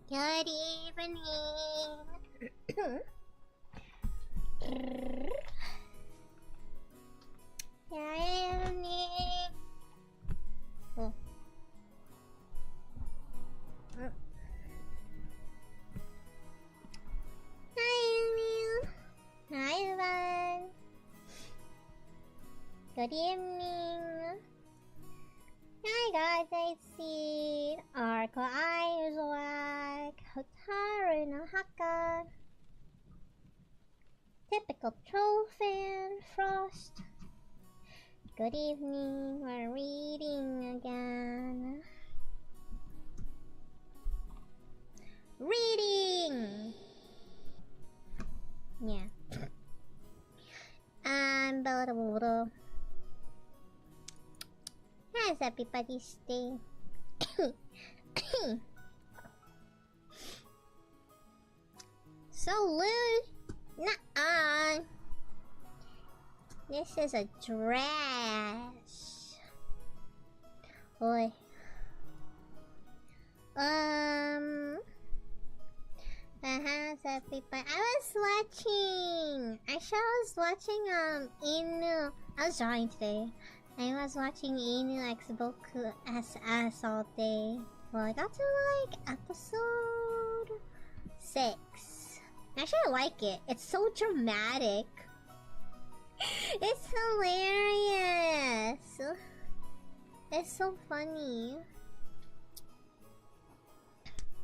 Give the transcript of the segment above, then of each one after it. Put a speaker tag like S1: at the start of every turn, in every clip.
S1: Good evening. Good evening. Oh. Hi, Emil. Hi, Evan. Good evening. Hi guys, I see Arco Eyeswack, Hotaru no Haka, Typical Troll Fan, Frost. Good evening, we're reading again. Reading! Yeah. Unbelievable. How's everybody's day? So lewd? Nuh-uh. This is a dress. Boy. How's everybody? Actually, I was watching, Inu. I was drawing today. I was watching Inu X Boku SS all day. Well, I got to like episode 6. Actually, I like it. It's so dramatic. It's hilarious. It's so funny.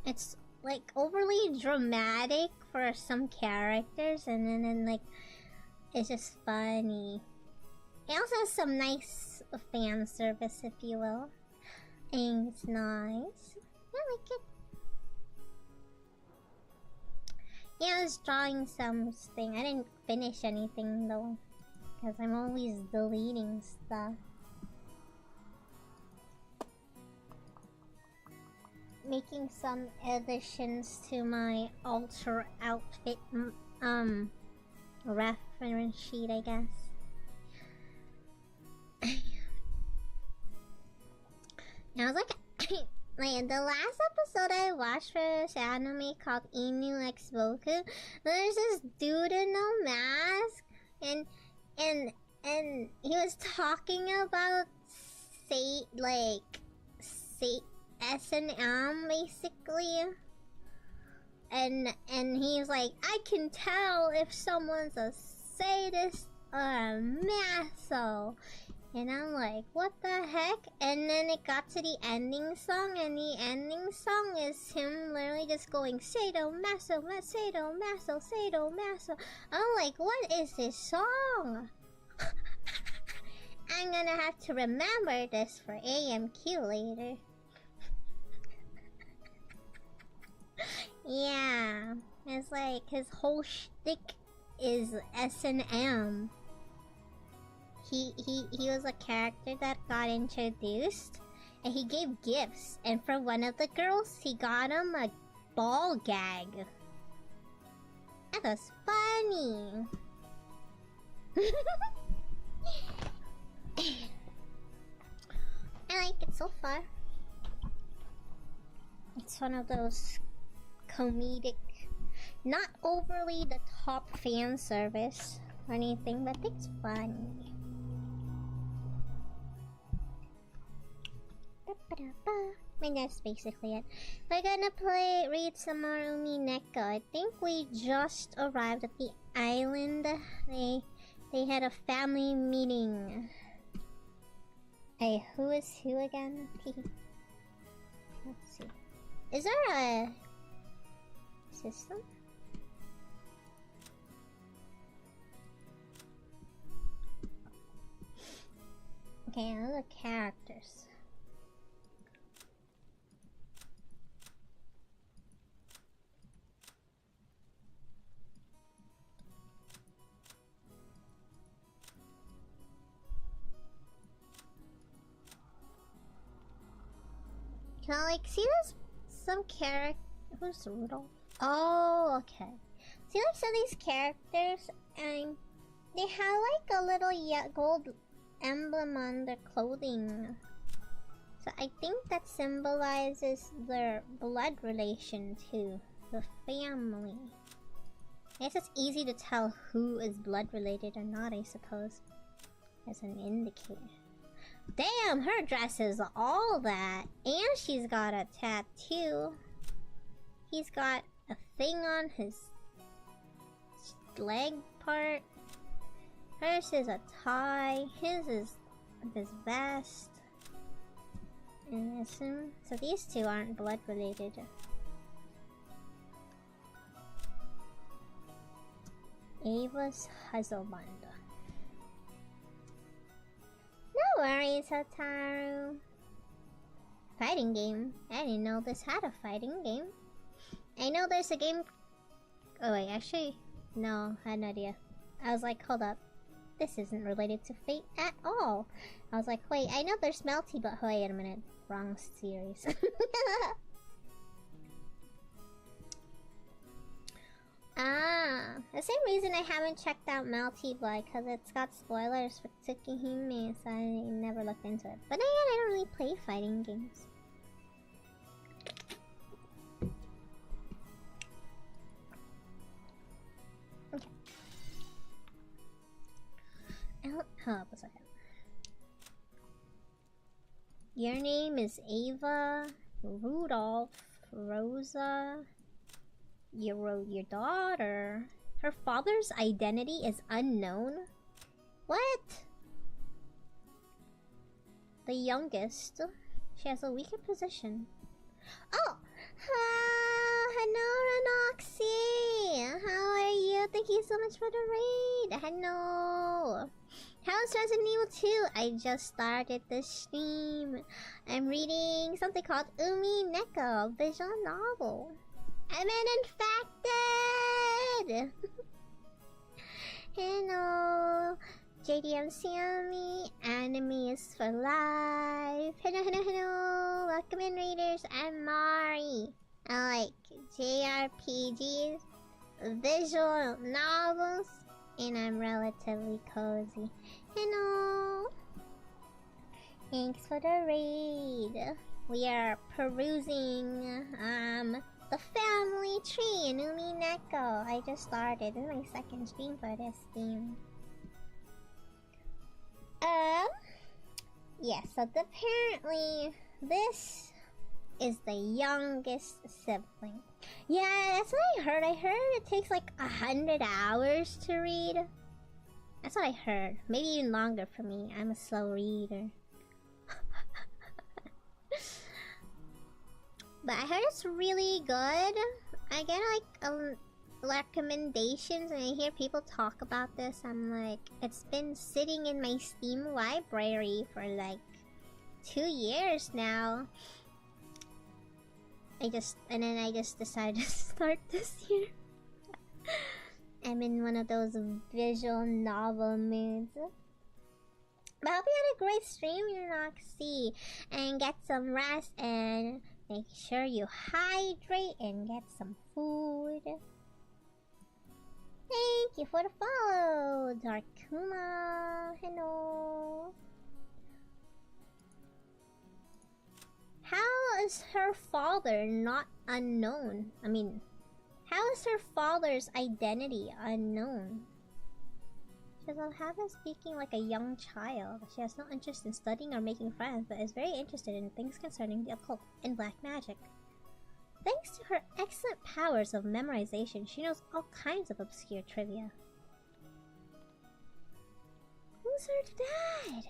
S1: It's like overly dramatic for some characters, and then like it's just funny. It also has some nice fan service, if you will. And it's nice. I like it. Yeah, I was drawing something. I didn't finish anything though, because I'm always deleting stuff. Making some additions to my alter outfit reference sheet, I guess. I was like the last episode I watched for this anime called Inu X Boku, there's this dude in a mask, and he was talking about S&M basically, and he was like, I can tell if someone's a sadist or a maso. And I'm like, what the heck? And then it got to the ending song, and the ending song is him literally just going sadomaso, sadomaso, sadomaso. I'm like, what is this song? I'm gonna have to remember this for AMQ later. Yeah, it's like his whole shtick is S&M. He was a character that got introduced, and he gave gifts, and for one of the girls, he got him a ball gag. That was funny. I like it so far. It's one of those comedic, not overly the top fan service or anything, but it's funny. And that's basically it. We're gonna read some more Umineko. I think we just arrived at the island. They had a family meeting. Hey, who is who again? Let's see. Is there a system? Okay, those are characters. Can I like see this? Some character. Who's Rudolph? Oh, okay. See like some of these characters, and they have like a little gold emblem on their clothing. So I think that symbolizes their blood relation to the family. I guess it's easy to tell who is blood related or not, I suppose, as an indicator. Damn, her dress is all that. And she's got a tattoo. He's got a thing on his leg part. Hers is a tie. His is this vest. And so these two aren't blood related. Ava's husband. No worries, Hotaru. Fighting game? I didn't know this had a fighting game. I know there's a game... Oh wait, actually... No, I had no idea. I was like, hold up. This isn't related to Fate at all. I was like, wait, I know there's Melty, but wait a minute. Wrong series. Ah, the same reason I haven't checked out Melty Blood, because it's got spoilers for Tsukihime, so I never looked into it. But again, I don't really play fighting games. Okay. Hold up a second. Your name is Ava, Rudolph, Rosa... Your daughter. Her father's identity is unknown? What? The youngest. She has a weaker position. Oh! Hello, Renoxy! How are you? Thank you so much for the raid! Hello! How's Resident Evil 2? I just started the stream. I'm reading something called Umineko, a visual novel. I'm infected! Hello! JDM Xiaomi, anime is for life. Hello! Welcome in, Raiders. I'm M4Ri. I like JRPGs, visual novels, and I'm relatively cozy. Hello! Thanks for the raid. We are perusing, the family tree in Umineko. I just started. This is my second stream for this game. Yes, so apparently this is the youngest sibling. Yeah, that's what I heard. I heard it takes like 100 hours to read. That's what I heard. Maybe even longer for me. I'm a slow reader. But I heard it's really good. I get like recommendations and I hear people talk about this. I'm like, it's been sitting in my Steam library for like 2 years now. I just decided to start this year. I'm in one of those visual novel moods. But I hope you had a great stream, Roxy, and get some rest and make sure you hydrate and get some food. Thank you for the follow, Darkuma. Hello. How is her father not unknown? I mean, how is her father's identity unknown? She has a habit of speaking like a young child. She has no interest in studying or making friends, but is very interested in things concerning the occult and black magic. Thanks to her excellent powers of memorization, she knows all kinds of obscure trivia. Who's her dad?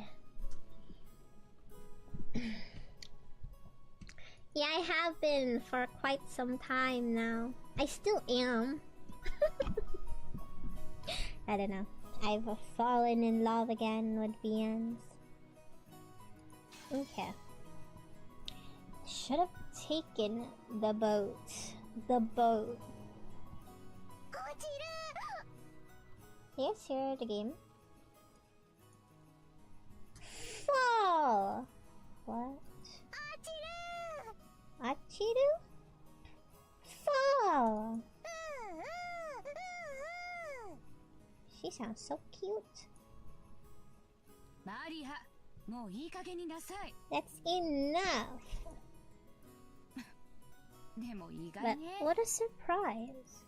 S1: Yeah, I have been for quite some time now. I still am. I don't know. I've fallen in love again with VNs. Okay. Should have taken the boat. The boat. Yes, here the game. Fall! What? Achiru? Fall! She sounds so cute. That's enough. But what a surprise.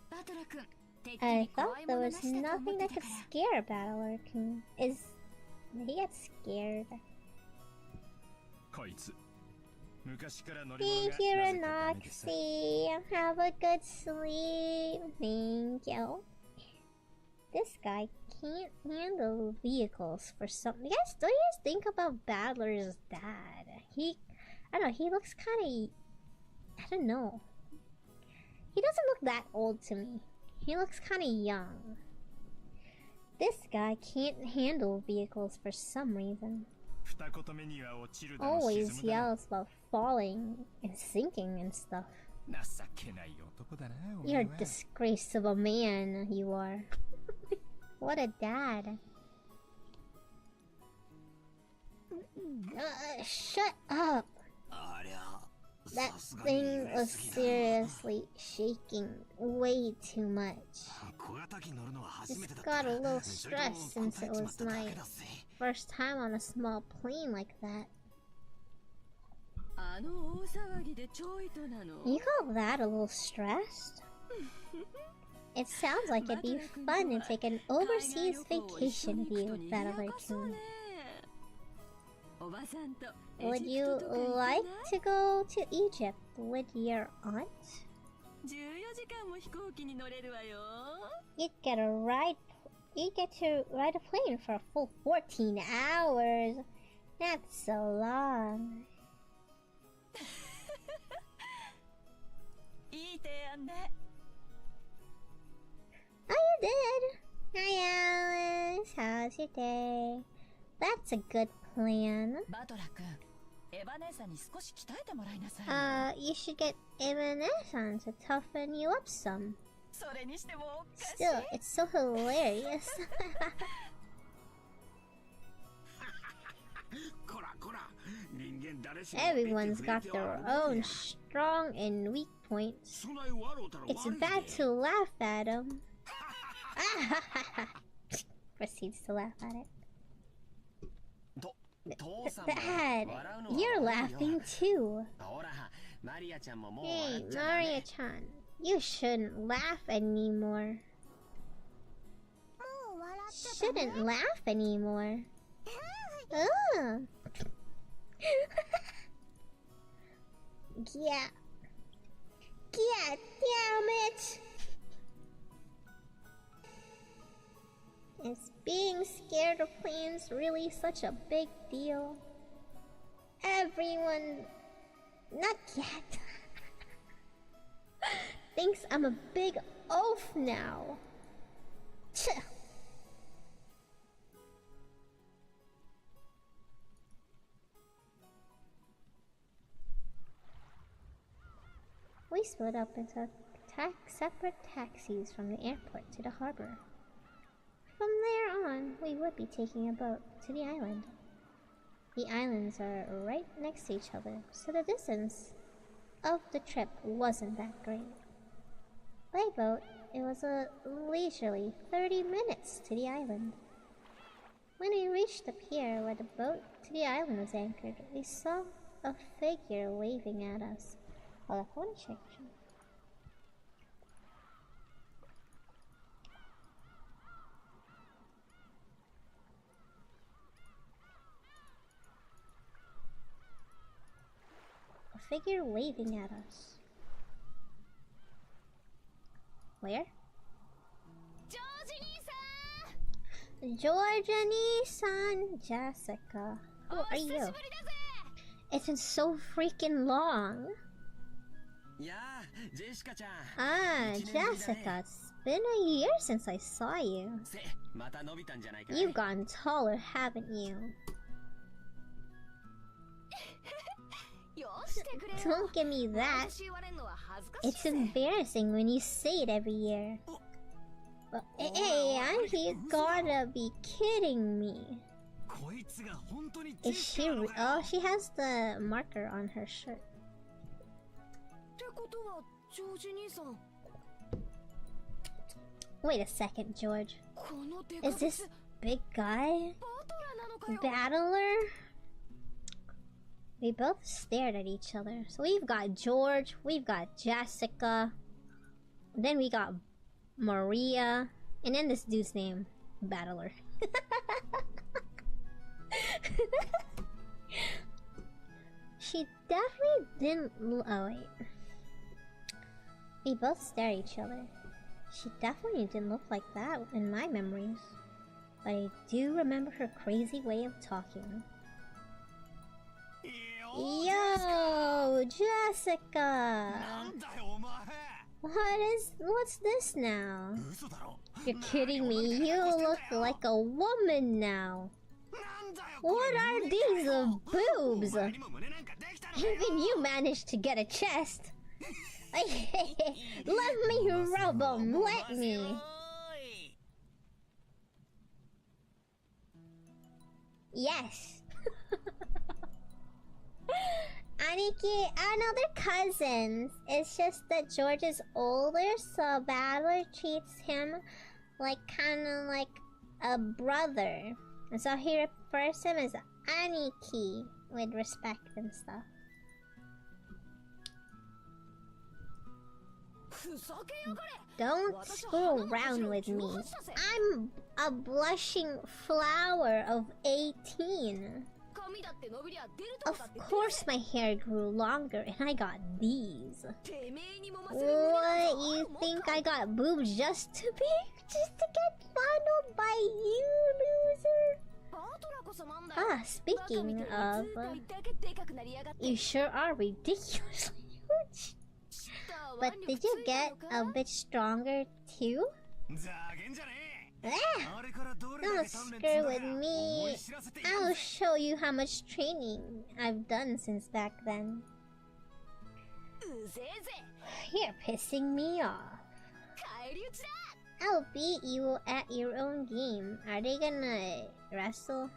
S1: I thought there was nothing that could scare Battler-kun. Did he get scared? Thank you, Renoxy. Have a good sleep. Thank you. This guy can't handle vehicles for some. Don't you guys think about Battler's dad? I don't know, he looks kinda, I don't know. He doesn't look that old to me. He looks kinda young. This guy can't handle vehicles for some reason. Always yells about falling and sinking and stuff. You're a disgrace of a man, you are. What a dad. Shut up! That thing was seriously shaking way too much. Just got a little stressed since it was my first time on a small plane like that. You call that a little stressed? It sounds like it'd be fun to take an overseas vacation with you, Battler-kun. Would you like to go to Egypt with your aunt? You'd get to ride a plane for a full 14 hours. That's so long. Oh, you did! Hi, Alice. How's your day? That's a good plan. You should get Eva-san to toughen you up some. Still, it's so hilarious. Everyone's got their own strong and weak points. It's bad to laugh at them. Proceeds to laugh at it. Dad, you're laughing too. Hey, Maria-chan, you shouldn't laugh anymore. Shouldn't laugh anymore. Oh. Yeah. God damn it! Is being scared of planes really such a big deal? Everyone... Not yet. Thinks I'm a big oaf now. Tch. We split up into separate taxis from the airport to the harbor. From there on, we would be taking a boat to the island. The islands are right next to each other, so the distance of the trip wasn't that great. By boat, it was a leisurely 30 minutes to the island. When we reached the pier where the boat to the island was anchored, we saw a figure waving at us. Hold up, I want to check. A figure waving at us. Where? Georgia-san! Jessica. Who are you? It's been so freaking long. Ah, Jessica, it's been a year since I saw you. You've gotten taller, haven't you? Don't give me that. It's embarrassing when you say it every year. But, hey, you gotta be kidding me. Is she oh, she has the marker on her shirt. Wait a second, George. Is this big guy Battler? We both stared at each other. So we've got George, we've got Jessica, then we got Maria, and then this dude's name, Battler. She definitely didn't. Oh, wait. We both stared at each other. She definitely didn't look like that in my memories. But I do remember her crazy way of talking. Yo, Jessica! What's this now? You're kidding me, you look like a woman now. What are these boobs? Even you managed to get a chest. Let me rub them, let me. Yes. Aniki and other cousins. It's just that George is older, so Battler treats him like kinda like a brother. And so he refers him as Aniki with respect and stuff. Don't screw around with me. I'm a blushing flower of 18. Of course my hair grew longer and I got these. What, you think I got boobs just to get fondled by you, loser? Ah, speaking of, you sure are ridiculously huge. But did you get a bit stronger too? Don't screw with me. I'll show you how much training I've done since back then. You're pissing me off. I'll beat you at your own game. Are they gonna wrestle?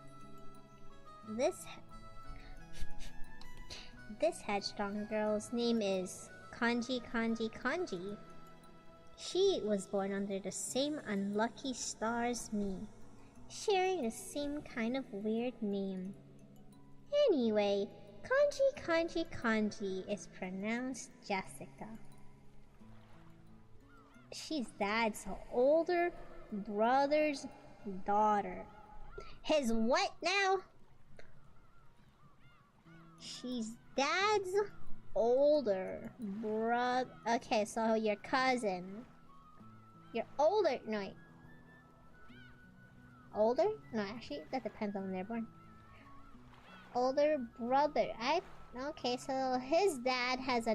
S1: This headstrong girl's name is Kanji. She was born under the same unlucky star as me, sharing the same kind of weird name. Anyway, Kanji is pronounced Jessica. She's Dad's older brother's daughter. His what now? She's Dad's older brother. Okay, so your cousin. You're older. No, wait. Older? No, actually, that depends on when they're born. Older brother. Okay, so his dad has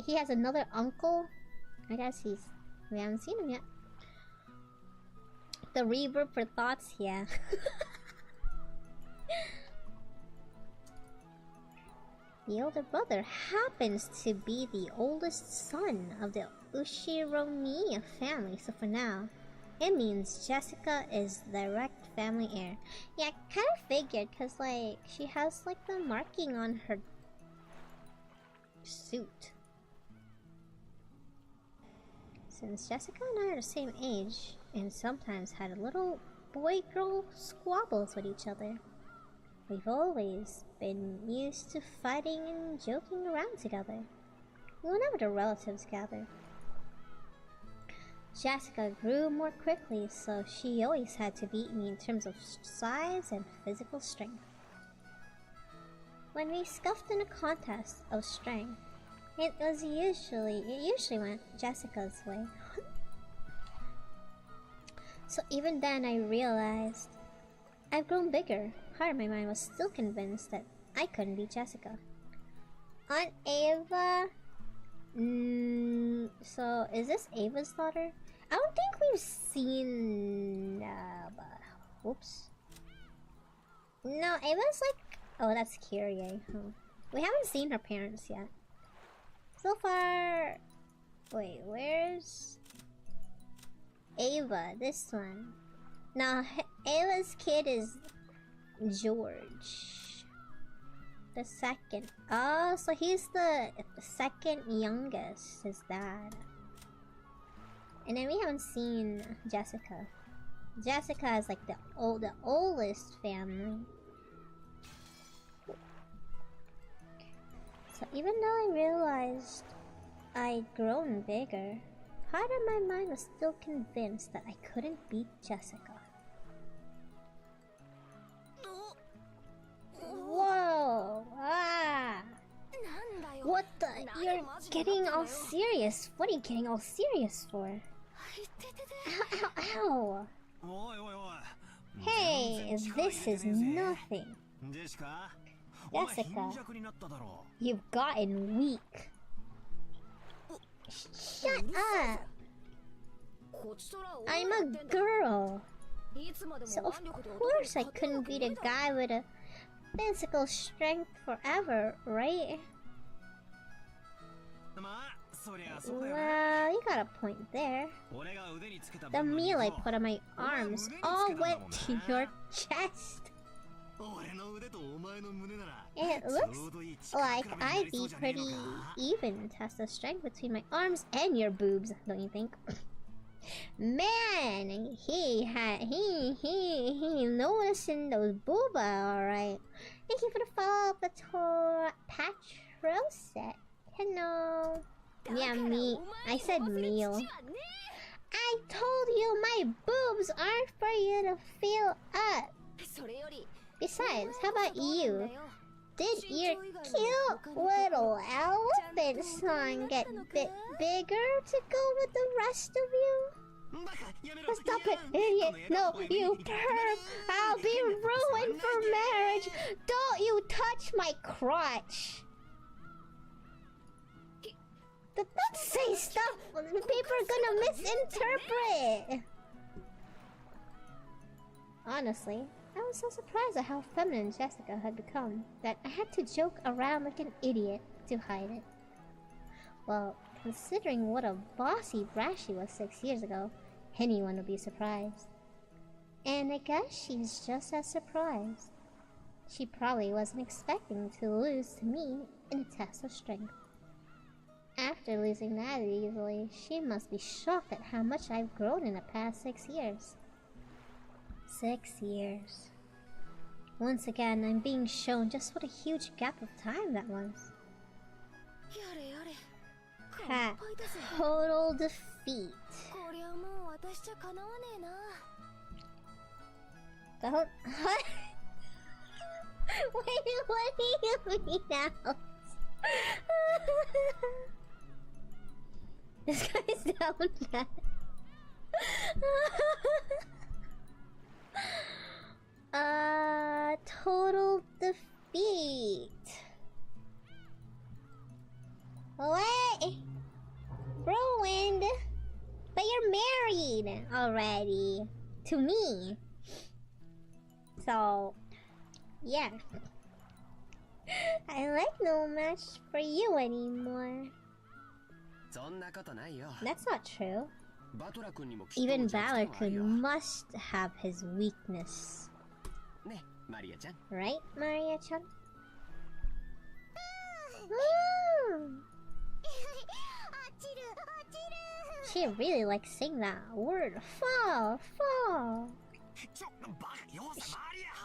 S1: he has another uncle. I guess we haven't seen him yet. The reverb for thoughts, yeah. The older brother happens to be the oldest son of the Ushiromiya family, so for now, it means Jessica is direct family heir. Yeah, I kind of figured, because, like, she has, like, the marking on her suit. Since Jessica and I are the same age, and sometimes had little boy-girl squabbles with each other, we've always been used to fighting and joking around together, whenever the relatives gather. Jessica grew more quickly, so she always had to beat me in terms of size and physical strength. When we scuffed in a contest of strength, it usually went Jessica's way. So even then I realized I've grown bigger. Part of my mind was still convinced that I couldn't beat Jessica. Aunt Ava... so is this Ava's daughter? I don't think we've seen... Oops. No, Ava's like... Oh, that's Kyrie. Huh. We haven't seen her parents yet. So far... Wait, where's... Ava, this one. Now, Ava's kid is George. The second. Oh, so he's the second youngest, his dad. And then we haven't seen Jessica. Jessica is like the oldest family. So even though I realized I'd grown bigger, part of my mind was still convinced that I couldn't beat Jessica. Whoa! Ah! What the? You're getting all serious. What are you getting all serious for? Ow, ow, ow! Hey, this is nothing. Jessica, you've gotten weak. Shut up! I'm a girl. So of course I couldn't beat a guy with a physical strength forever, right? Well, you got a point there. The meal I put on my arms all went to your chest. It looks like I'd be pretty even to test the strength between my arms and your boobs, don't you think? Man, he noticing those booba, alright. Thank you for the follow, Patroset. Hello. Yeah, me. I said meal. I told you my boobs aren't for you to feel up. Besides, how about you? Did your cute little elephant song get a bit bigger to go with the rest of you? Stop it, idiot! No, you perv! I'll be ruined for marriage! Don't you touch my crotch! Don't say stuff people are gonna misinterpret! Honestly, I was so surprised at how feminine Jessica had become that I had to joke around like an idiot to hide it. Well, considering what a bossy brat she was 6 years ago, anyone would be surprised. And I guess she's just as surprised. She probably wasn't expecting to lose to me in a test of strength. After losing that easily, she must be shocked at how much I've grown in the past 6 years. 6 years. Once again, I'm being shown just what a huge gap of time that was. Ha! Total defeat. Don't... What? Wait, what do you mean now? This guy's down bad. Total defeat. What? Ruined? But you're married already. To me. So, yeah. I like no match for you anymore. That's not true. Even Valor-kun must have his weakness. Right, Maria-chan? She really likes saying that word. Fall, fall.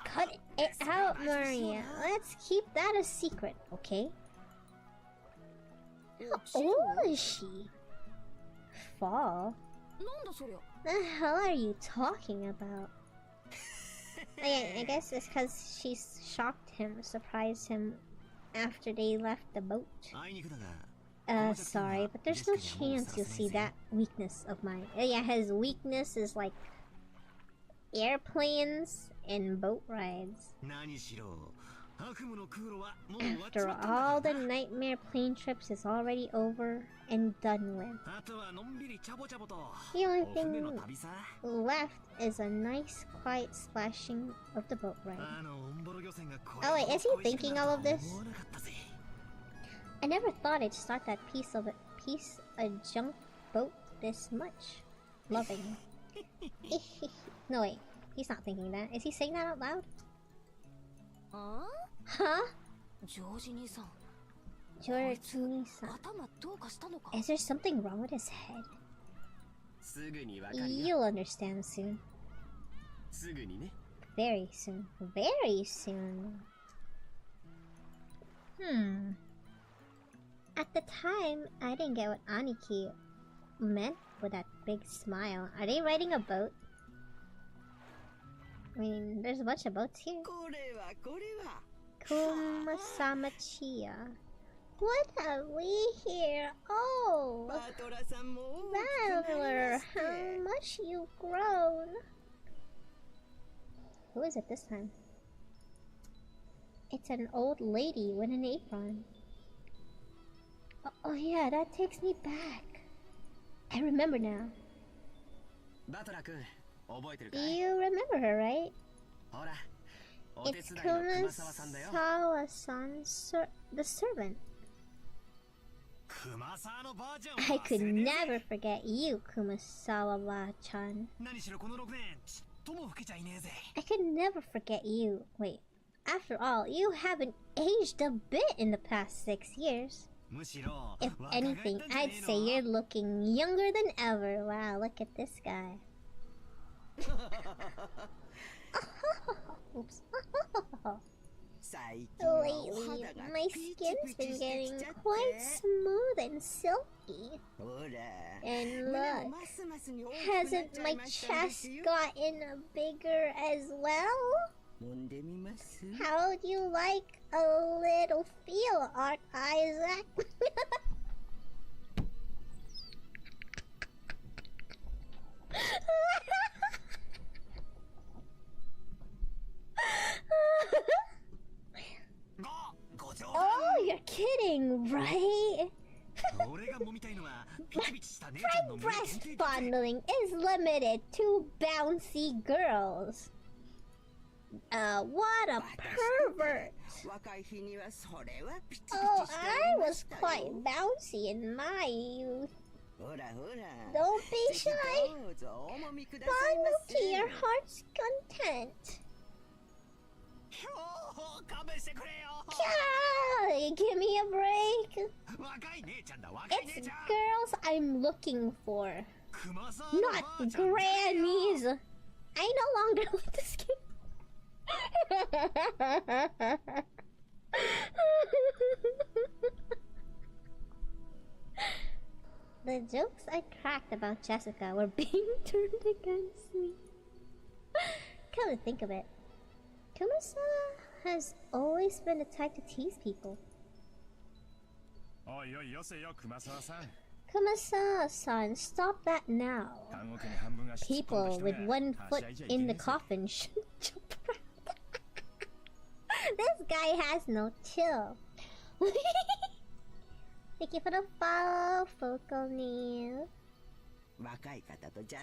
S1: Cut it out, Maria. Let's keep that a secret, okay? How old is she? Fall? The hell are you talking about? I guess it's because she shocked him, surprised him after they left the boat. Sorry, but there's no chance you'll see that weakness of mine. Yeah, his weakness is like airplanes and boat rides. After all, the nightmare plane trips is already over and done with. The only thing left is a nice, quiet splashing of the boat ride. Oh wait, is he thinking all of this? I never thought I'd start that piece of junk boat this much. Loving. No wait, he's not thinking that. Is he saying that out loud? Huh? Georgie-san. Is there something wrong with his head? You'll understand soon. Very soon. Very soon. At the time, I didn't get what Aniki meant with that big smile. Are they riding a boat? I mean, there's a bunch of boats here. Kumasamachiya. What have we here? Oh! Battler, how much you've grown! Who is it this time? It's an old lady with an apron. Oh yeah, that takes me back. I remember now. You remember her, right? It's Kumasawa-san, the servant. I could never forget you, Kumasawa-chan. I could never forget you. Wait, after all, you haven't aged a bit in the past 6 years. If anything, I'd say you're looking younger than ever. Wow, look at this guy. Oops. Lately, my skin's been getting quite smooth and silky. And look, hasn't my chest gotten bigger as well? How'd you like a little feel, Art Isaac? Oh, you're kidding, right? Breast fondling is limited to bouncy girls. What a pervert! Oh, I was quite bouncy in my youth. Don't be shy. Fondle to your heart's content. Give me a break. It's girls I'm looking for, not grannies. I no longer like this game. The jokes I cracked about Jessica were being turned against me. Come to think of it, Kumasa has always been the type to tease people. Kumasa-san, stop that now. People with one foot in the coffin should jump around. This guy has no chill. Thank you for the follow, Focal Neil.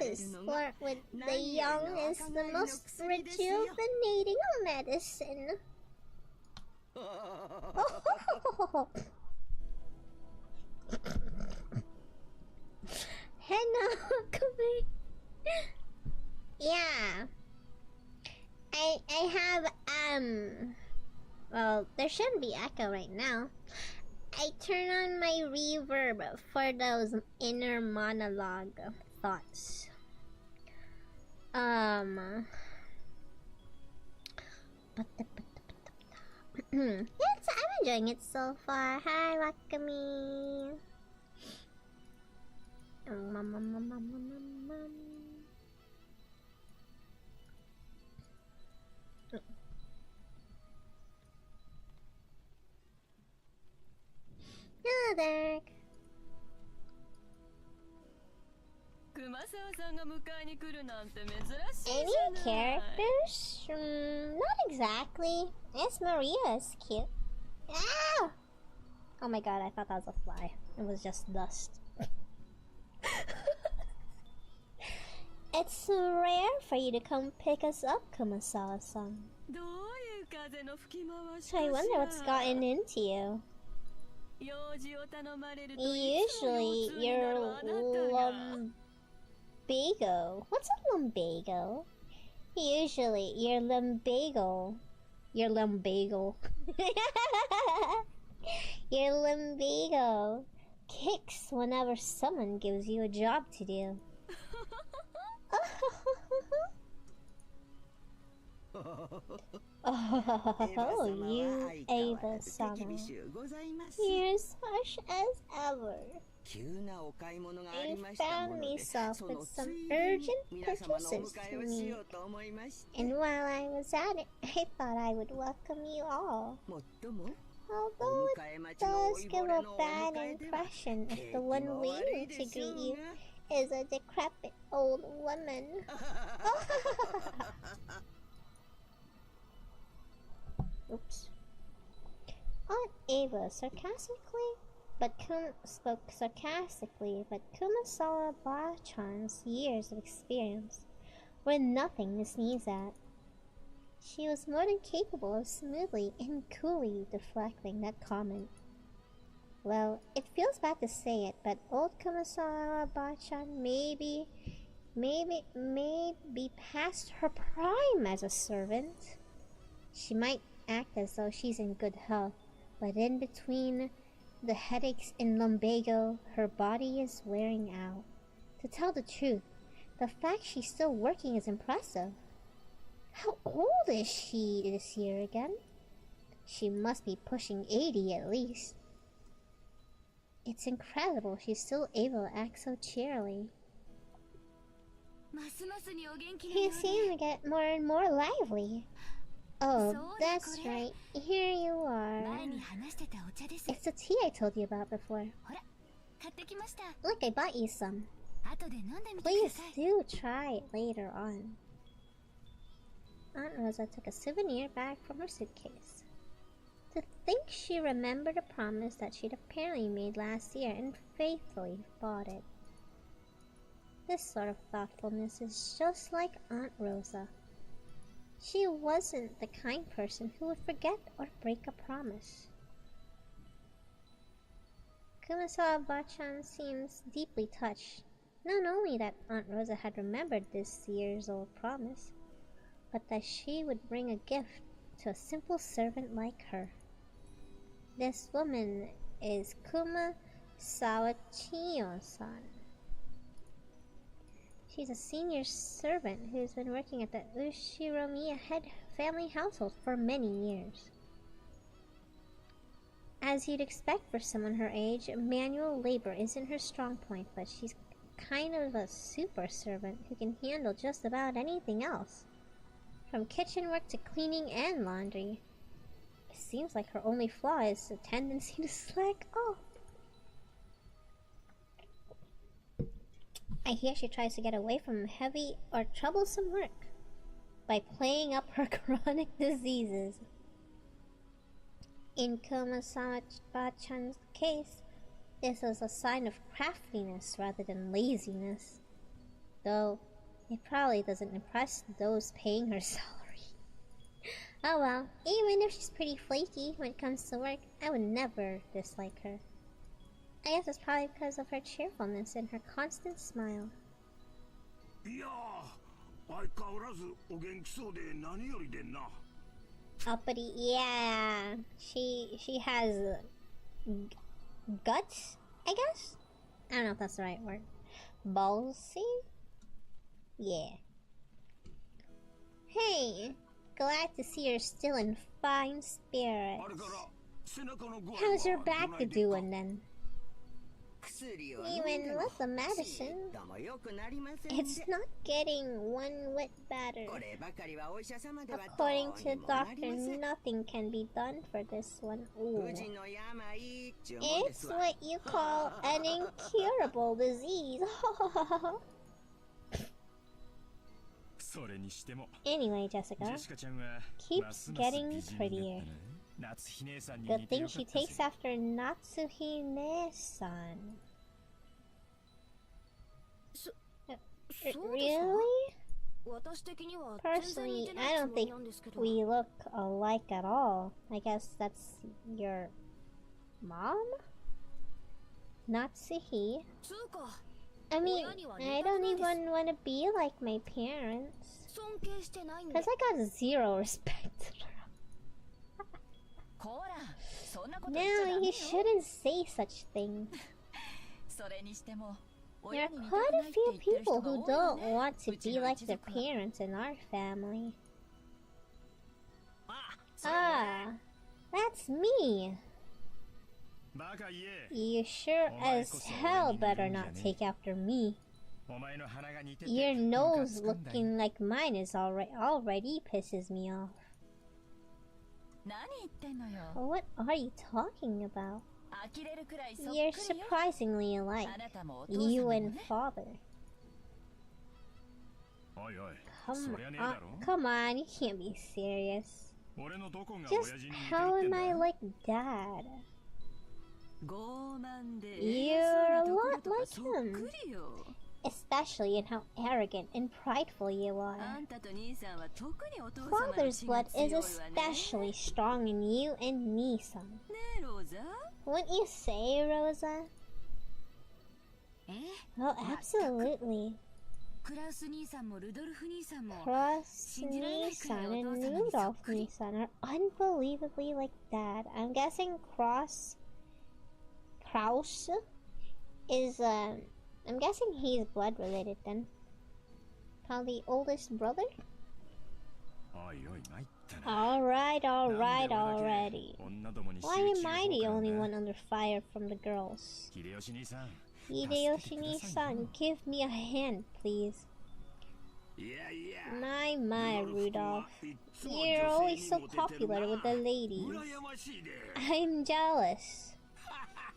S1: To sport with the young is the most rejuvenating medicine. Oh. Henna, come here. Yeah. I have, well, there shouldn't be echo right now. I turn on my reverb for those inner monologue thoughts. Yes, I'm enjoying it so far. Hi, Wakami. Hello there. Any characters? Not exactly. Yes, Maria is cute. Ah! Oh my god, I thought that was a fly. It was just dust. It's rare for you to come pick us up, Kumasawa-san. So I wonder what's gotten into you. Usually, you're lumbago. What's a lumbago? Usually, you're lumbago. You're lumbago. Your lumbago kicks whenever someone gives you a job to do. Oh, Oh, you Ava-sama. You're as harsh as ever. I found myself with some urgent purchases to make. And while I was at it, I thought I would welcome you all. Although it does give a bad impression if the one waiting to greet you is a decrepit old woman. Oops. Aunt Ava spoke sarcastically, but Kumasawa Bachan's years of experience were nothing to sneeze at. She was more than capable of smoothly and coolly deflecting that comment. Well, it feels bad to say it, but old Kumasawa Bachan may be past her prime as a servant. She might act as though she's in good health, but in between the headaches and lumbago, her body is wearing out. To tell the truth, the fact she's still working is impressive. How old is she this year again? She must be pushing 80 at least. It's incredible she's still able to act so cheerily. You seem to get more and more lively. Oh, that's right. Here you are. It's the tea I told you about before. Look, I bought you some. Please do try it later on. Aunt Rosa took a souvenir bag from her suitcase. To think she remembered a promise that she'd apparently made last year and faithfully bought it. This sort of thoughtfulness is just like Aunt Rosa. She wasn't the kind person who would forget or break a promise. Kumasawa Bachan seems deeply touched, not only that Aunt Rosa had remembered this year's old promise, but that she would bring a gift to a simple servant like her. This woman is Kumasawa Chiyo-san. She's a senior servant who's been working at the Ushiromiya head family household for many years. As you'd expect for someone her age, manual labor isn't her strong point, but she's kind of a super servant who can handle just about anything else. From kitchen work to cleaning and laundry. It seems like her only flaw is a tendency to slack off. I hear she tries to get away from heavy or troublesome work by playing up her chronic diseases. In Kumasawa Bachan's case, this was a sign of craftiness rather than laziness. Though, it probably doesn't impress those paying her salary. Oh well, even if she's pretty flaky when it comes to work, I would never dislike her. I guess it's probably because of her cheerfulness and her constant smile. Uppity, yeah. She has guts, I guess? I don't know if that's the right word. Ballsy? Yeah. Hey, glad to see you're still in fine spirits. How's your back doing then? Even with the medicine, it's not getting one whit better. According to the doctor, nothing can be done for this one. Ooh. It's what you call an incurable disease. Anyway, Jessica keeps getting prettier. Good thing she takes after Natsuhine-san. Really? Personally, I don't think we look alike at all. I guess that's your mom? Natsuhi? I mean, I don't even want to be like my parents. Because I got zero respect. No, you shouldn't say such things. There are quite a few people who don't want to be like their parents in our family. Ah, that's me. You sure as hell better not take after me. Your nose looking like mine is already pisses me off. What are you talking about? You're surprisingly alike. You and father. Come on, you can't be serious. Just how am I like dad? You're a lot like him. Especially in how arrogant and prideful you are. Father's blood is especially strong in you and me-san. Wouldn't you say, Rosa? Oh, absolutely. Cross-Ni-san and Rudolph-Ni-san are unbelievably like dad. I'm guessing Kraus is, I'm guessing he's blood related then. Probably oldest brother? Alright already. Why am I the only one under fire from the girls? Hideyoshi-ni-san, give me a hand, please. My, Rudolph. You're always so popular with the ladies. I'm jealous.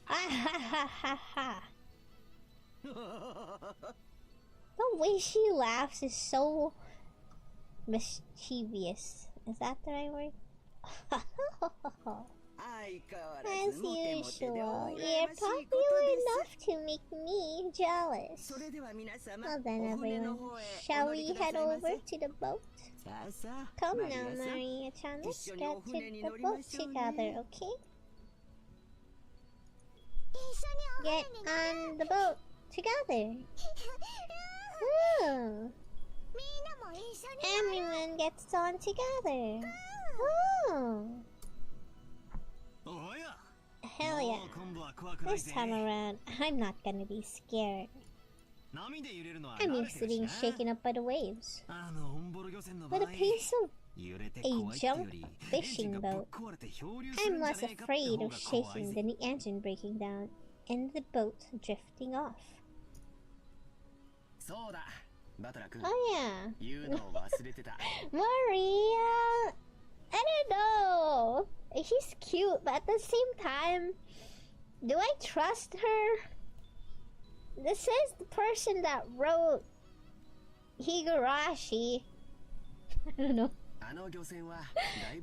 S1: Ha. The way she laughs is so mischievous. Is that the right word? As usual, you're popular enough to make me jealous. Well then, everyone, shall we head over to the boat? Come now, Maria-chan, let's get to the boat together, okay? Get on the boat together. Oh. Everyone gets on together. Oh. Hell yeah. This time around, I'm not gonna be scared. I'm used to being shaken up by the waves. With a piece of a junk fishing boat, I'm less afraid of shaking than the engine breaking down and the boat drifting off. Oh yeah. Maria! I don't know. She's cute, but at the same time, do I trust her? This is the person that wrote Higurashi. I don't know.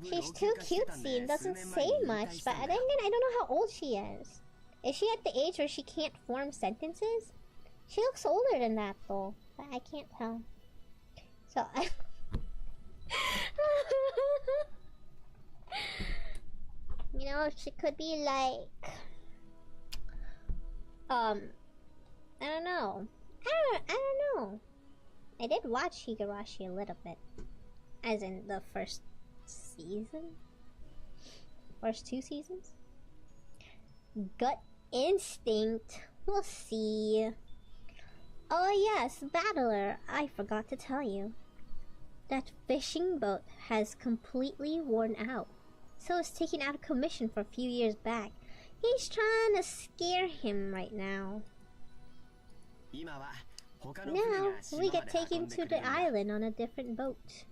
S1: She's too cutesy and doesn't say much, but then again, I don't know how old she is. Is she at the age where she can't form sentences? She looks older than that though, but I can't tell. So I... You know, she could be like... I don't know. I don't know. I did watch Higurashi a little bit. As in the first season? First 2 seasons? Gut instinct. We'll see. Oh yes, Battler. I forgot to tell you. That fishing boat has completely worn out. So it's taken out of commission for a few years back. He's trying to scare him right now. Now, we can take him to the island on a different boat.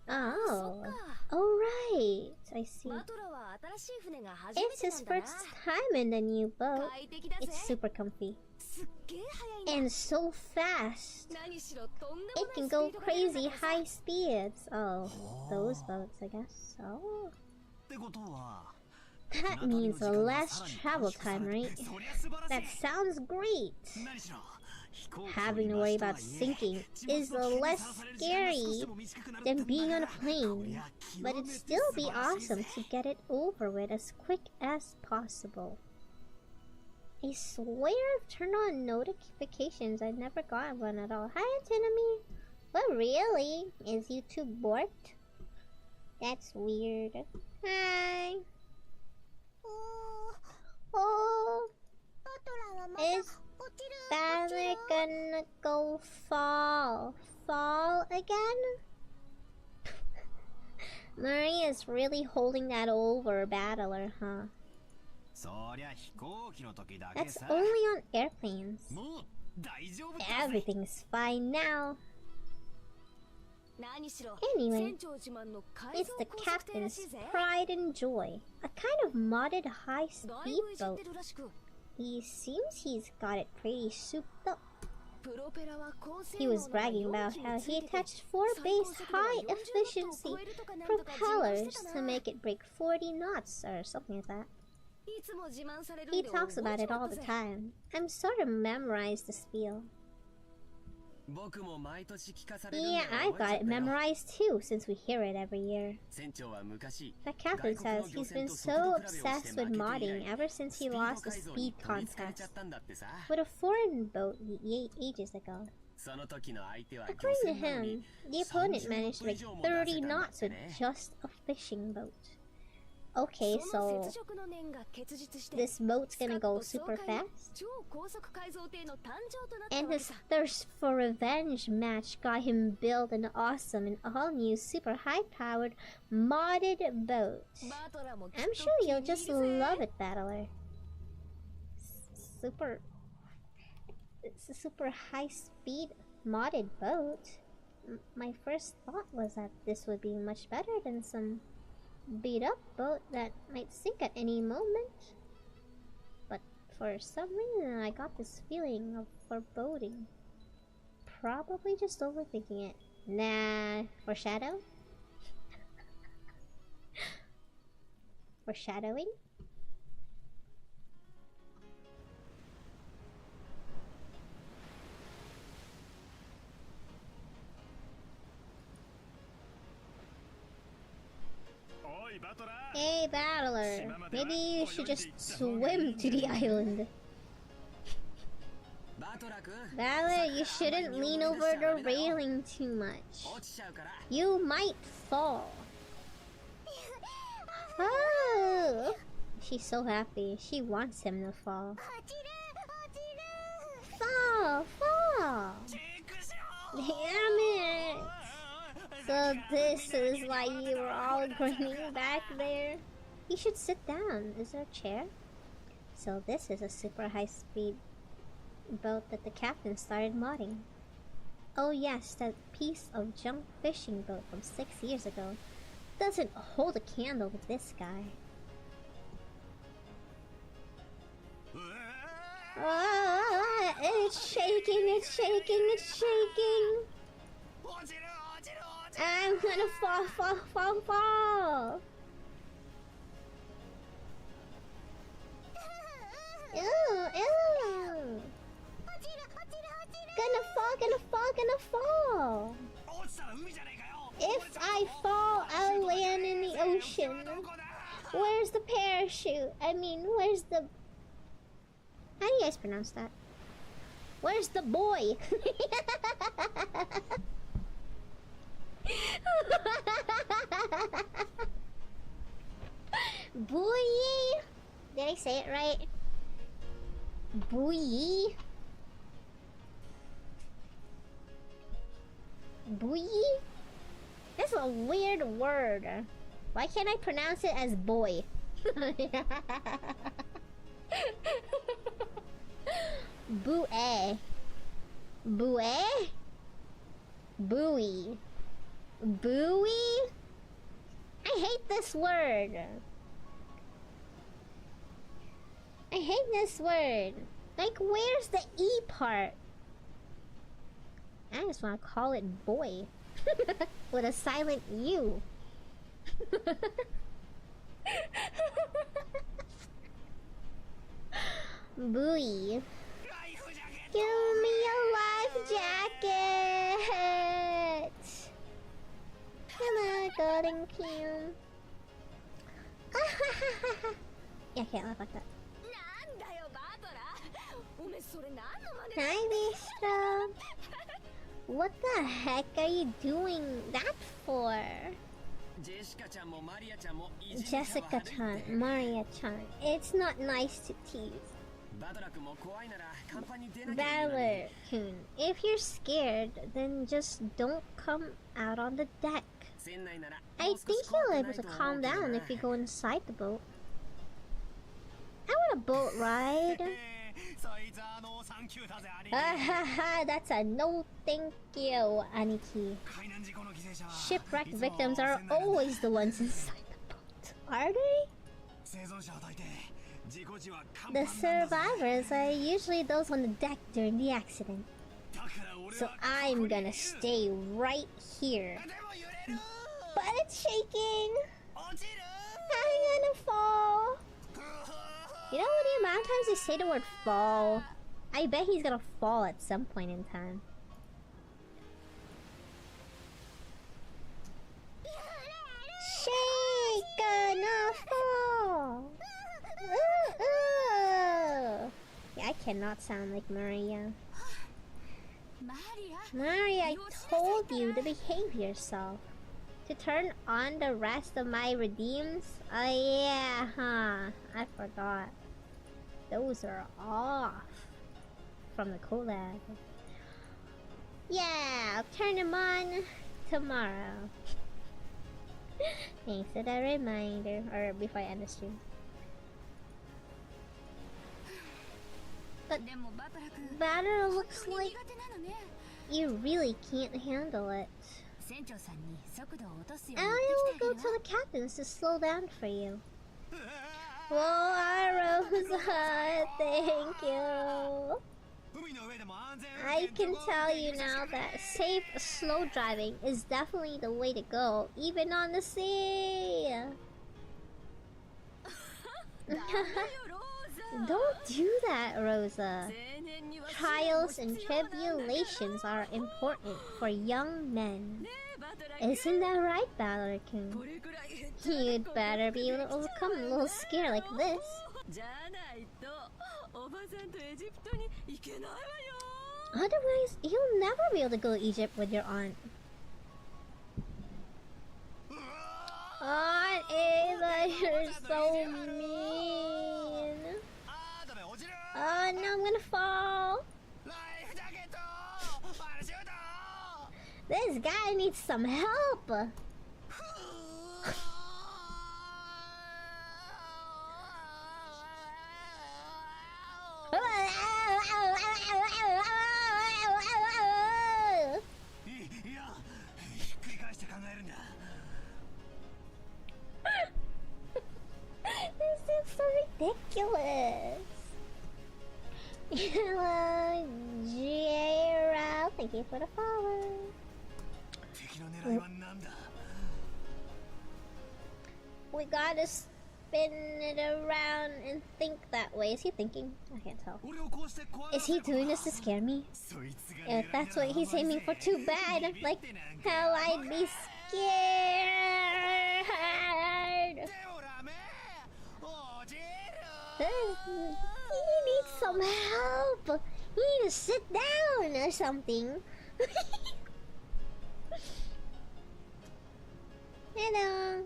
S1: Oh, alright, I see. It's his first time in the new boat. It's super comfy. And so fast. It can go crazy high speeds. Oh, those boats, I guess. Oh. That means less travel time, right? That sounds great. Having to worry about sinking is less scary than being on a plane, but it'd still be awesome to get it over with as quick as possible. I swear I've turned on notifications. I've never got one at all. Hi, Antinami. What, really? Is YouTube borked? That's weird. Hi. Oh. Is Father gonna go fall again? Maria is really holding that over battler, huh? That's only on airplanes. Everything's fine now. Anyway, it's the captain's pride and joy. A kind of modded high-speed boat. He seems he's got it pretty souped up. He was bragging about how he attached 4 base high-efficiency propellers to make it break 40 knots or something like that. He talks about it all the time. I'm sort of memorized the spiel. Yeah, I've got it memorized too, since we hear it every year. The captain says he's been so obsessed with modding ever since he lost the speed contest with a foreign boat ages ago. According to him, the opponent managed to make 30 knots with just a fishing boat. Okay, so this boat's gonna go super fast? And his thirst for revenge match got him built an awesome and all-new super high-powered modded boat. I'm sure you'll just love it, battler. It's a super high-speed modded boat. My first thought was that this would be much better than some beat-up boat that might sink at any moment. But for some reason I got this feeling of foreboding. Probably just overthinking it. Nah, foreshadow? Foreshadowing? Hey, battler. Maybe you should just swim to the island. Battler, you shouldn't lean over the railing too much. You might fall. Oh! She's so happy. She wants him to fall. Fall! Fall! Damn it! So this is why you were all grinning back there? You should sit down. Is there a chair? So this is a super high-speed boat that the captain started modding. Oh yes, that piece of junk fishing boat from 6 years ago doesn't hold a candle with this guy. Ah, it's shaking, it's shaking, it's shaking! I'm gonna fall! Ew! Gonna fall! If I fall, I'll land in the ocean. Where's the parachute? I mean, where's the... How do you guys pronounce that? Where's the boy? Buoy? Did I say it right? Buoy? Buoy? That's a weird word. Why can't I pronounce it as boy? Buoy. Buoy? Buoy. Buoy? I hate this word. I hate this word. Like, where's the E part? I just want to call it boy. With a silent U. Buoy. Give me a life jacket. Come on, golden Kim. Yeah, I can't laugh like that. Hi, Vista. What the heck are you doing that for? Jessica-chan, Maria-chan. It's not nice to tease. Battler-kun, if you're scared, then just don't come out on the deck. I think you'll be able to calm down if you go inside the boat. I want a boat ride. That's a no thank you, Aniki. Shipwreck victims are always the ones inside the boat. Are they? The survivors are usually those on the deck during the accident. So I'm gonna stay right here. But it's shaking! I'm gonna fall! You know the amount of times they say the word fall? I bet he's gonna fall at some point in time. Shake! Gonna fall! Yeah, I cannot sound like Maria. Maria, I told you to behave yourself. To turn on the rest of my redeems? Oh yeah, huh. I forgot. Those are off from the collab. Yeah, I'll turn them on tomorrow. Thanks for the reminder, or before I end the stream. But Batter looks like you really can't handle it. I will go to the captains to slow down for you. Whoa, Rosa, thank you. I can tell you now that safe, slow driving is definitely the way to go, even on the sea. Don't do that, Rosa. Trials and tribulations are important for young men. Isn't that right, Battler-kun? You'd better be able to overcome a little scare like this. Otherwise, you'll never be able to go to Egypt with your aunt. Aunt Ava, you're so mean. Oh no, I'm gonna fall. This guy needs some help. This is so ridiculous. Hello, J-Ralph. Thank you for the follow. We gotta spin it around and think that way. Is he thinking? I can't tell. Is he doing this to scare me? If that's what he's aiming for, too bad. Like hell, I'd be scared. He needs some help. He needs to sit down or something. Hello.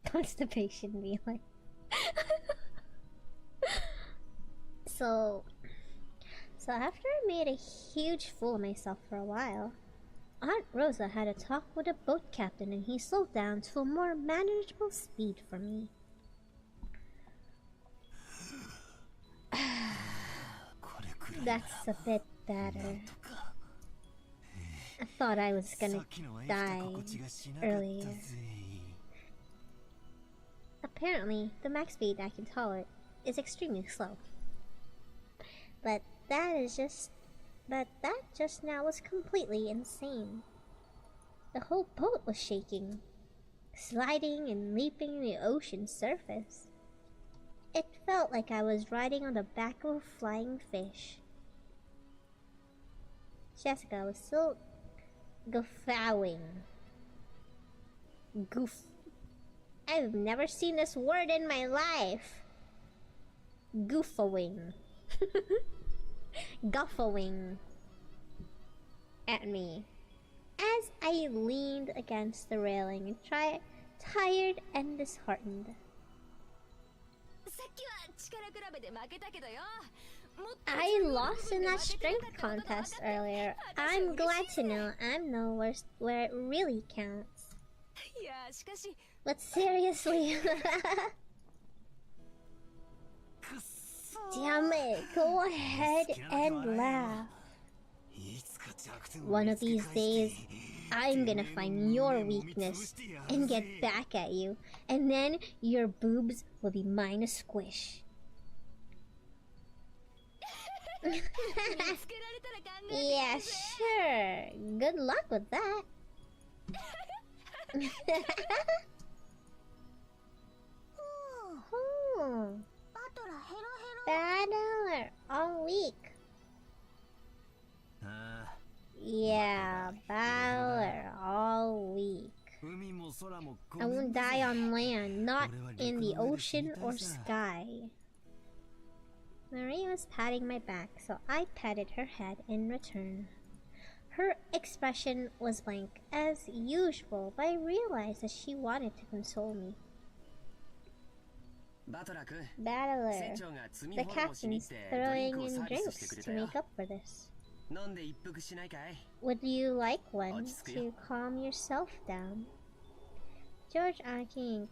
S1: Constipation be like. So after I made a huge fool of myself for a while, Aunt Rosa had a talk with the boat captain and he slowed down to a more manageable speed for me. That's a bit better. I thought I was gonna die earlier. Apparently, the max speed I can tolerate is extremely slow. But that just now was completely insane. The whole boat was shaking, sliding and leaping in the ocean's surface. It felt like I was riding on the back of a flying fish. Jessica was still guffawing. I've never seen this word in my life. Goofawing. Guffawing at me as I leaned against the railing and tired and disheartened. I lost in that strength contest earlier. I'm glad to know I'm the worst where it really counts. But seriously. Damn it, go ahead and laugh. One of these days, I'm gonna find your weakness and get back at you, and then your boobs will be mine to squish. Yeah, sure. Good luck with that. Battler all week. Yeah, Battler all week. I won't die on land, not in the ocean or sky. Maria was patting my back, so I patted her head in return. Her expression was blank, as usual, but I realized that she wanted to console me. Battler, the captain's throwing in drinks to make up for this. Would you like one to calm yourself down? George Aki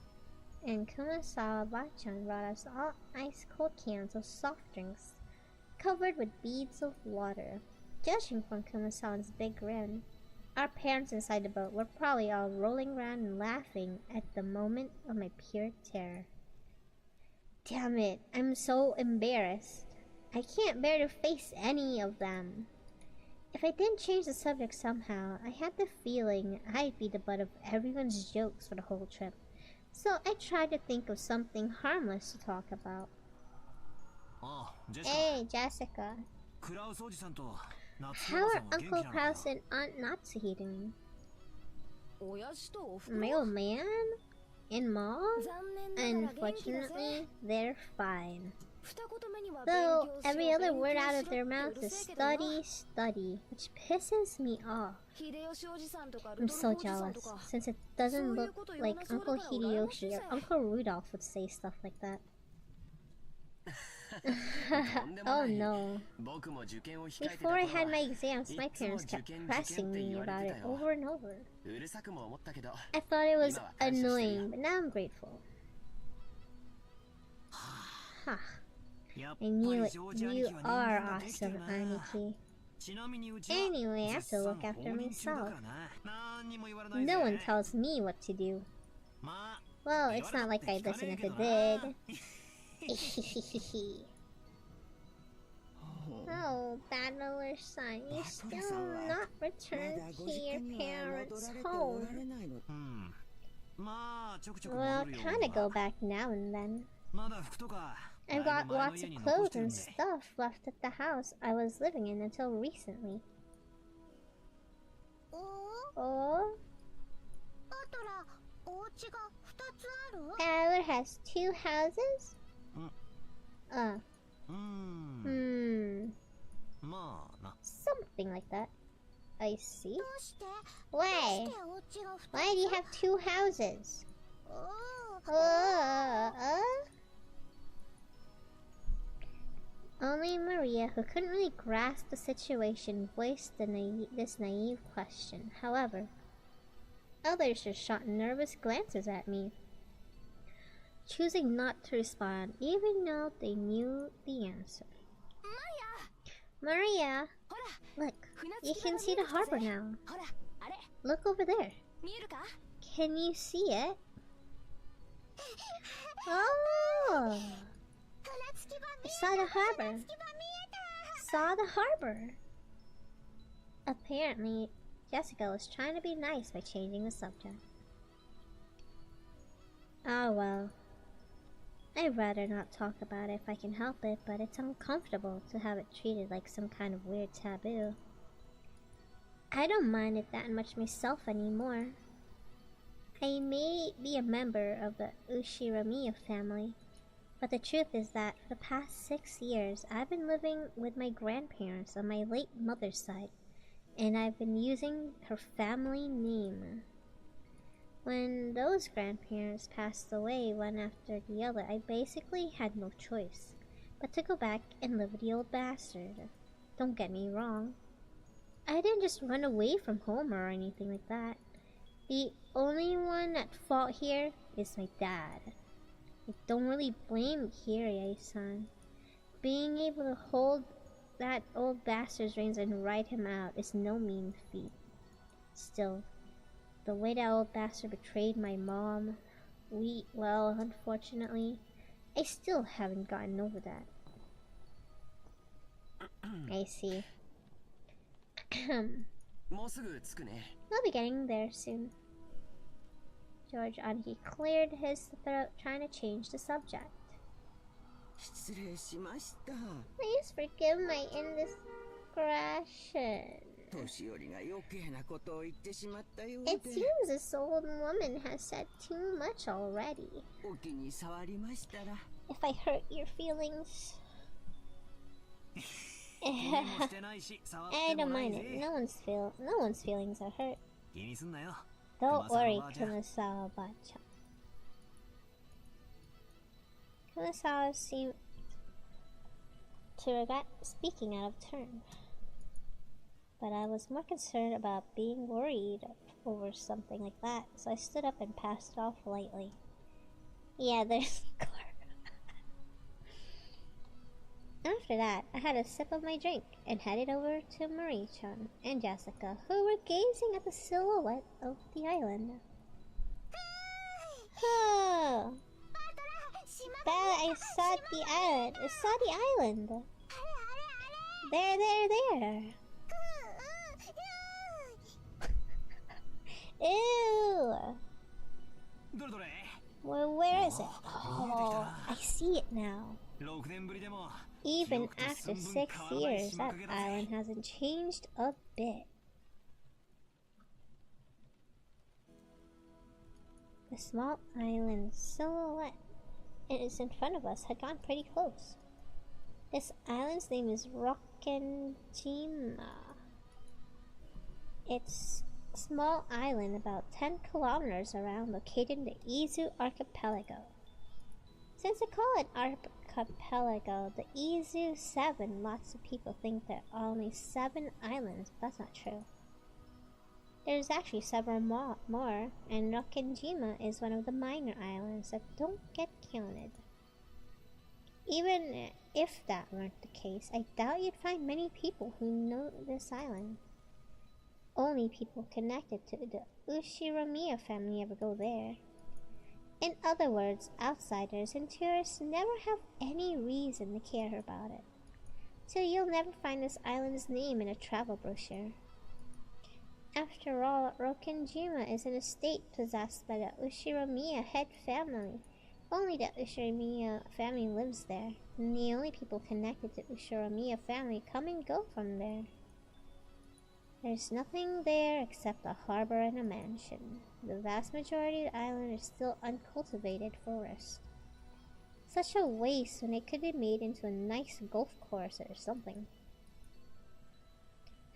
S1: and Kumasawa Bachan brought us all ice-cold cans of soft drinks, covered with beads of water. Judging from Kumasawa's big grin, our parents inside the boat were probably all rolling around and laughing at the moment of my pure terror. Damn it, I'm so embarrassed. I can't bear to face any of them. If I didn't change the subject somehow, I had the feeling I'd be the butt of everyone's jokes for the whole trip. So I tried to think of something harmless to talk about. Hey, Jessica. How are Uncle Kraus and Aunt Natsuhi doing? My old man? And Mom? Unfortunately, they're fine. Though every other word out of their mouth is study, study, which pisses me off. I'm so jealous, since it doesn't look like Uncle Hideyoshi or Uncle Rudolph would say stuff like that. Oh no. Before I had my exams, my parents kept pressing me about it over and over. I thought it was annoying, but now I'm grateful. Huh. I knew it. You are awesome, Aniki. Anyway, I have to look after myself. No one tells me what to do. Well, it's not like I'd listen if it did. Oh, Battler son, you still not returned to your parents' home. Well, kinda go back now and then. I've got lots of clothes and stuff left at the house I was living in until recently. Oh? Battler has 2 houses? Something like that. I see. Why? Why do you have 2 houses? Only Maria, who couldn't really grasp the situation, voiced this naive question. However, others just shot nervous glances at me, choosing not to respond, even though they knew the answer. Maria! Look, you can see the harbor now. Look over there. Can you see it? Oh! I saw the harbor. Saw the harbor. Apparently, Jessica was trying to be nice by changing the subject. Oh well. I'd rather not talk about it if I can help it, but it's uncomfortable to have it treated like some kind of weird taboo. I don't mind it that much myself anymore. I may be a member of the Ushiramiya family, but the truth is that for the past 6 years, I've been living with my grandparents on my late mother's side, and I've been using her family name. When those grandparents passed away one after the other, I basically had no choice but to go back and live with the old bastard. Don't get me wrong. I didn't just run away from home or anything like that. The only one at fault here is my dad. I don't really blame Kirie-san. Being able to hold that old bastard's reins and ride him out is no mean feat. Still, the way that old bastard betrayed my mom, well, unfortunately, I still haven't gotten over that. I see. We'll be getting there soon. George Anki cleared his throat, trying to change the subject. Please forgive my indiscretion. It seems this old woman has said too much already. If I hurt your feelings... I don't mind it. No one's feelings are hurt. Don't worry, Kumasawa-bachan. Kumasawa seemed to regret speaking out of turn. But I was more concerned about being worried over something like that, so I stood up and passed it off lightly. Yeah, there's Clark. After that, I had a sip of my drink and headed over to Marie-chan and Jessica, who were gazing at the silhouette of the island. Oh, I saw the island. I saw the island. There. Ew. Well, where is it? Oh, I see it now. Even after 6 years, that island hasn't changed a bit. The small island silhouette it is in front of us had gone pretty close. This island's name is Rokkenjima. It's a small island about 10 kilometers around, located in the Izu archipelago. Since they call it archipelago, the Izu 7, lots of people think there are only 7 islands, but that's not true. There's actually several more, and Rokkenjima is one of the minor islands that don't get counted. Even if that weren't the case, I doubt you'd find many people who know this island. Only people connected to the Ushiromiya family ever go there. In other words, outsiders and tourists never have any reason to care about it. So you'll never find this island's name in a travel brochure. After all, Rokkenjima is an estate possessed by the Ushiromiya head family. Only the Ushiromiya family lives there, and the only people connected to Ushiromiya family come and go from there. There's nothing there except a harbor and a mansion. The vast majority of the island is still uncultivated forest. Such a waste when it could be made into a nice golf course or something.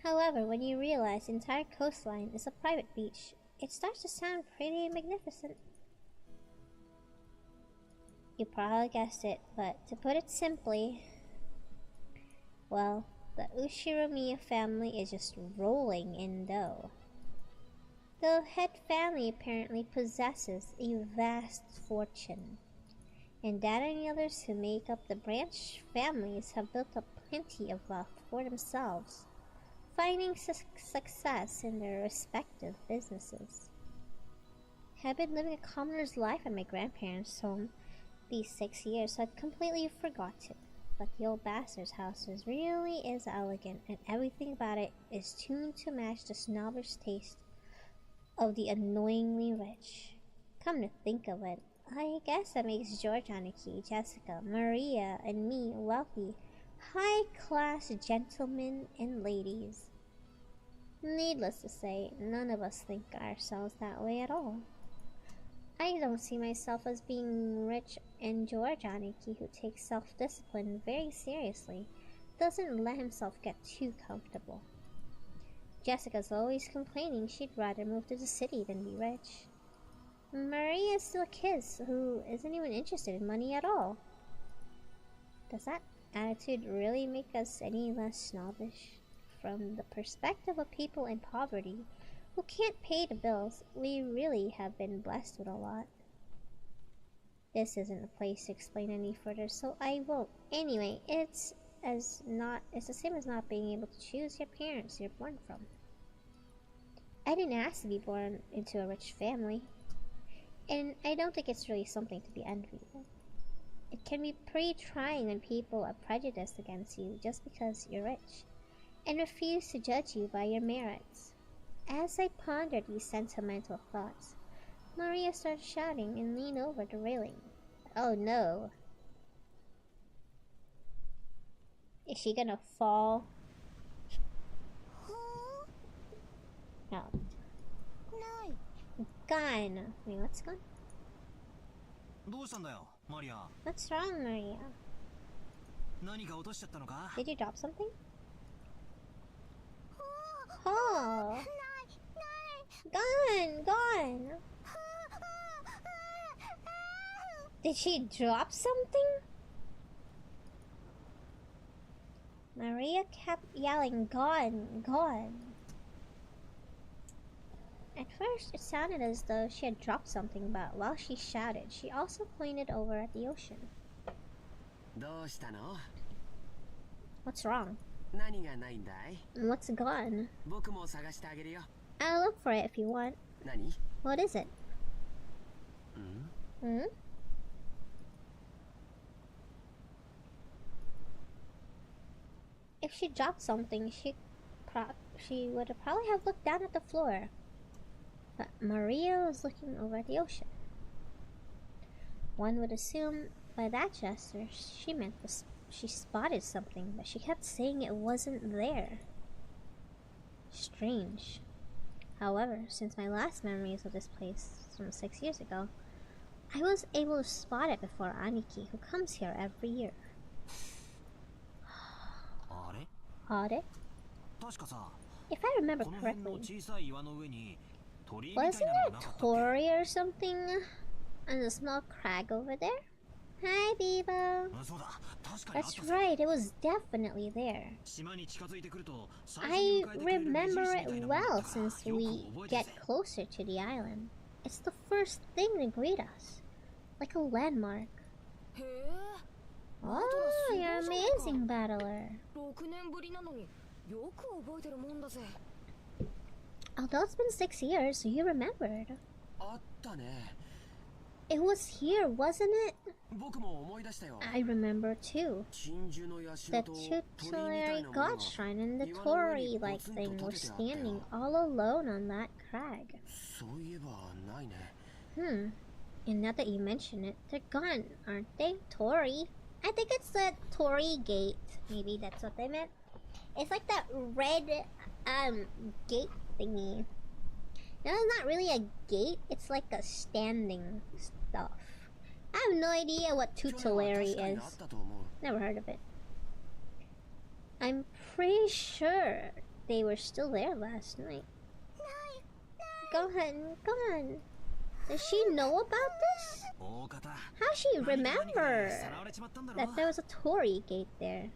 S1: However, when you realize the entire coastline is a private beach, it starts to sound pretty magnificent. You probably guessed it, but to put it simply, well, the Ushiromiya family is just rolling in dough. The head family apparently possesses a vast fortune, and Dad and the others who make up the branch families have built up plenty of wealth for themselves, finding success in their respective businesses. I've been living a commoner's life at my grandparents' home these 6 years, so I'd completely forgotten. But the old bastard's house really is elegant, and everything about it is tuned to match the snobbish taste of the annoyingly rich. Come to think of it, I guess that makes George Aniki, Jessica, Maria, and me wealthy, high-class gentlemen and ladies. Needless to say, none of us think ourselves that way at all. I don't see myself as being rich, and George Aniki, who takes self-discipline very seriously, doesn't let himself get too comfortable. Jessica's always complaining she'd rather move to the city than be rich. Maria is still a kid who isn't even interested in money at all. Does that attitude really make us any less snobbish? From the perspective of people in poverty who can't pay the bills, we really have been blessed with a lot. This isn't the place to explain any further, so I won't. Anyway, it's the same as not being able to choose your parents you're born from. I didn't ask to be born into a rich family, and I don't think it's really something to be envied of. It can be pretty trying when people are prejudiced against you just because you're rich, and refuse to judge you by your merits. As I pondered these sentimental thoughts, Maria started shouting and leaned over the railing. Oh no. Is she gonna fall? No. Gone. Wait, what's gone? What's wrong, Maria? Did you drop something? Oh! Gone! Did she drop something? Maria kept yelling, gone. At first, it sounded as though she had dropped something, but while she shouted, she also pointed over at the ocean. What's wrong? What's gone? I'll look for it if you want. What is it? If she dropped something, she would probably have looked down at the floor. But Maria was looking over at the ocean. One would assume by that gesture she meant she spotted something, but she kept saying it wasn't there. Strange. However, since my last memories of this place from 6 years ago, I was able to spot it before Aniki, who comes here every year. Ette? If I remember correctly, wasn't there a Tori or something on the small crag over there? Hi, Bibo. That's right, it was definitely there. I remember it well since we get closer to the island. It's the first thing to greet us, like a landmark. Oh, you're an amazing battler. Although it's been 6 years, you remembered. It was here, wasn't it? I remember too. The tutelary god shrine and the Tori-like thing were standing all alone on that crag. And now that you mention it, they're gone, aren't they? Tori? I think it's the Tori gate. Maybe that's what they meant. It's like that red gate thingy. No, it's not really a gate, it's like a standing stuff. I have no idea what tutelary is. Never heard of it. I'm pretty sure they were still there last night. Go on. Does she know about this? How she remember that there was a Tori gate there?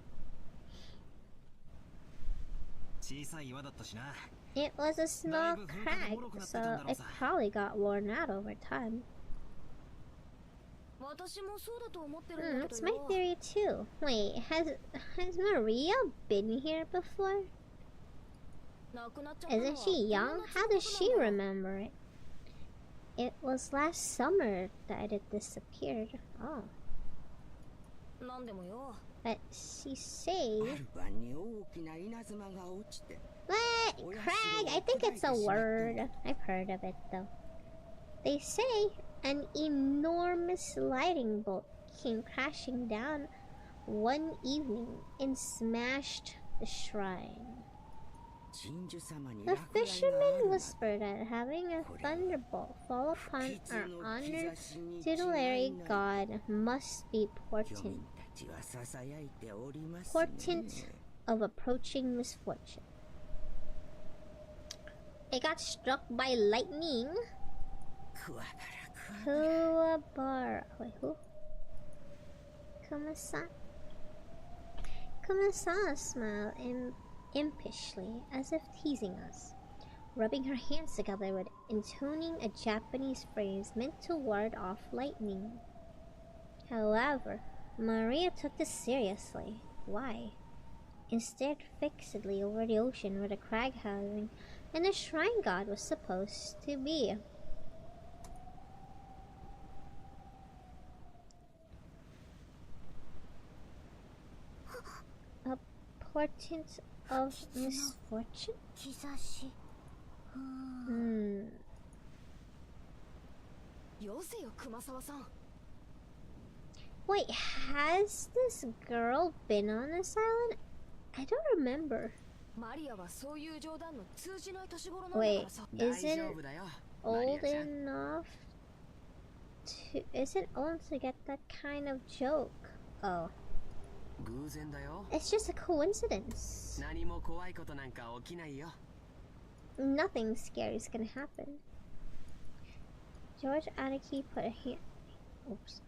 S1: It was a small crag, so it probably got worn out over time. That's my theory too. Wait, has Maria been here before? Isn't she young? How does she remember it? It was last summer that it disappeared. Oh. But she saved... What? Crag? I think it's a word. I've heard of it though. They say an enormous lightning bolt came crashing down one evening and smashed the shrine. The fisherman whispered that having a thunderbolt fall upon our honored tutelary god must be portent of approaching misfortune. It got struck by lightning. Kuwabara. Wait, who? Kumasa. Kumasa smiled impishly, as if teasing us, rubbing her hands together with intoning a Japanese phrase meant to ward off lightning. However, Maria took this seriously. Why? And stared fixedly over the ocean where the crag housing and the shrine god was supposed to be. A portent of misfortune? Wait, has this girl been on this island? I don't remember. Wait, isn't old enough to get that kind of joke? Oh. It's just a coincidence. Nothing scary is gonna happen. George Anarchy put a hand. Oops.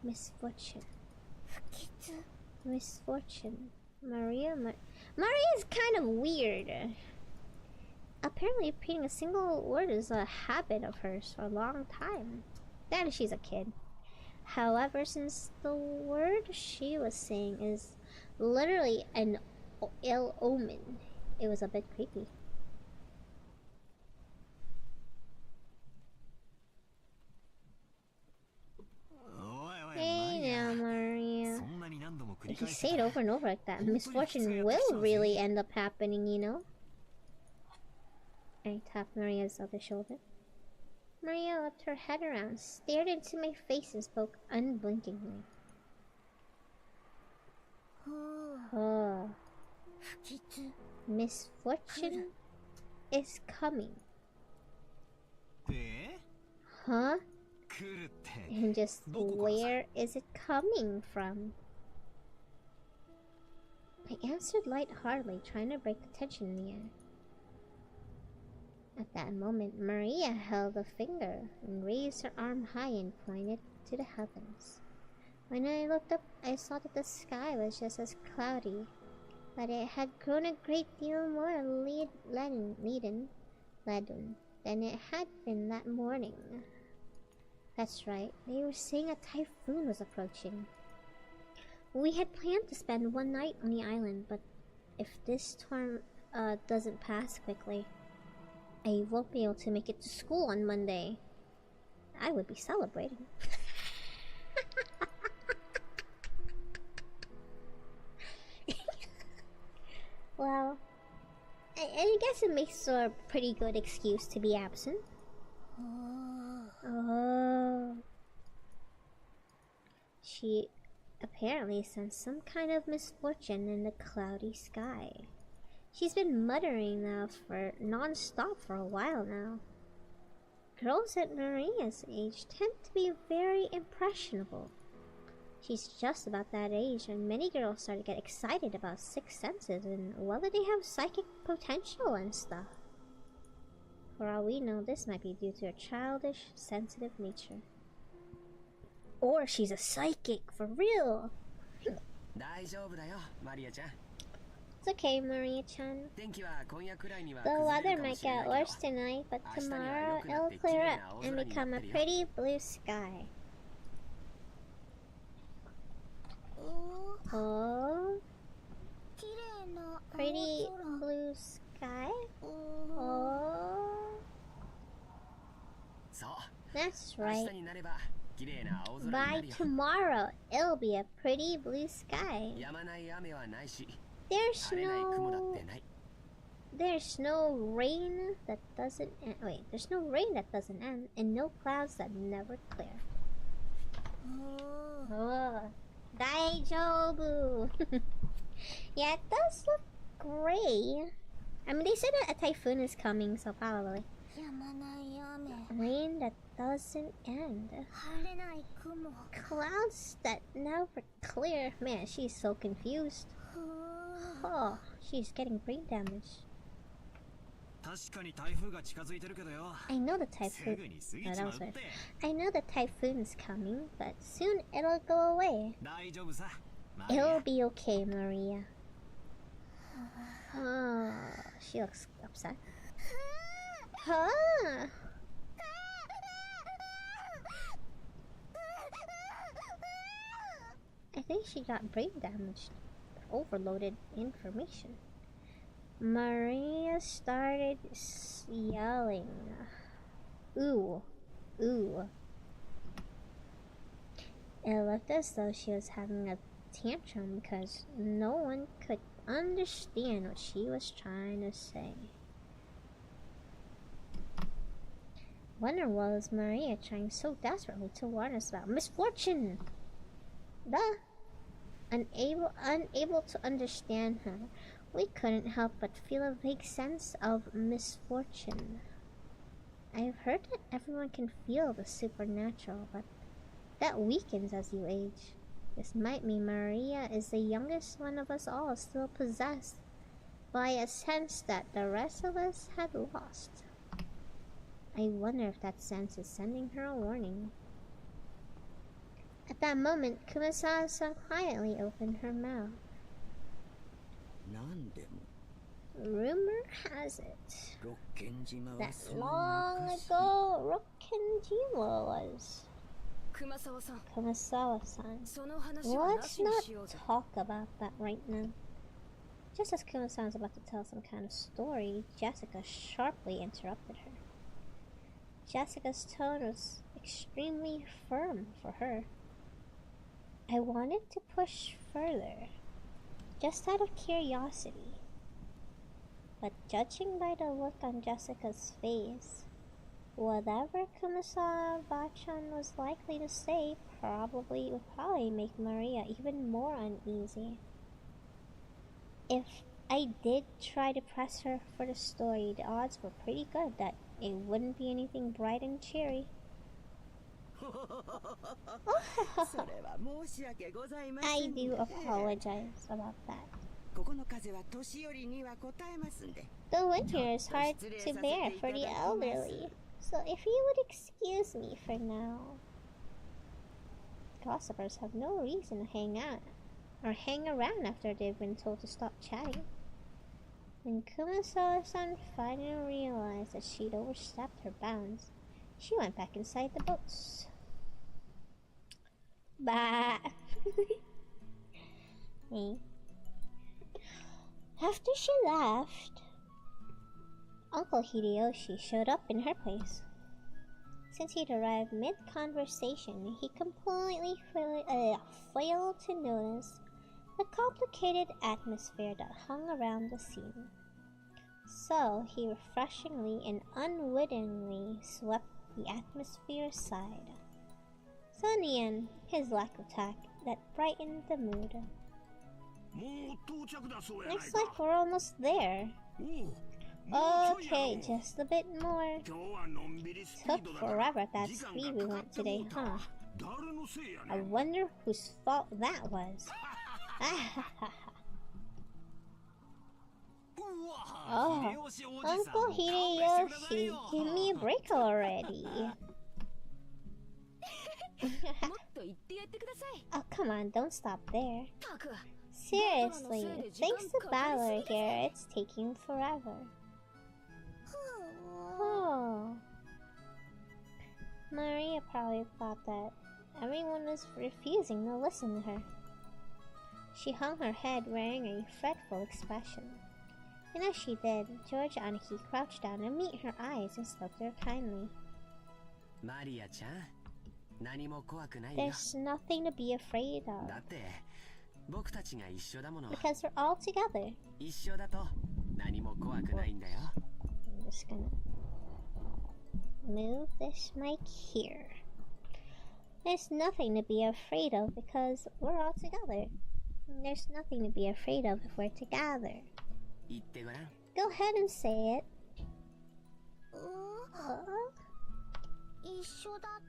S1: Misfortune. Misfortune. Maria is kind of weird. Apparently repeating a single word is a habit of hers for a long time. Then she's a kid. However, since the word she was saying is literally an ill omen, it was a bit creepy. Hey now, Maria. If you say it over and over like that, misfortune will really end up happening, you know? I tapped Maria's other shoulder. Maria whipped her head around, stared into my face, and spoke unblinkingly. Oh. Misfortune is coming. Huh? And just where is it coming from? I answered lightheartedly, trying to break the tension in the air. At that moment, Maria held a finger and raised her arm high and pointed to the heavens. When I looked up, I saw that the sky was just as cloudy, but it had grown a great deal more leaden than it had been that morning. That's right, they were saying a typhoon was approaching. We had planned to spend one night on the island, but if this storm doesn't pass quickly, I won't be able to make it to school on Monday. I would be celebrating. Well, I guess it makes for a pretty good excuse to be absent. Oh. She apparently sensed some kind of misfortune in the cloudy sky. She's been muttering now for non-stop for a while now. Girls at Maria's age tend to be very impressionable. She's just about that age when many girls start to get excited about sixth senses and whether they have psychic potential and stuff. For all we know, this might be due to her childish, sensitive nature. Or she's a psychic, for real! It's okay, Maria-chan. The weather might get worse tonight, but tomorrow it'll clear up and become a pretty blue sky. Oh? Pretty blue sky? Oh? That's right. By tomorrow, it'll be a pretty blue sky. There's no rain that doesn't end. Wait, there's no rain that doesn't end, and no clouds that never clear. Oh, Daijobu. Yeah, it does look gray. I mean, they said that a typhoon is coming, so probably. Rain that doesn't end. Clouds that never clear. Man, she's so confused. Oh, she's getting brain damage. I know the typhoon. Oh, that was weird. I know the typhoon's coming, but soon it'll go away. It'll be okay, Maria. Oh, she looks upset. Huh? I think she got brain damaged. Overloaded information. Maria started yelling. Ooh. Ooh. It looked as though she was having a tantrum because no one could understand what she was trying to say. Wonder was Maria trying so desperately to warn us about misfortune? Unable to understand her, we couldn't help but feel a vague sense of misfortune. I've heard that everyone can feel the supernatural, but that weakens as you age. This might mean Maria is the youngest one of us all, still possessed by a sense that the rest of us had lost. I wonder if that sense is sending her a warning. At that moment, Kumasawa-san quietly opened her mouth. Rumor has it that long ago Rokkenjima was. Kumasawa-san, let's not talk about that right now. Just as Kumasawa was about to tell some kind of story, Jessica sharply interrupted her. Jessica's tone was extremely firm for her. I wanted to push further, just out of curiosity. But judging by the look on Jessica's face, whatever Kumasawa-bachan was likely to say would probably make Maria even more uneasy. If I did try to press her for the story, the odds were pretty good that it wouldn't be anything bright and cheery. I do apologize about that. The winter is hard to bear for the elderly, so if you would excuse me for now. Gossipers have no reason to hang out or hang around after they've been told to stop chatting. When Kumasawa-san finally realized that she'd overstepped her bounds, she went back inside the boats. Bah! Hey. After she left, Uncle Hideyoshi showed up in her place. Since he'd arrived mid-conversation, he completely failed to notice the complicated atmosphere that hung around the scene. So he refreshingly and unwittingly swept the atmosphere aside. So in the end, his lack of tact that brightened the mood. Looks like we're almost there. Okay, just a bit more. Took forever at that speed we went today, huh? I wonder whose fault that was. Oh, Uncle Hideyoshi, give me a break already. Oh, come on, don't stop there. Seriously, thanks to Balor here, it's taking forever. Oh. Maria probably thought that everyone was refusing to listen to her. She hung her head wearing a fretful expression. And as she did, George Aniki crouched down to meet her eyes and spoke to her kindly. There's nothing to be afraid of. Because we're all together. I'm just gonna move this mic here. There's nothing to be afraid of because we're all together. There's nothing to be afraid of if we're together. Go ahead and say it.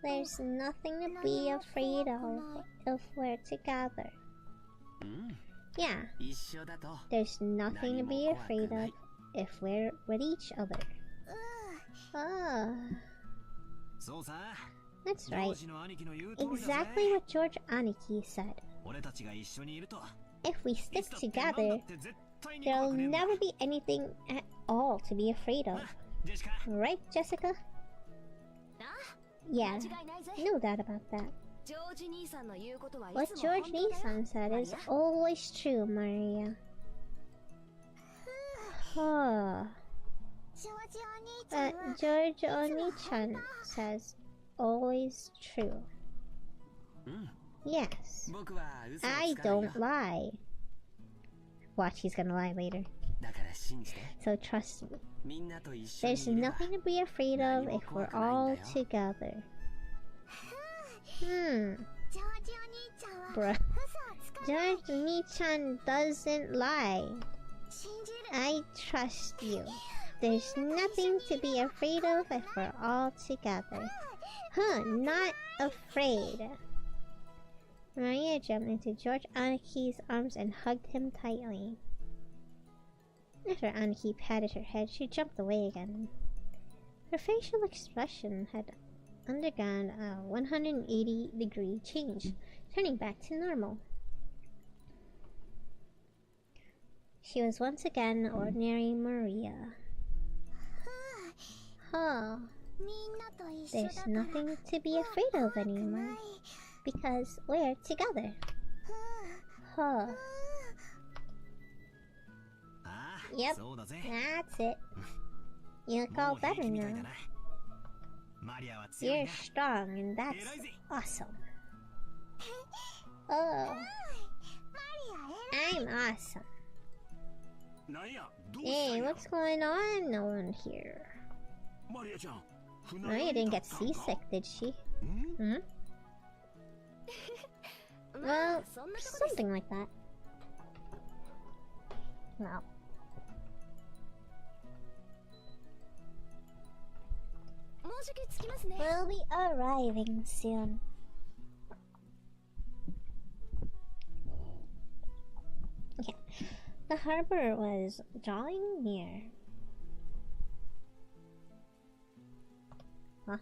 S1: There's nothing to be afraid of if we're together. Yeah. There's nothing to be afraid of if we're with each other. Ah. That's right. Exactly what George Aniki said. If we stick together, there'll never be anything at all to be afraid of. Right, Jessica? Yeah, no doubt about that. What George Nissan said is always true, Maria. Oh. But George Oni-chan says always true. Yes. I don't lie. Watch, he's gonna lie later. So trust me. There's nothing to be afraid of if we're all together. Bruh. George Oni-chan doesn't lie. I trust you. There's nothing to be afraid of if we're all together. Huh, not afraid. Maria jumped into George Aniki's arms and hugged him tightly. After Aniki patted her head, she jumped away again. Her facial expression had undergone a 180-degree change, turning back to normal. She was once again ordinary Maria. Huh. There's nothing to be afraid of anymore, because we're together. Huh. Yep, that's it. You look all better now. You're strong, and that's awesome. Oh. I'm awesome. Hey, what's going on? No one here. Maria didn't get seasick, did she? Hmm? Well, something like that. No. We'll be arriving soon. Okay. The harbor was drawing near. Huh?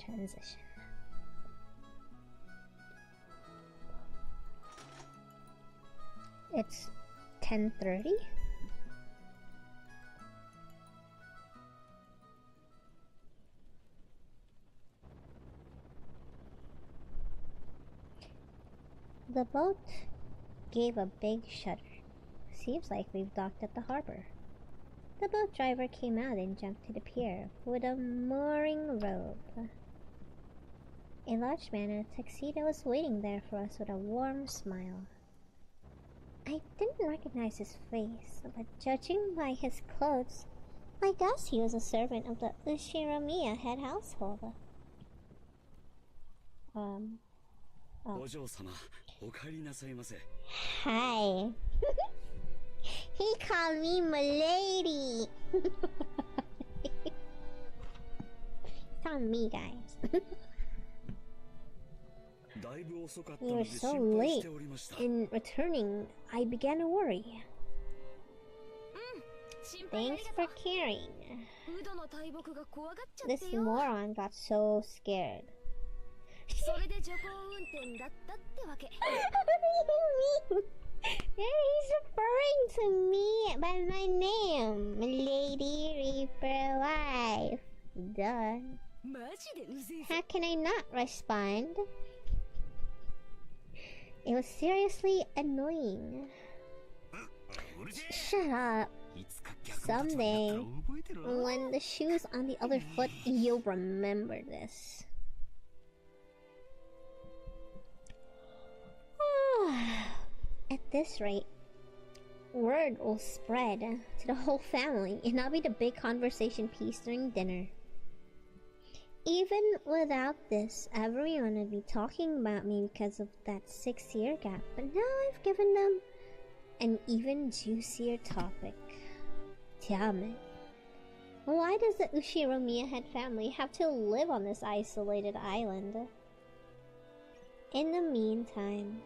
S1: Transition. It's 10:30. The boat gave a big shudder. Seems like we've docked at the harbor. The boat driver came out and jumped to the pier with a mooring rope. A large man in a tuxedo was waiting there for us with a warm smile. I didn't recognize his face, but judging by his clothes, I guess he was a servant of the Ushiromiya head household. Oh. Hi. He called me Milady. It's on me, guys. You were so late in returning, I began to worry. Thanks for caring. This moron got so scared. What do you mean? He's referring to me by my name, Milady Reaper Wife. Duh. How can I not respond? It was seriously annoying. Shut up. Someday, when the shoe's on the other foot, you'll remember this. At this rate, word will spread to the whole family, and I'll be the big conversation piece during dinner. Even without this, everyone would be talking about me because of that 6-year gap, but now I've given them an even juicier topic. Damn it. Why does the Ushiromiya head family have to live on this isolated island? In the meantime,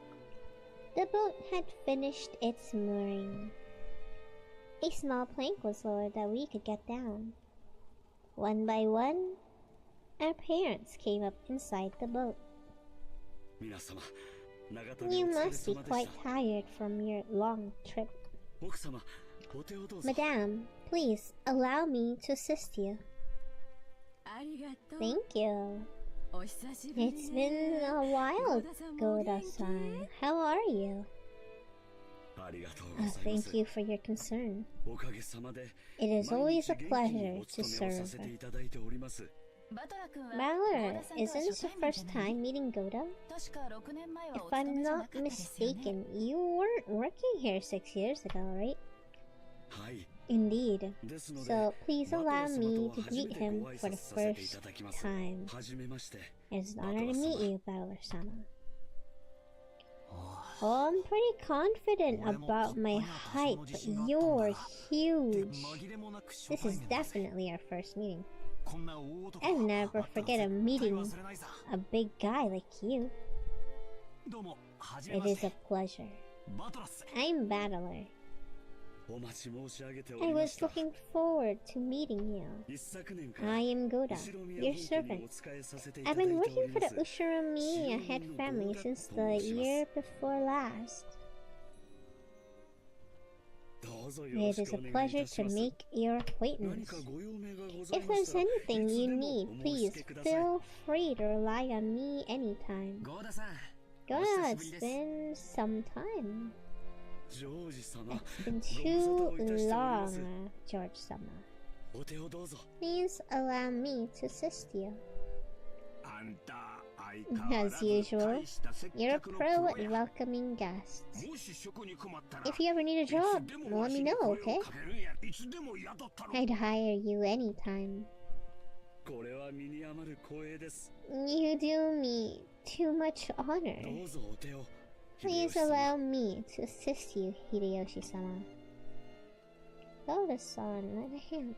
S1: the boat had finished its mooring. A small plank was lowered that we could get down. One by one, our parents came up inside the boat. You must be quite tired from your long trip. Madame, please allow me to assist you. Thank you. It's been a while, Goda-san. How are you? Thank you for your concern. It is always a pleasure to serve. Valor, isn't this your first time meeting Goda? If I'm not mistaken, you weren't working here 6 years ago, right? Indeed. So please allow me to greet him for the first time. It's an honor to meet you, Valor-sama. Oh, I'm pretty confident about my height, but you're huge. This is definitely our first meeting. I'll never forget a meeting a big guy like you. It is a pleasure. I'm Battler. I was looking forward to meeting you. I am Goda, your servant. I've been working for the Ushiramiya head family since the year before last. It is a pleasure to make your acquaintance. If there's anything you need, please feel free to rely on me anytime. Goda, it's been some time. It's been too long, George-sama. Please allow me to assist you. As usual, you're a pro at welcoming guests. If you ever need a job, let me know, okay? I'd hire you anytime. You do me too much honor. Please allow me to assist you, Hideyoshi-sama. Goda-san lent a hand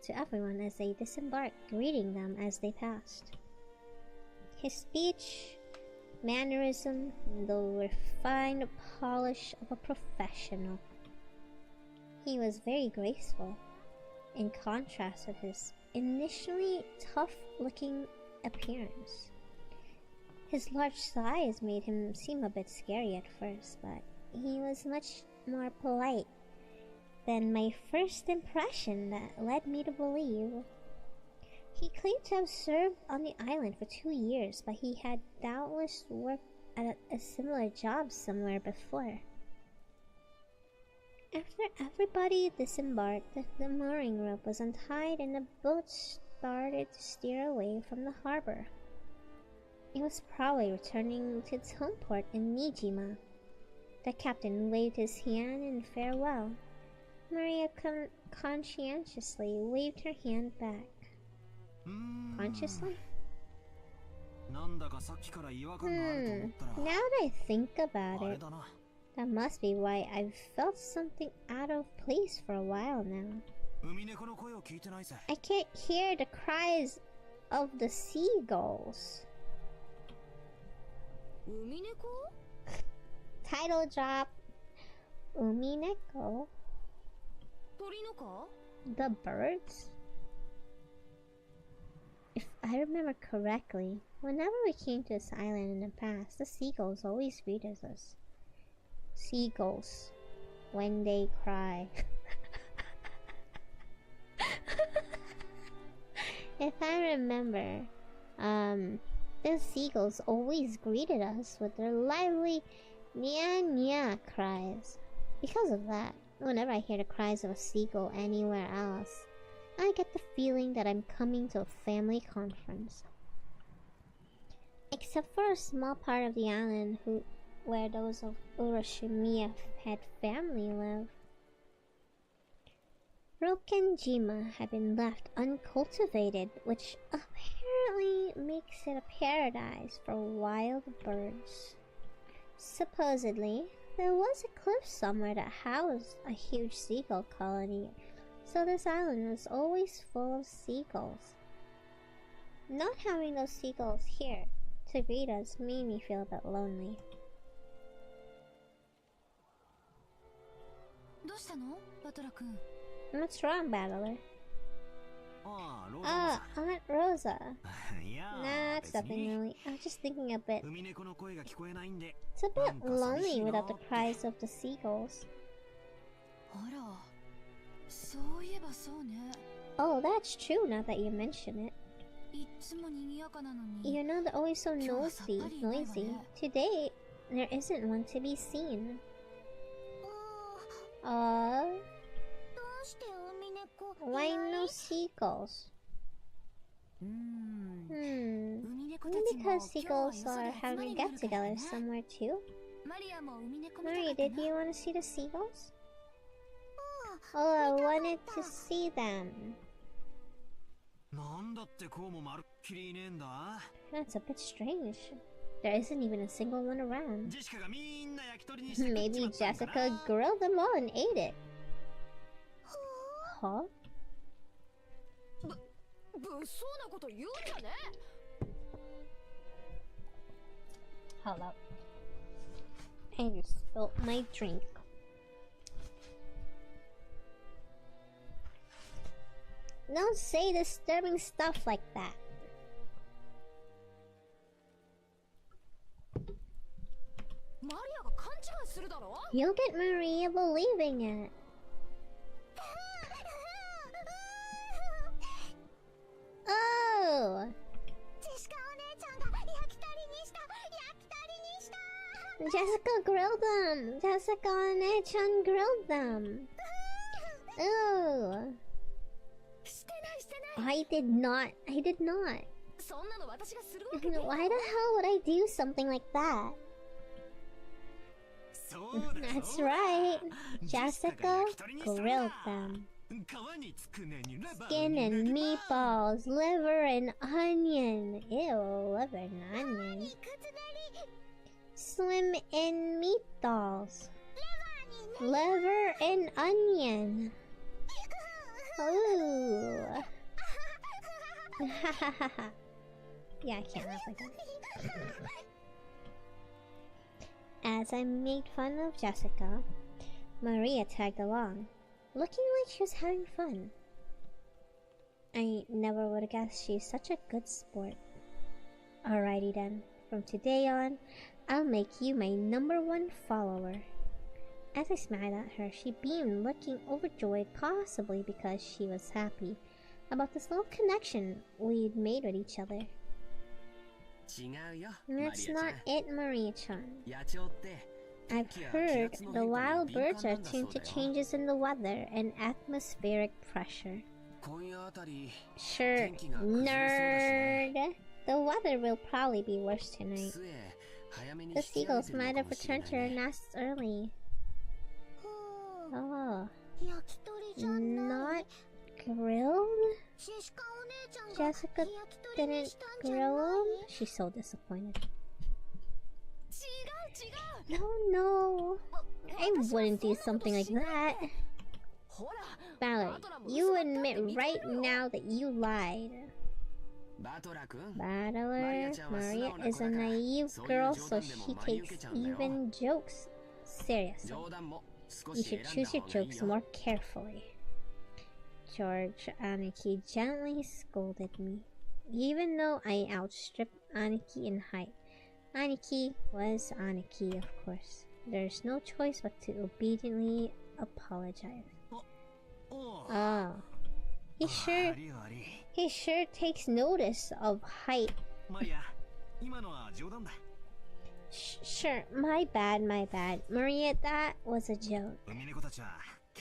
S1: to everyone as they disembarked, greeting them as they passed. His speech, mannerism, the refined polish of a professional. He was very graceful, in contrast with his initially tough-looking appearance. His large size made him seem a bit scary at first, but he was much more polite than my first impression that led me to believe. He claimed to have served on the island for 2 years, but he had doubtless worked at a similar job somewhere before. After everybody disembarked, the mooring rope was untied and the boat started to steer away from the harbor. It was probably returning to its home port in Nijima. The captain waved his hand in farewell. Maria conscientiously waved her hand back. Consciously? Now that I think about it, that must be why I've felt something out of place for a while now. I can't hear the cries of the seagulls. Umineko? Title drop. Umineko? The birds? If I remember correctly, whenever we came to this island in the past, the seagulls always greeted us. Seagulls, when they cry. If I remember, the seagulls always greeted us with their lively nya-nya cries. Because of that, whenever I hear the cries of a seagull anywhere else, I get the feeling that I'm coming to a family conference. Except for a small part of the island where those of Urashimiya had family live. Rokenjima had been left uncultivated, which apparently makes it a paradise for wild birds. Supposedly, there was a cliff somewhere that housed a huge seagull colony, so this island was always full of seagulls. Not having those seagulls here to greet us made me feel a bit lonely. What's wrong, Battler? Ah, Aunt Rosa. Nah, it's nothing really. I was just thinking a bit. It's a bit lonely without the cries of the seagulls. Oh, that's true now that you mention it. You know, they're always so noisy. Today, there isn't one to be seen. Why no seagulls? Maybe because seagulls are having a get-together somewhere too? Mari, did you want to see the seagulls? Oh, I wanted to see them. That's a bit strange. There isn't even a single one around. Maybe Jessica grilled them all and ate it. Huh? Hold up. I just spilled my drink. Don't say disturbing stuff like that. You'll get Maria believing it. Oh! Jessica grilled them! Jessica and Ette grilled them! Oh! I did not. I did not. Why the hell would I do something like that? That's right. Jessica grilled them. Skin and meatballs, liver and onion. Ew, liver and onion. Slim and meatballs. Liver and onion. Ooh. Yeah, I can't laugh like that. As I made fun of Jessica, Maria tagged along, looking like she was having fun. I never would have guessed she's such a good sport. Alrighty then, from today on, I'll make you my #1 follower. As I smiled at her, she beamed, looking overjoyed, possibly because she was happy about this little connection we'd made with each other. That's not it, Maria-chan. I've heard the wild birds are tuned to changes in the weather and atmospheric pressure. Sure, nerd! The weather will probably be worse tonight. The seagulls might have returned to their nests early. Oh. Not grilled? Jessica didn't grill them? She's so disappointed. No. I wouldn't do something like that. Valerie, you admit right now that you lied. Battler, Maria is a naive girl, so she takes even jokes seriously. You should choose your jokes more carefully. George Aniki gently scolded me, even though I outstripped Aniki in height. Aniki was Aniki, of course. There's no choice but to obediently apologize. Oh. He sure takes notice of height. Sure, my bad. Maria, that was a joke.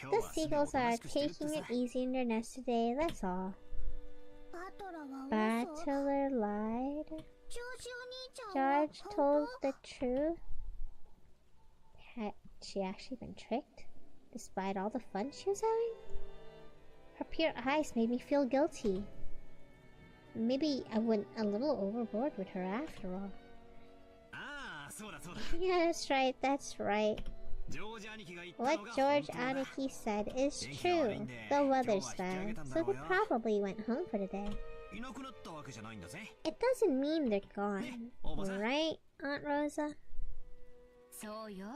S1: The seagulls are taking it easy in their nest today, that's all. Battler lied? George told the truth? Had she actually been tricked? Despite all the fun she was having? Her pure eyes made me feel guilty. Maybe I went a little overboard with her after all. Yeah, that's right. What George Aniki said is true. The weather's bad, so they probably went home for the day. It doesn't mean they're gone, right, Aunt Rosa?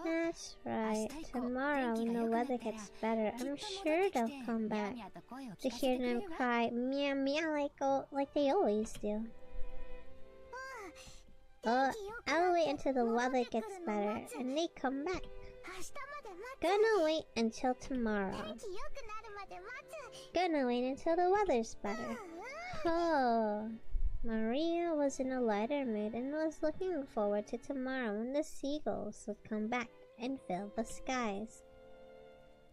S1: That's right. Tomorrow, when the weather gets better, I'm sure they'll come back to hear them cry meow meow like they always do. I'll wait until the weather gets better and they come back. Gonna wait until tomorrow. Gonna wait until the weather's better. Oh, Maria was in a lighter mood and was looking forward to tomorrow when the seagulls would come back and fill the skies.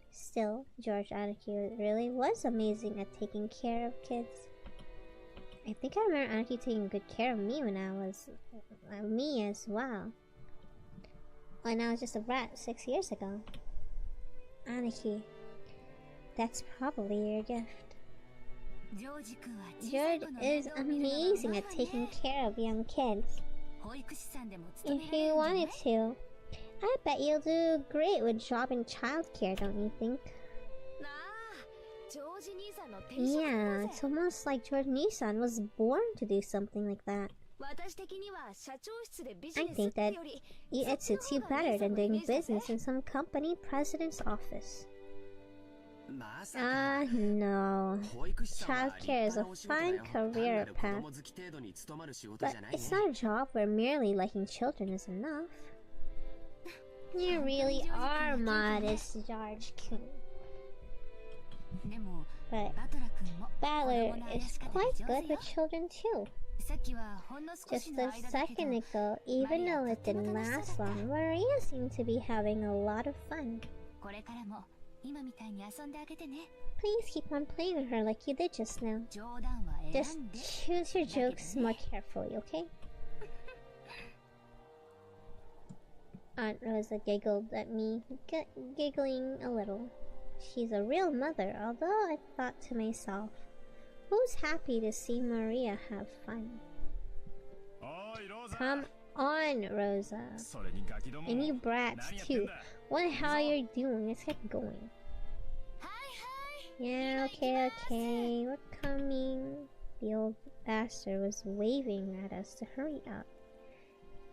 S1: Still, George Anarchy really was amazing at taking care of kids. I think I remember Anarchy taking good care of me when I was... me as well. When I was just a brat 6 years ago. Anarchy, that's probably your gift. George is amazing at taking care of young kids. If you wanted to, I bet you'll do great with job in childcare, don't you think? Yeah, it's almost like George Nissan was born to do something like that. I think that it suits you better than doing business in some company president's office. No. Childcare is a fine career path, but it's not a job where merely liking children is enough. You really are modest, George-kun. But Battler is quite good with children too. Just a second ago, even though it didn't last long, Maria seemed to be having a lot of fun. Please keep on playing with her like you did just now. Just choose your jokes more carefully, okay? Aunt Rosa giggled at me, giggling a little. She's a real mother, although I thought to myself, who's happy to see Maria have fun? Come on, Rosa. And you brats too. What the hell are you doing? Let's get going. Yeah, okay, we're coming. The old bastard was waving at us to hurry up.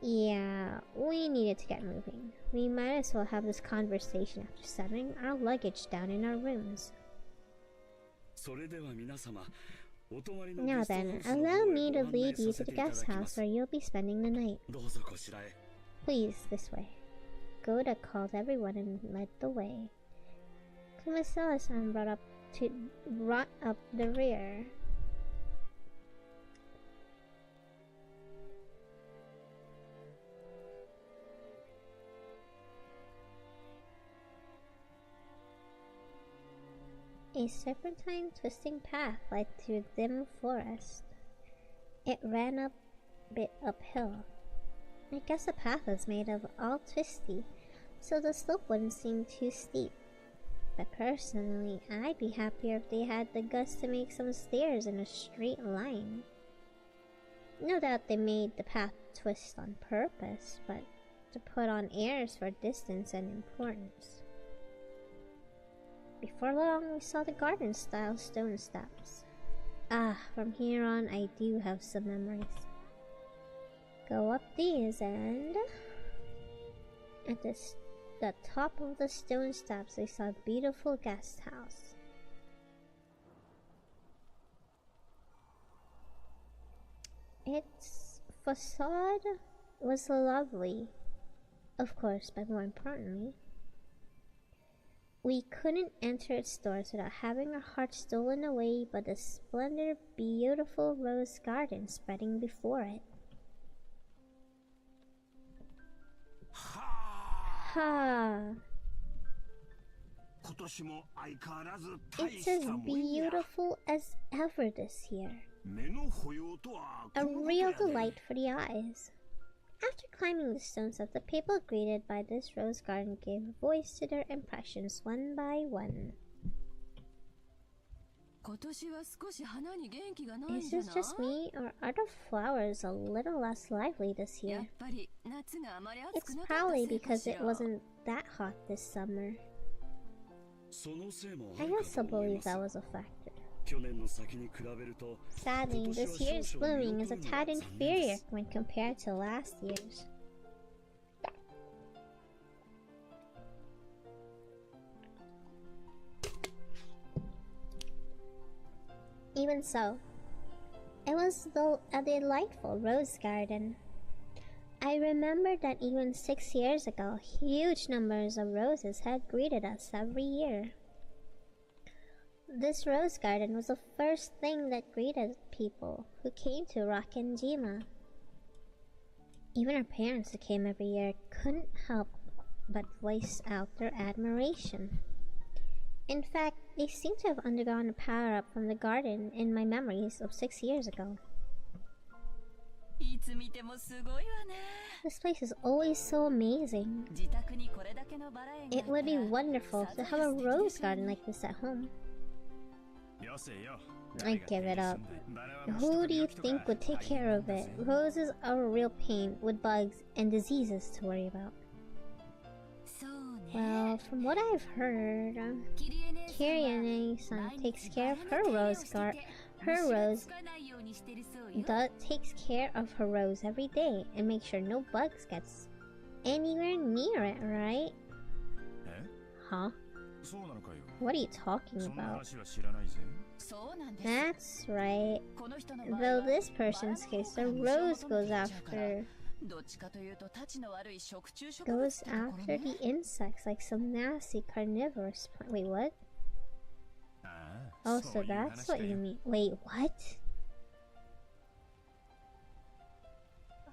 S1: Yeah, we needed to get moving. We might as well have this conversation after setting our luggage down in our rooms. Now then, allow me to lead you to the guest house where you'll be spending the night. Please, this way. Goda called everyone and led the way. Kumasela-san brought up the rear. A serpentine twisting path led through a dim forest. It ran a bit uphill. I guess the path was made of all twisty, so the slope wouldn't seem too steep. But personally, I'd be happier if they had the guts to make some stairs in a straight line. No doubt they made the path twist on purpose, but to put on airs for distance and importance. Before long, we saw the garden-style stone steps. From here on, I do have some memories. Go up these and... At the top of the stone steps, we saw a beautiful guest house. Its facade was lovely, of course, but more importantly, we couldn't enter its doors without having our hearts stolen away by the splendid, beautiful rose garden spreading before it. Ha! It's as beautiful as ever this year. A real delight for the eyes. After climbing the stones of the people greeted by this rose garden gave voice to their impressions one by one. Is this just me, or are the flowers a little less lively this year? It's probably because it wasn't that hot this summer. I also believe that was a factor. Sadly, this year's blooming is a tad inferior when compared to last year's. Even so, it was a delightful rose garden. I remember that even 6 years ago, huge numbers of roses had greeted us every year. This rose garden was the first thing that greeted people who came to Rockenjima. Even our parents who came every year couldn't help but voice out their admiration. In fact, they seem to have undergone a power-up from the garden in my memories of 6 years ago. This place is always so amazing. It would be wonderful to have a rose garden like this at home. I give it up. Who do you think would take care of it? Roses are a real pain with bugs and diseases to worry about. Well, from what I've heard, Kiriane-san takes care of her rose takes care of her rose every day and makes sure no bugs gets anywhere near it, right? Huh? What are you talking about? That's right. Though this person's case, the rose goes after the insects like some nasty carnivorous plant. Wait, what? Oh, so that's what you mean. Wait, what?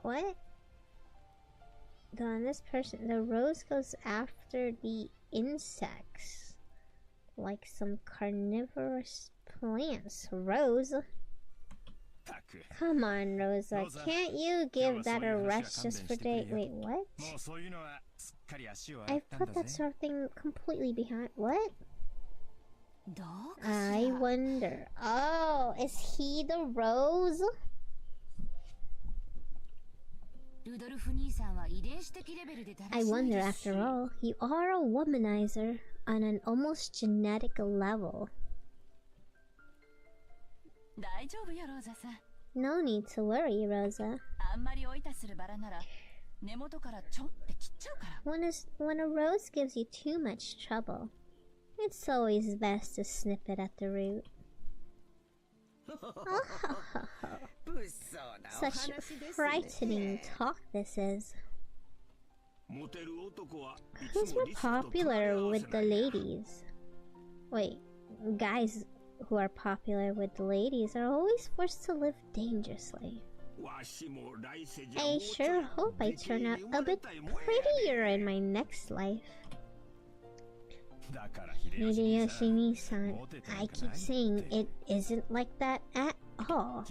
S1: What? The rose goes after the insects like some carnivorous plants. Rose? Come on, Rosa. Can't you give that a rest just for day? Wait, what? I've put that sort of thing completely behind. What? I wonder. Oh, is he the rose? I wonder, after all, you are a womanizer on an almost genetic level. No need to worry, Rosa. When a rose gives you too much trouble, it's always best to snip it at the root. Such frightening talk this is. Who's more popular with the ladies? Wait, guys who are popular with the ladies are always forced to live dangerously. I sure hope I turn out a bit prettier in my next life. Hideyoshi-san, I keep saying it isn't like that at all.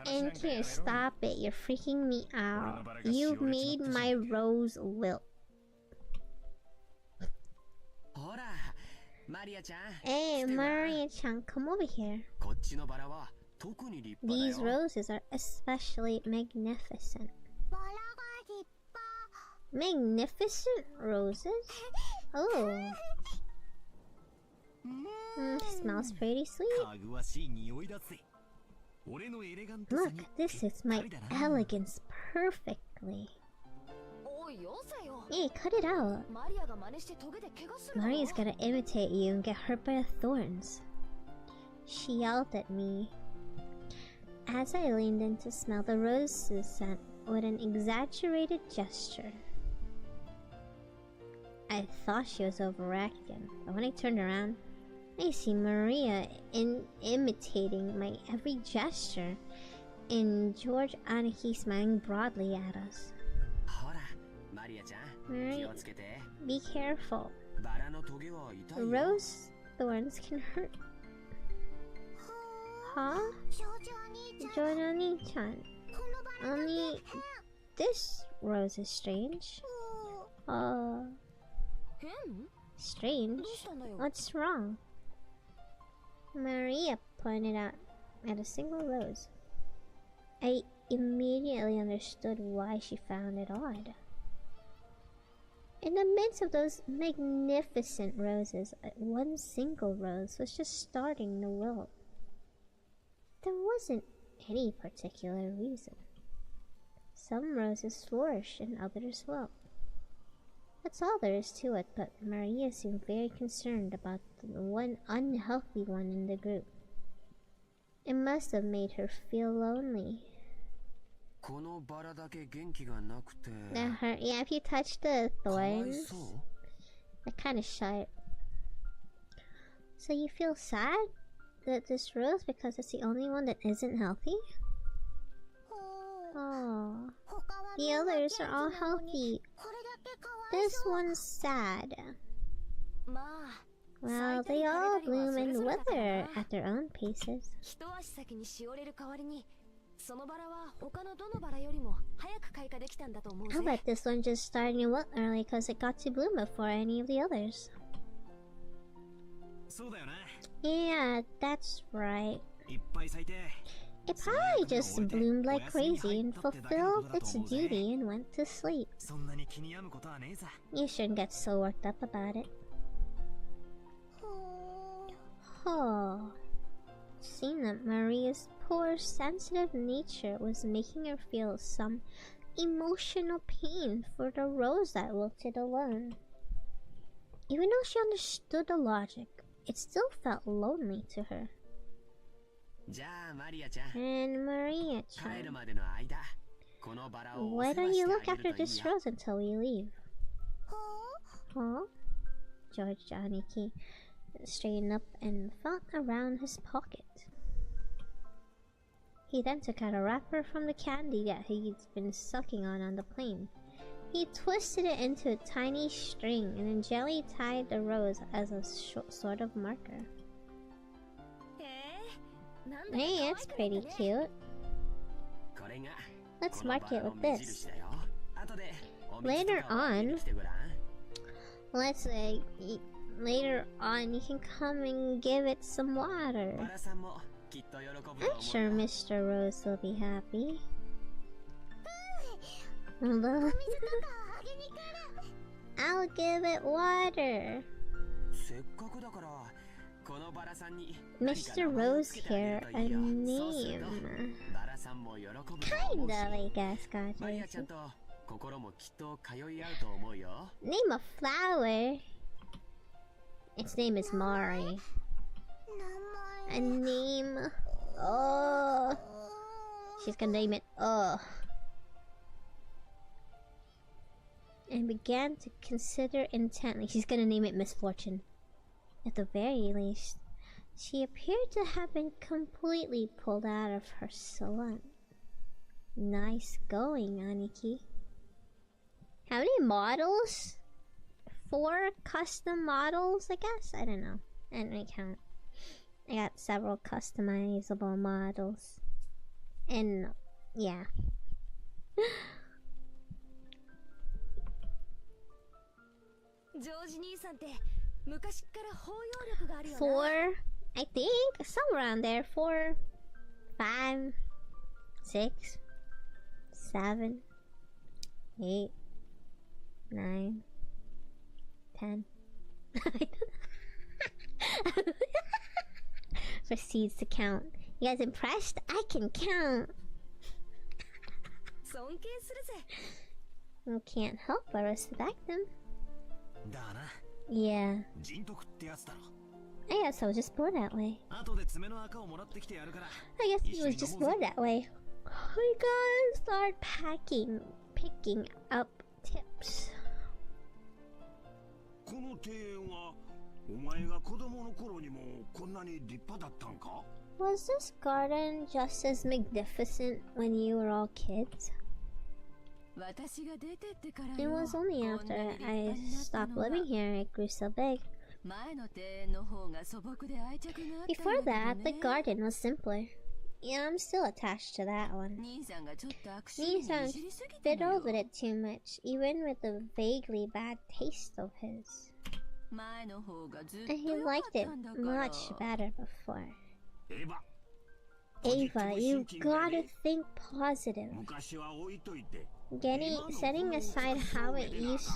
S1: And here, stop it, you're freaking me out. You've made my rose wilt. Hey, Maria-chan, come over here. These roses are especially magnificent. Magnificent roses? Oh. Smells pretty sweet. Look, this suits my elegance perfectly. Hey, cut it out. Maria's gonna imitate you and get hurt by the thorns. She yelled at me as I leaned in to smell the roses scent with an exaggerated gesture. I thought she was overacting, but when I turned around, I see Maria imitating my every gesture, and George Aniki smiling broadly at us. Maria, be careful. Rose thorns can hurt. Huh? Jojo-ni-chan. Only this rose is strange. Strange? What's wrong? Maria pointed out at a single rose. I immediately understood why she found it odd. In the midst of those magnificent roses, one single rose was just starting to wilt. There wasn't any particular reason. Some roses flourish and others wilt. That's all there is to it, but Maria seemed very concerned about the one unhealthy one in the group. It must have made her feel lonely. That hurt. Yeah, if you touch the thorns, that kind of shut. So you feel sad that this rose because it's the only one that isn't healthy? Oh, the others are all healthy. This one's sad. Well, they all bloom and wither at their own paces. I'll bet this one just started to wilt early because it got to bloom before any of the others. Yeah, that's right. It probably just bloomed like crazy and fulfilled its duty and went to sleep. You shouldn't get so worked up about it. Oh, seemed that Maria's poor, sensitive nature was making her feel some emotional pain for the rose that wilted alone. Even though she understood the logic, it still felt lonely to her. And Maria-chan, why don't you look after this rose until we leave? Huh? George Aniki straightened up and felt around his pocket. He then took out a wrapper from the candy that he'd been sucking on the plane. He twisted it into a tiny string and then gently tied the rose as a sort of marker. Hey, that's pretty cute. Let's mark it with this. Later on, later on you can come and give it some water. I'm sure Mr. Rose will be happy. I'll give it water. Mr. Rose here, a name. Kind of, I guess, gotcha. Name a flower. Its name is Mari. A name. Oh. She's gonna name it. Oh. And began to consider intently. She's gonna name it Misfortune. At the very least, she appeared to have been completely pulled out of her salon. Nice going, Aniki. How many models? 4 custom models, I guess? I don't know. I didn't really count. I got several customizable models. And, yeah. 4, I think, somewhere around there. 4, 5, 6, 7, 8, 9, 10. Proceeds to count. You guys impressed? I can count. You can't help but respect them. Yeah. I guess I was just born that way. I guess he was just born that way. We gotta start picking up tips. Was this garden just as magnificent when you were all kids? It was only after I stopped living here it grew so big. Before that, the garden was simpler. Yeah, I'm still attached to that one. Nissan fiddled with it too much, even with the vaguely bad taste of his. And he liked it much better before. Ava, you gotta think positive. Setting aside how it used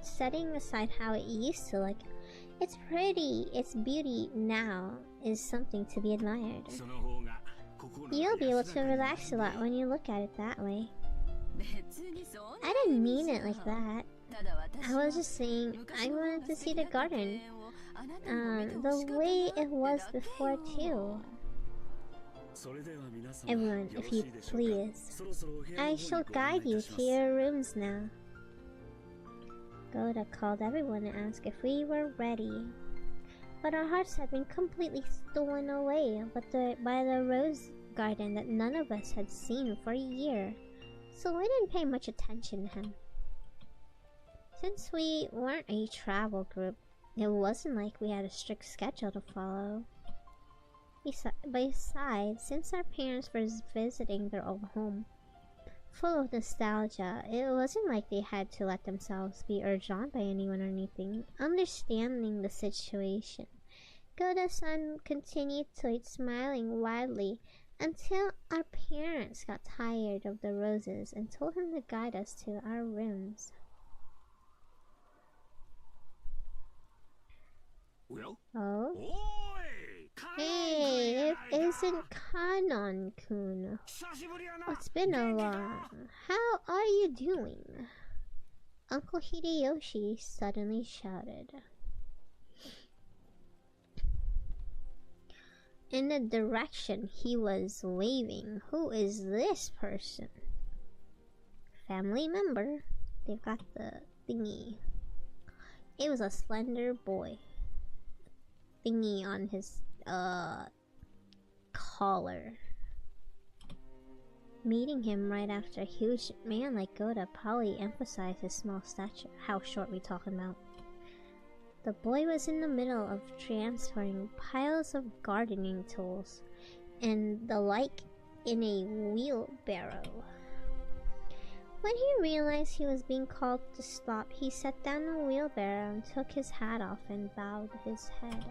S1: setting aside how it used to look, it's pretty, its beauty now is something to be admired. You'll be able to relax a lot when you look at it that way. I didn't mean it like that. I was just saying I wanted to see the garden. The way it was before too. Everyone, if you please. I shall guide you to your rooms now. Goda called everyone to ask if we were ready. But our hearts had been completely stolen away by the rose garden that none of us had seen for a year. So we didn't pay much attention to him. Since we weren't a travel group, it wasn't like we had a strict schedule to follow. Besides, since our parents were visiting their old home, full of nostalgia, it wasn't like they had to let themselves be urged on by anyone or anything. Understanding the situation, Goda-san continued to smiling widely until our parents got tired of the roses and told him to guide us to our rooms. Oh? Hey, it isn't Kanon-kun. It's been a long. How are you doing? Uncle Hideyoshi suddenly shouted. In the direction he was waving. Who is this person? Family member. They've got the thingy. It was a slender boy. Thingy on his collar. Meeting him right after a huge man like Goda probably emphasized his small stature. How short we talking about? The boy was in the middle of transferring piles of gardening tools and the like in a wheelbarrow. When he realized he was being called to stop, he set down the wheelbarrow and took his hat off and bowed his head.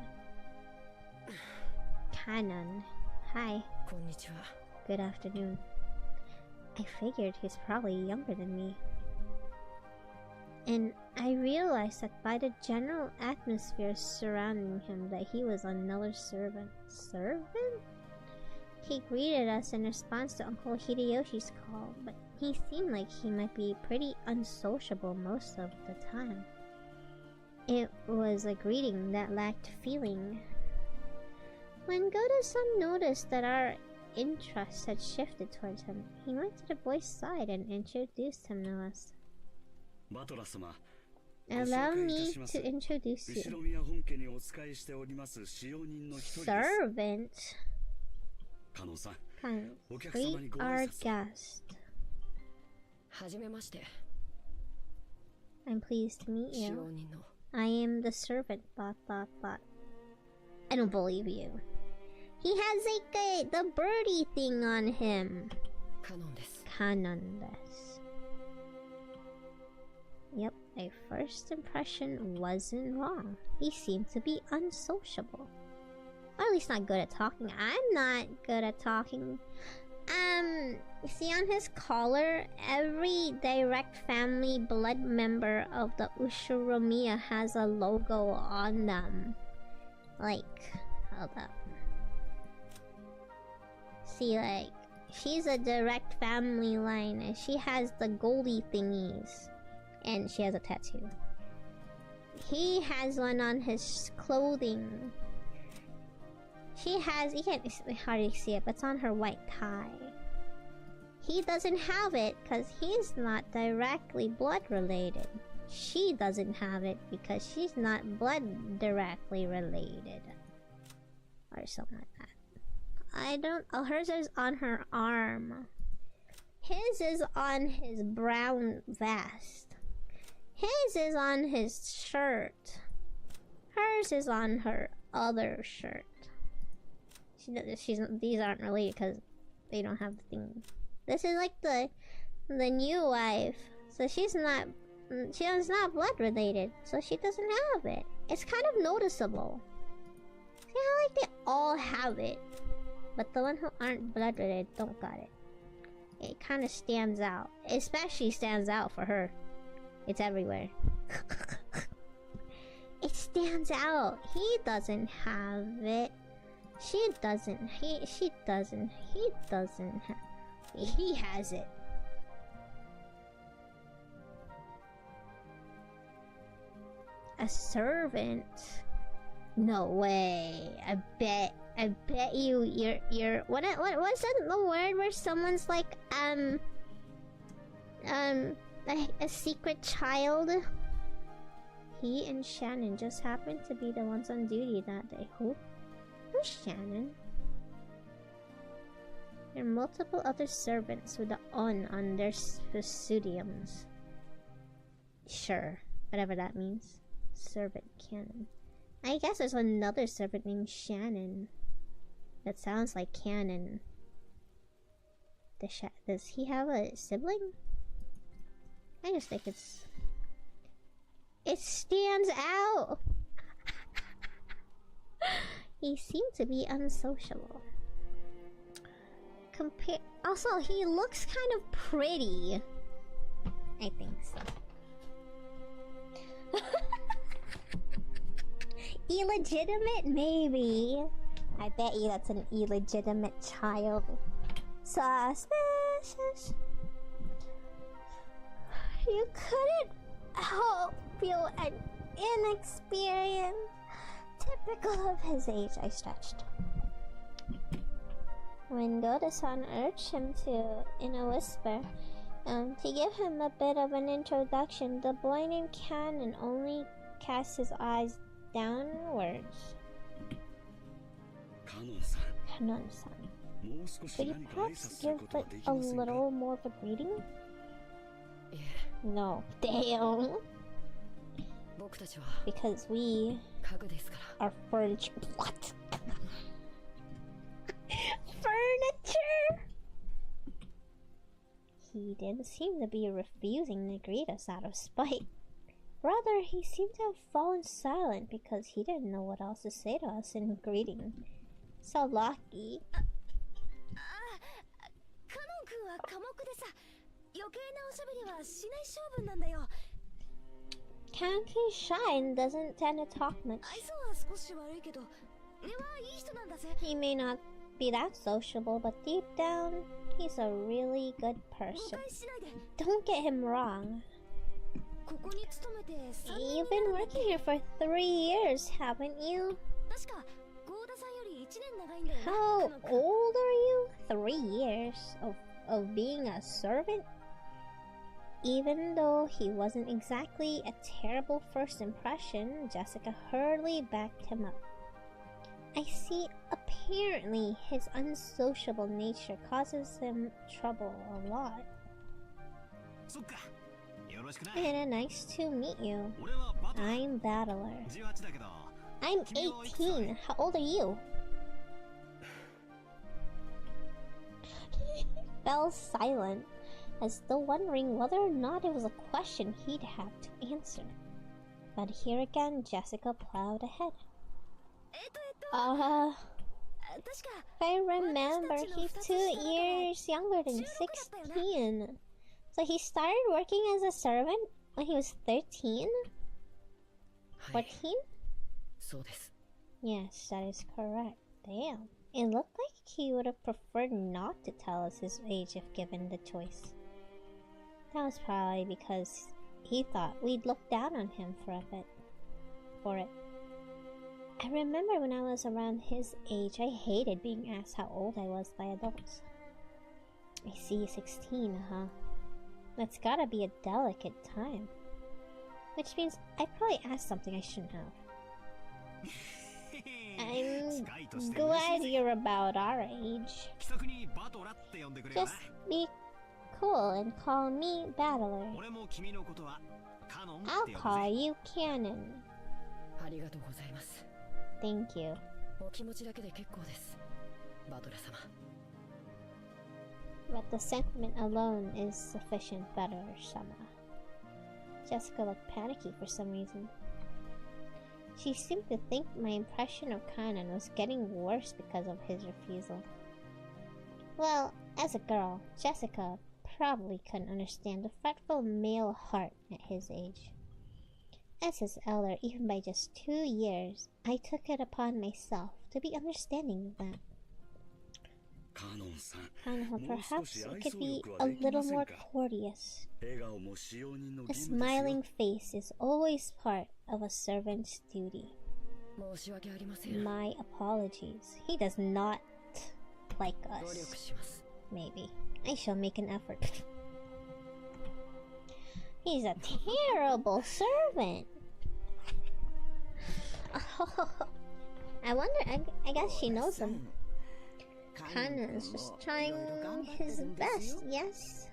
S1: Kanon. Hi. Konnichiwa. Good afternoon. I figured he's probably younger than me. And I realized that by the general atmosphere surrounding him that he was another servant. Servant? He greeted us in response to Uncle Hideyoshi's call, but he seemed like he might be pretty unsociable most of the time. It was a greeting that lacked feeling. When Goda-san noticed that our interest had shifted towards him, he went to the boy's side and introduced him to us. Allow me to introduce you. Servant? Greet our guest. I'm pleased to meet you. I am the servant, ... I don't believe you. He has like the birdie thing on him. Kanon desu. Yep, my first impression wasn't wrong. He seemed to be unsociable. Or at least not good at talking. I'm not good at talking. See on his collar, every direct family blood member of the Ushiromiya has a logo on them. Like, hold up. See, like, she's a direct family line and she has the goldie thingies. And she has a tattoo. He has one on his clothing. She has, you can't hardly see it, but it's on her white tie. He doesn't have it because he's not directly blood related. She doesn't have it because she's not blood directly related. Or something like that. I don't, oh, hers is on her arm. His is on his brown vest. His is on his shirt. Hers is on her other shirt. These aren't related because they don't have the thing. This is like the new wife. So she's not blood related. So she doesn't have it. It's kind of noticeable. See how like they all have it. But the ones who aren't blood related don't got it. It kind of stands out. Especially stands out for her. It's everywhere. stands out. He doesn't have it. She doesn't. She doesn't. He doesn't. He has it. A servant? No way. I bet you're what was that the word where someone's like a secret child? He and Shannon just happened to be the ones on duty that day. Who's Shannon? There are multiple other servants with the on their pseudiums. Sure, whatever that means. Servant Cannon. I guess there's another servant named Shannon. That sounds like Cannon. Does he have a sibling? I just think it's... It stands out! He seemed to be unsociable. Also, he looks kind of pretty. I think so. Illegitimate? Maybe. I bet you that's an illegitimate child. Suspicious. You couldn't help feel an inexperience. Typical of his age, I stretched. When Goda-san urged him to, in a whisper, to give him a bit of an introduction, the boy named Cannon only cast his eyes downwards. Kanon-san. Could you perhaps give it a little more of a greeting? No. Damn. Because we are furniture. What? Furniture? He didn't seem to be refusing to greet us out of spite. Rather, he seemed to have fallen silent because he didn't know what else to say to us in greeting. So lucky. Kanon's shy and doesn't tend to talk much. He may not be that sociable, but deep down, he's a really good person. Don't get him wrong. You've been working here for 3 years, haven't you? How old are you? 3 years of being a servant? Even though he wasn't exactly a terrible first impression, Jessica hurriedly backed him up. I see, apparently his unsociable nature causes him trouble a lot. And nice to meet you. I'm Battler. I'm 18. How old are you? He fell silent, as though wondering whether or not it was a question he'd have to answer. But here again, Jessica plowed ahead. If I remember, he's 2 years younger than 16. So he started working as a servant when he was 13? 14? Yes, that is correct. Damn. It looked like he would have preferred not to tell us his age if given the choice. That was probably because he thought we'd look down on him for it. I remember when I was around his age, I hated being asked how old I was by adults. I see, 16, huh? That's gotta be a delicate time. Which means I probably asked something I shouldn't have. I'm glad you're about our age. Just be cool and call me Battler. I'll call you Cannon. Thank you. But the sentiment alone is sufficient, Battler-sama. Jessica looked panicky for some reason. She seemed to think my impression of Cannon was getting worse because of his refusal. Well, as a girl, Jessica probably couldn't understand the fretful male heart at his age. Ette's elder even by just 2 years. I took it upon myself to be understanding of that. Kanon, perhaps it could be a little more courteous. A smiling face is always part of a servant's duty. My apologies. He does not like us. Maybe. I shall make an effort. He's a terrible servant. Oh, I wonder, I guess she knows him. Kanon's just trying his best, yes?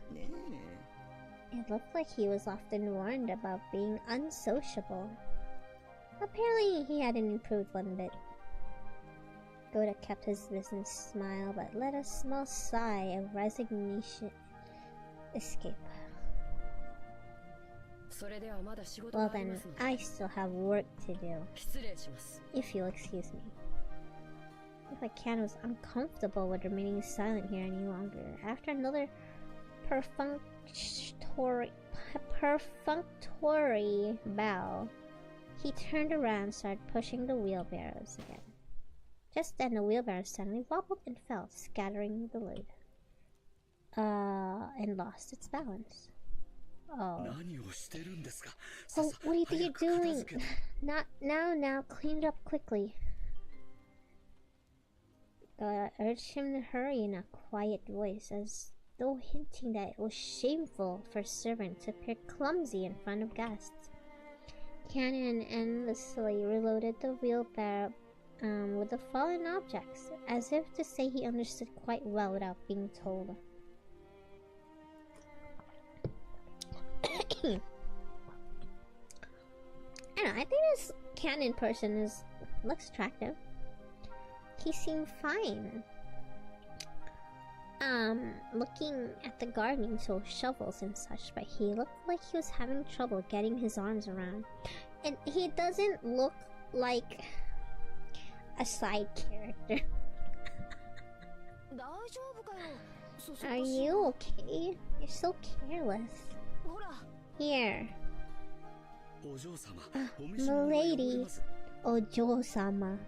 S1: It looked like he was often warned about being unsociable. Apparently he hadn't improved one bit. Goda kept his business smile, but let a small sigh of resignation escape. Well then, I still have work to do. If you'll excuse me. If I can, was uncomfortable with remaining silent here any longer. After another perfunctory bow, he turned around and started pushing the wheelbarrows again. Just then the wheelbarrow suddenly wobbled and fell, scattering the load. And lost its balance. Oh. Oh, what do you think you're doing? Not now, clean it up quickly. Urged him to hurry in a quiet voice, as though hinting that it was shameful for a servant to appear clumsy in front of guests. Kanon endlessly reloaded the wheelbarrow with the fallen objects, as if to say he understood quite well without being told. I don't know, I think this Kanon person looks attractive. He seemed fine. Looking at the gardening tool, shovels and such, but he looked like he was having trouble getting his arms around. And he doesn't look like a side character. Are you okay? You're so careless. Here. Milady. Ojo-sama.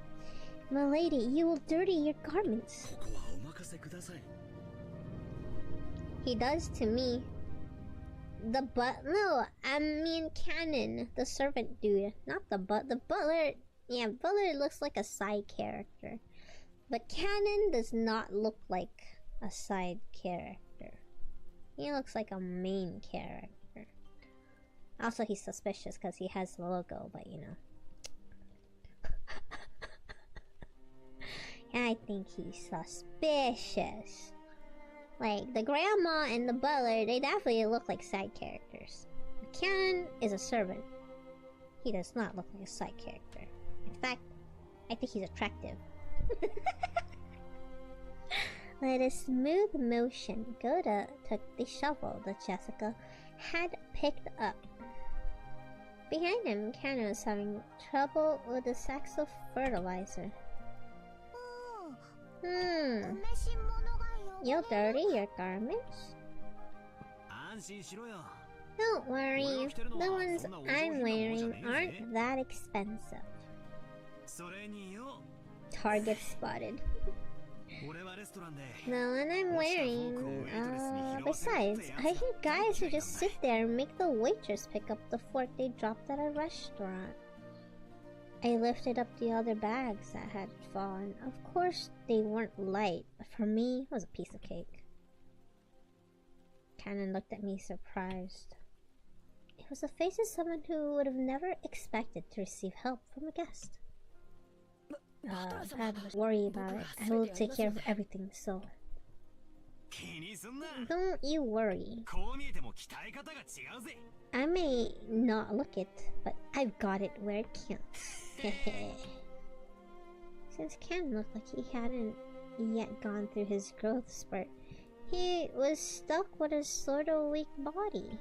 S1: Milady, you will dirty your garments. He does to me. No, I mean Kanon, the servant dude, not the butler. Yeah, butler looks like a side character, but Kanon does not look like a side character. He looks like a main character. Also, he's suspicious because he has the logo, but you know. I think he's suspicious. Like, the grandma and the butler, they definitely look like side characters. Kanon is a servant. He does not look like a side character. In fact, I think he's attractive. With a smooth motion, Goda took the shovel that Jessica had picked up. Behind him, Kanon was having trouble with the sacks of fertilizer. You'll dirty your garments? Don't worry, the ones I'm wearing aren't that expensive. Target spotted. The one I'm wearing, besides, I hate guys who just sit there and make the waitress pick up the fork they dropped at a restaurant. I lifted up the other bags that had fallen. Of course, they weren't light, but for me, it was a piece of cake. Kanon looked at me surprised. It was the face of someone who would have never expected to receive help from a guest. Don't worry about it. I will take care of everything, so... Don't you worry. I may not look it, but I've got it where it counts. Since Kanon looked like he hadn't yet gone through his growth spurt, he was stuck with a sort of weak body.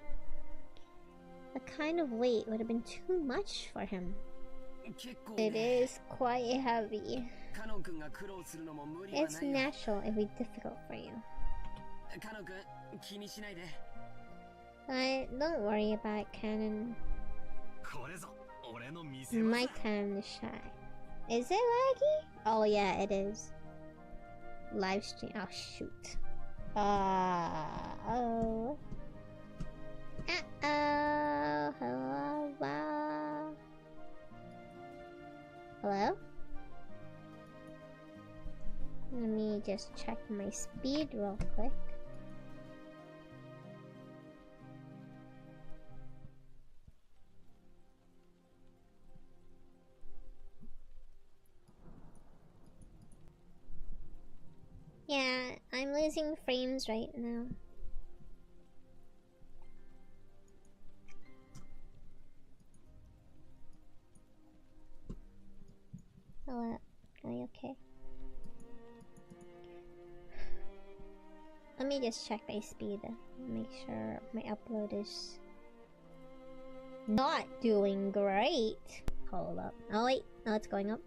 S1: The kind of weight would have been too much for him. It is quite heavy. It's natural it'll be difficult for you. But don't worry about it, Kanon. My time to shine. Is it laggy? Oh yeah, it is. Live stream. Oh shoot. Oh. Uh-oh. Hello. Wow. Hello? Let me just check my speed real quick. Yeah, I'm losing frames right now. Hello, are you okay? Let me just check my speed. Make sure my upload is not doing great. Hold up. Oh wait, no, it's going up.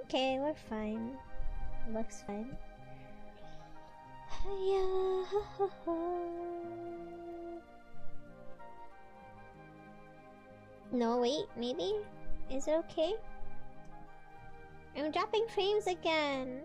S1: Okay, we're fine. Looks fine. No, wait, maybe? Is it okay? I'm dropping frames again.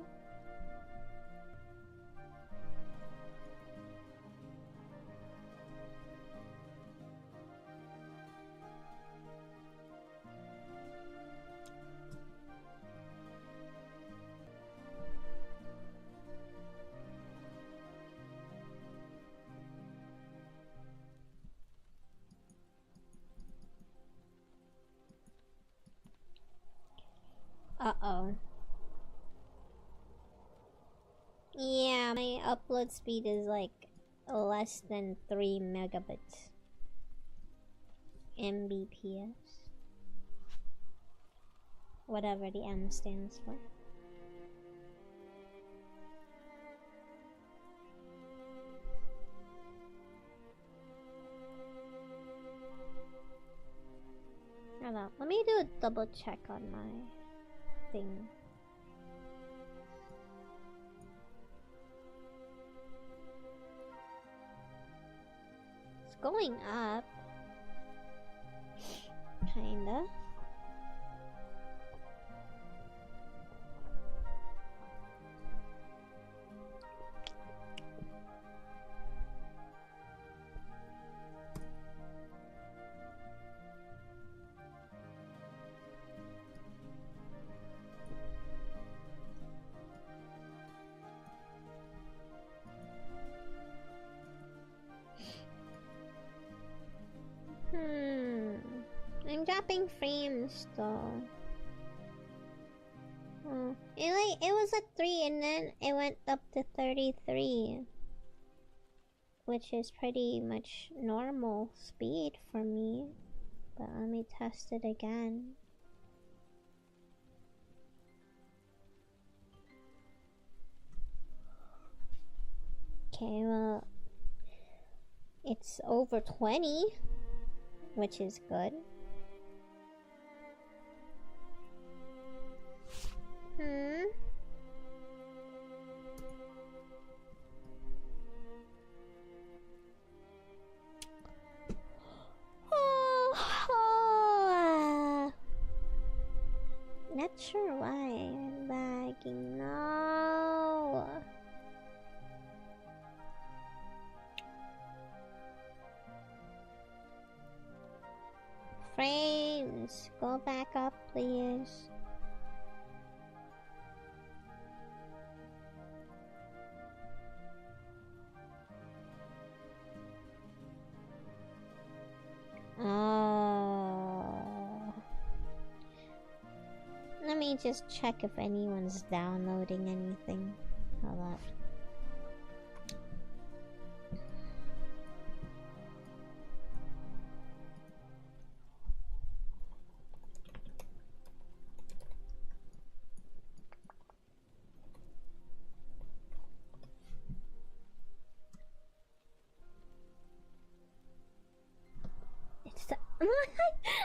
S1: Uh-oh. Yeah, my upload speed is like less than 3 megabits. Mbps. Whatever the M stands for. Hold on, let me do a double check on my thing. It's going up. Kinda. I'm dropping frames though. Oh, it was at 3 and then it went up to 33, which is pretty much normal speed for me. But let me test it again. Okay, well, it's over 20, which is good. Not sure why I'm lagging. No. Frames, go back up, please. Let me just check if anyone's downloading anything. Hold up.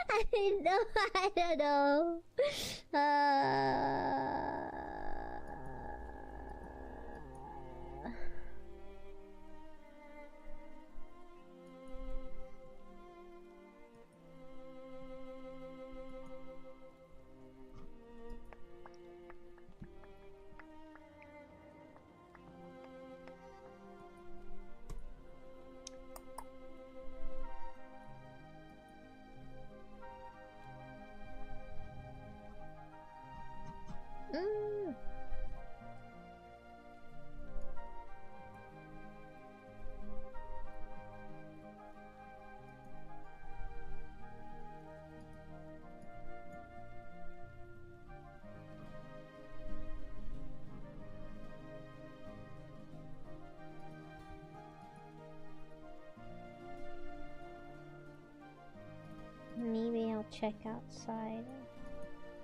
S1: I don't know. I don't know. check outside.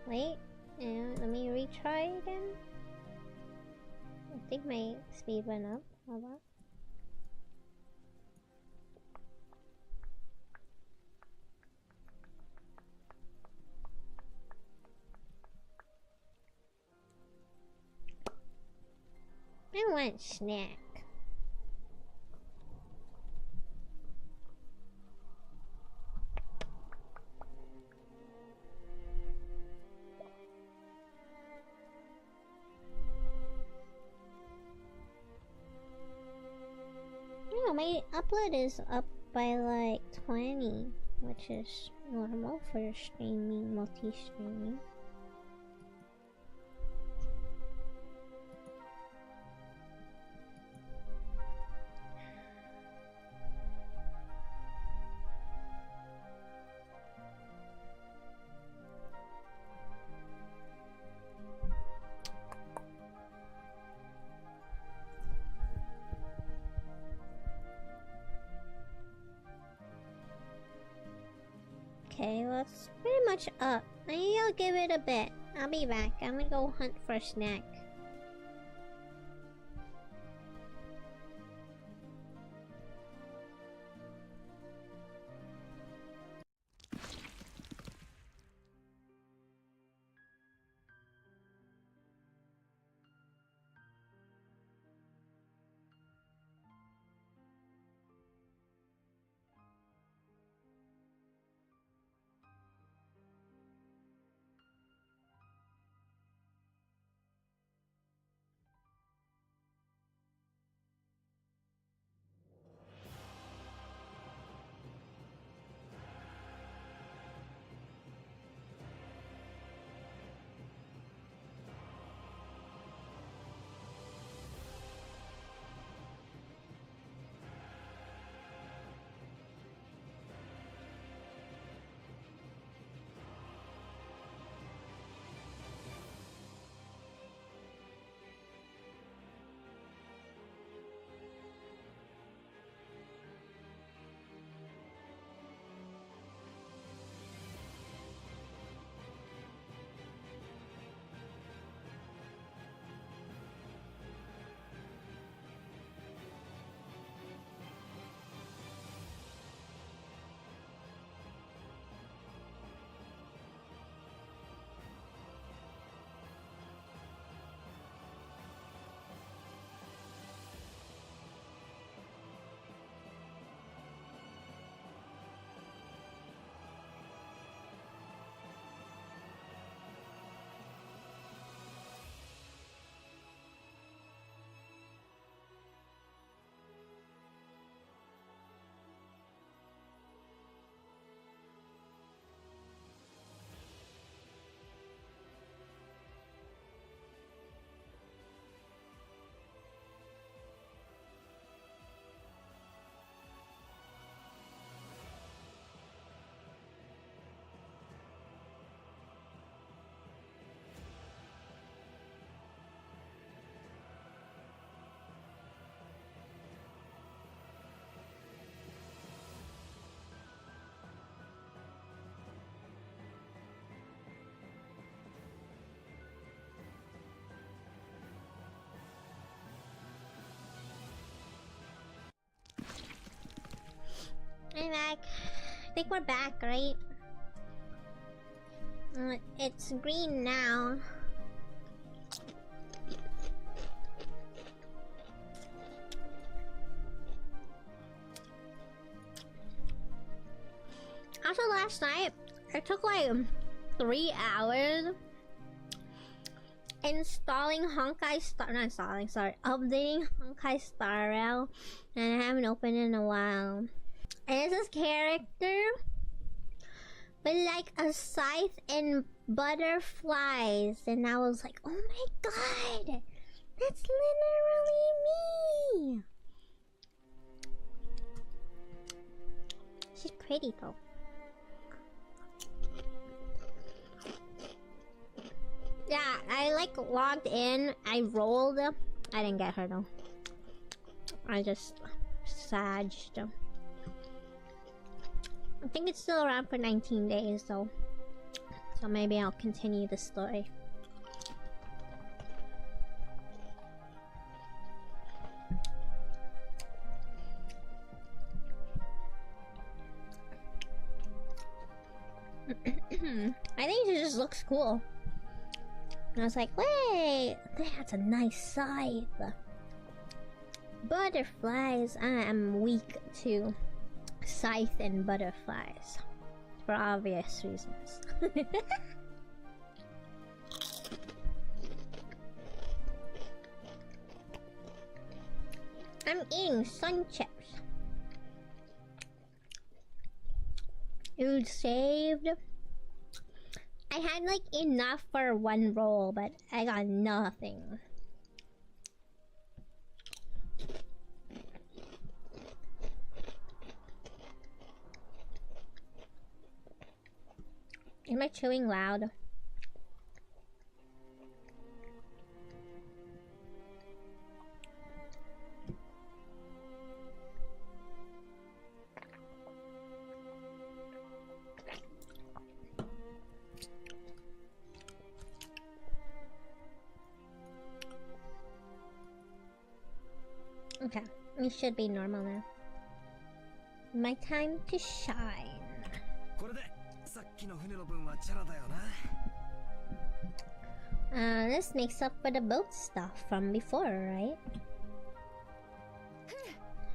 S1: Wait, let me retry again. I think my speed went up. Hold on. I want snack. Yeah, my upload is up by like 20, which is normal for streaming, multi-streaming. Okay, well it's pretty much up. Maybe I'll give it a bit. I'll be back. I'm gonna go hunt for a snack. I'm back. I think we're back, right? It's green now. After last night, it took like 3 hours installing Honkai Star, not installing, sorry, updating Honkai Star Rail, and I haven't opened it in a while. And it's this character with like a scythe and butterflies, and I was like, oh my god, that's literally me. She's pretty though. Yeah, I like logged in, I rolled, I didn't get her though. I just sagged. I think it's still around for 19 days though. So maybe I'll continue the story. I think it just looks cool. And I was like, wait, that's a nice scythe. Butterflies. I am weak to scythe and butterflies. For obvious reasons. I'm eating sun chips. Food saved. I had like enough for one roll, but I got nothing. Am I chewing loud? Okay, we should be normal now. My time to shine. This makes up for the boat stuff from before, right?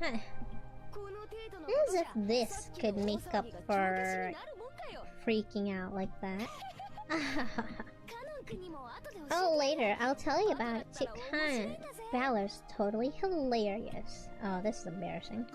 S1: Huh. As if this could make up for freaking out like that. Oh, later, I'll tell you about it. Chikan. Valor's totally hilarious. Oh, this is embarrassing.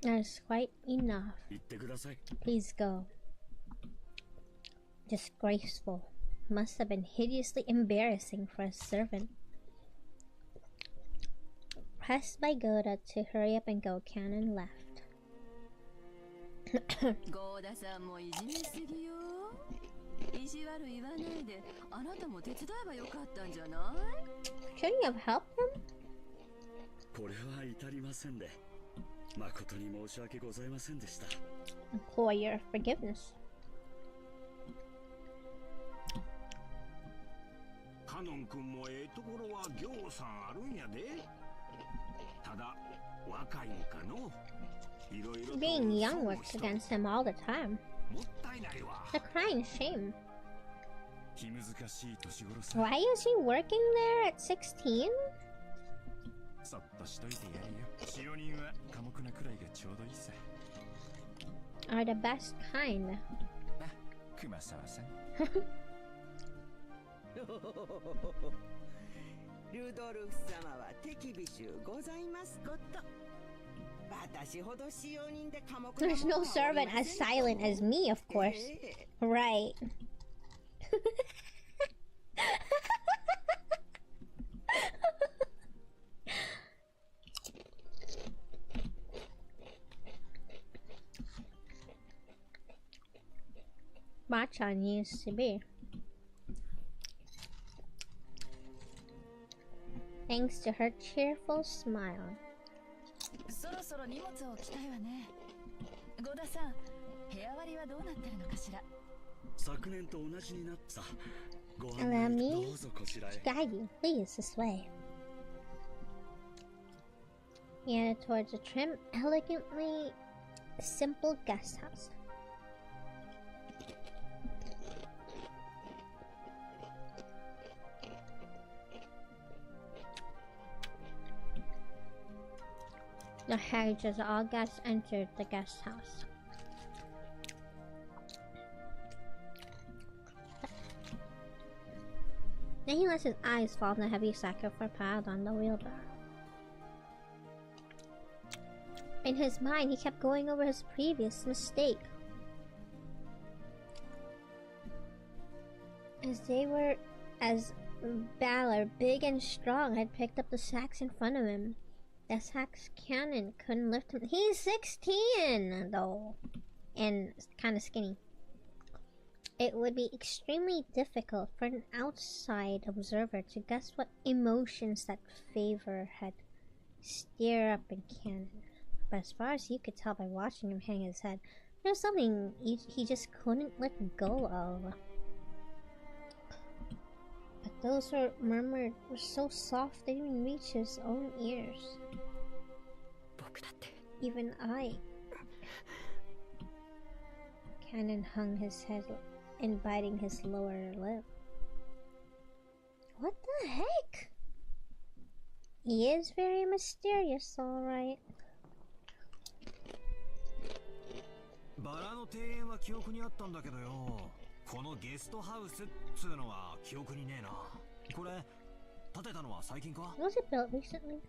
S1: That's quite enough. Please go. Disgraceful. Must have been hideously embarrassing for a servant. Pressed by Goda to hurry up and go, Cannon left. Shouldn't you have helped him? Implore your forgiveness. Being young works against him all the time. A crying shame. Why is he working there at 16? Are the best kind. There's no servant as silent as me, of course. Right. Machan used to be. Thanks to her cheerful smile. Allow me to guide you, please, this way. He headed towards a trim, elegantly simple guest house. The hedge as all guests entered the guest house. Then he lets his eyes fall on the heavy sacrifice piled on the wheelbarrow. In his mind, he kept going over his previous mistake. As Valor, big and strong, had picked up the sacks in front of him. The sack's cannon couldn't lift him. He's 16, though, and kind of skinny. It would be extremely difficult for an outside observer to guess what emotions that favor had stirred up in Cannon. But as far as you could tell by watching him hang his head, there was something he just couldn't let go of. But those were murmured were so soft they didn't reach his own ears. Even I. Cannon hung his head and biting his lower lip. What the heck? He is very mysterious, alright.
S2: バラの庭園は記憶にあったんだけどよ。このゲストハウスっつうのは記憶にねえな。これ建てたのは最近か？
S1: Was it built recently?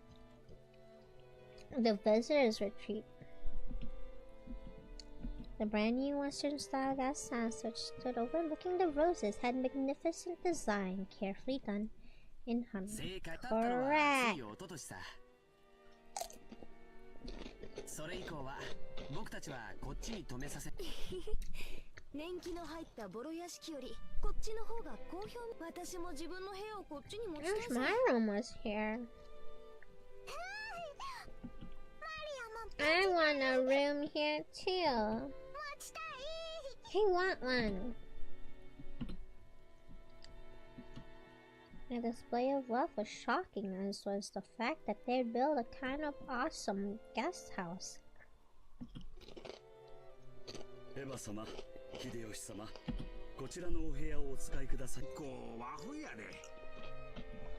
S1: The visitors retreat. The brand new Western style gas house which stood overlooking the roses had magnificent design carefully done in harmony. Correct.
S3: それ以降は僕たちはこっちに止めさせ年季の入ったボロ屋敷よりこっちの方が好評。私も自分の部屋をこっちに持ちたい。
S1: Wish my room was here. I want a room here too. Hey, want one. The display of wealth was shocking, as was the fact that they'd built a kind of awesome guest house.
S4: エヴァ様、秀吉様、こちらのお部屋をお使いください。
S2: こう和風やで。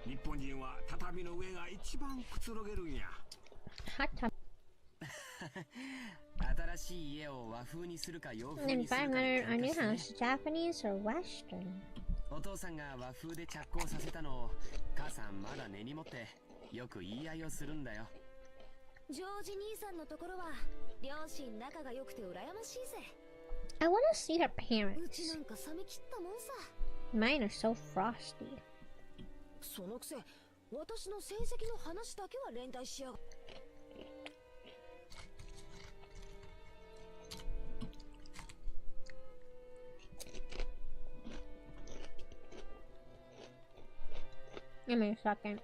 S2: 日本人は畳の上が一番くつろげるんや。
S1: Hot tub.
S3: 新しい家を和風にするか洋風
S1: And
S3: にするか
S1: 500 our
S3: で
S1: new
S3: 喧嘩
S1: house,
S3: してね。
S1: Japanese or Western?
S3: お父さんが和風で着工させたのを母さんまだ根に持ってよく言い合いをするんだよ。ジョージ兄さんのところは両親仲が良くて羨ましいぜ。
S1: I want to see her
S3: うち
S1: parents.
S3: なんか冷め切ったもんさ。
S1: Mine are so frosty.
S3: そのくせ私の成績の話だけは連帯しやがる。
S1: Give me a second.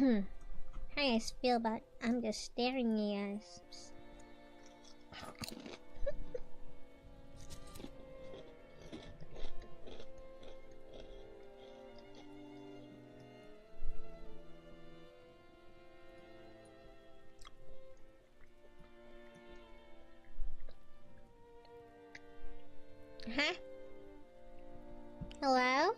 S1: How you guys feel about I'm just staring at you guys. Huh? Hello?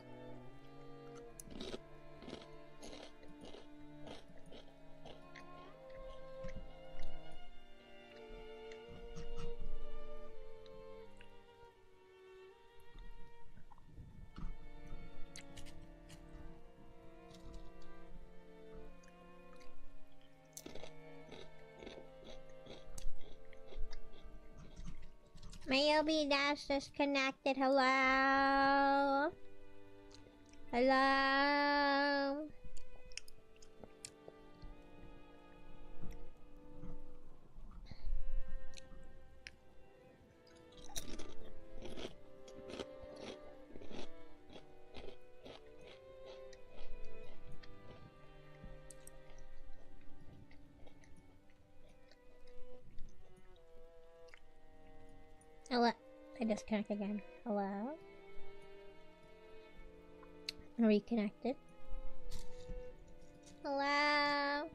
S1: My OB dash disconnected. Hello? Hello? Hello? I disconnect again. Hello? Reconnected. Hello?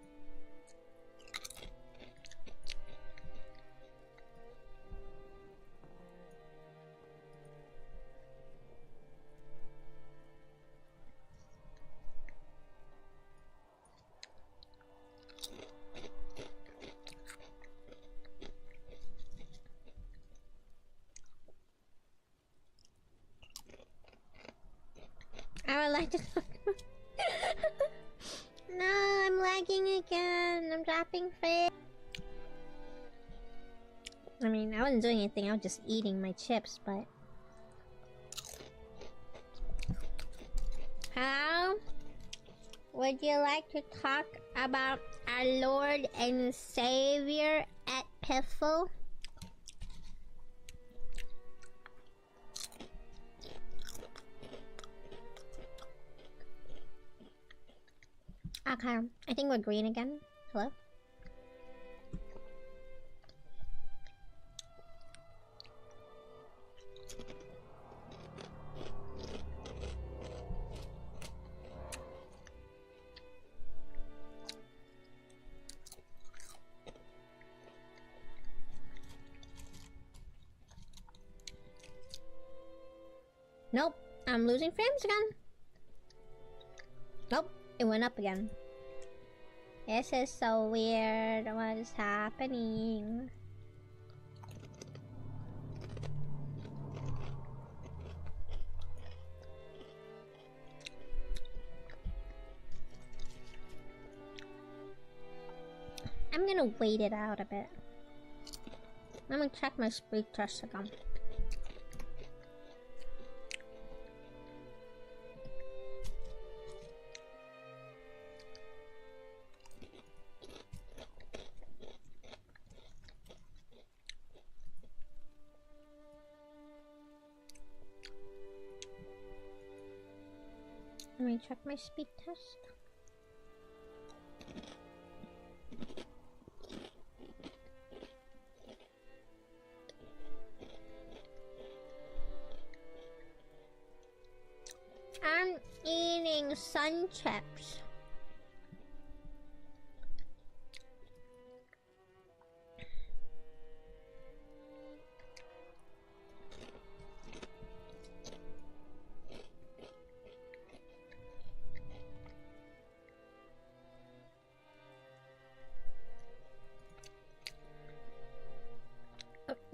S1: I would like to talk. No, I'm lagging again. I'm dropping frame. I mean, I wasn't doing anything. I was just eating my chips, but... How would you like to talk about our Lord and Savior at Piffle? Okay, I think we're green again. Hello? Nope, I'm losing frames again. Nope, it went up again. This is so weird. What is happening? I'm gonna wait it out a bit. Let me check my speed test again. Let me check my speed test. I'm eating sun chips.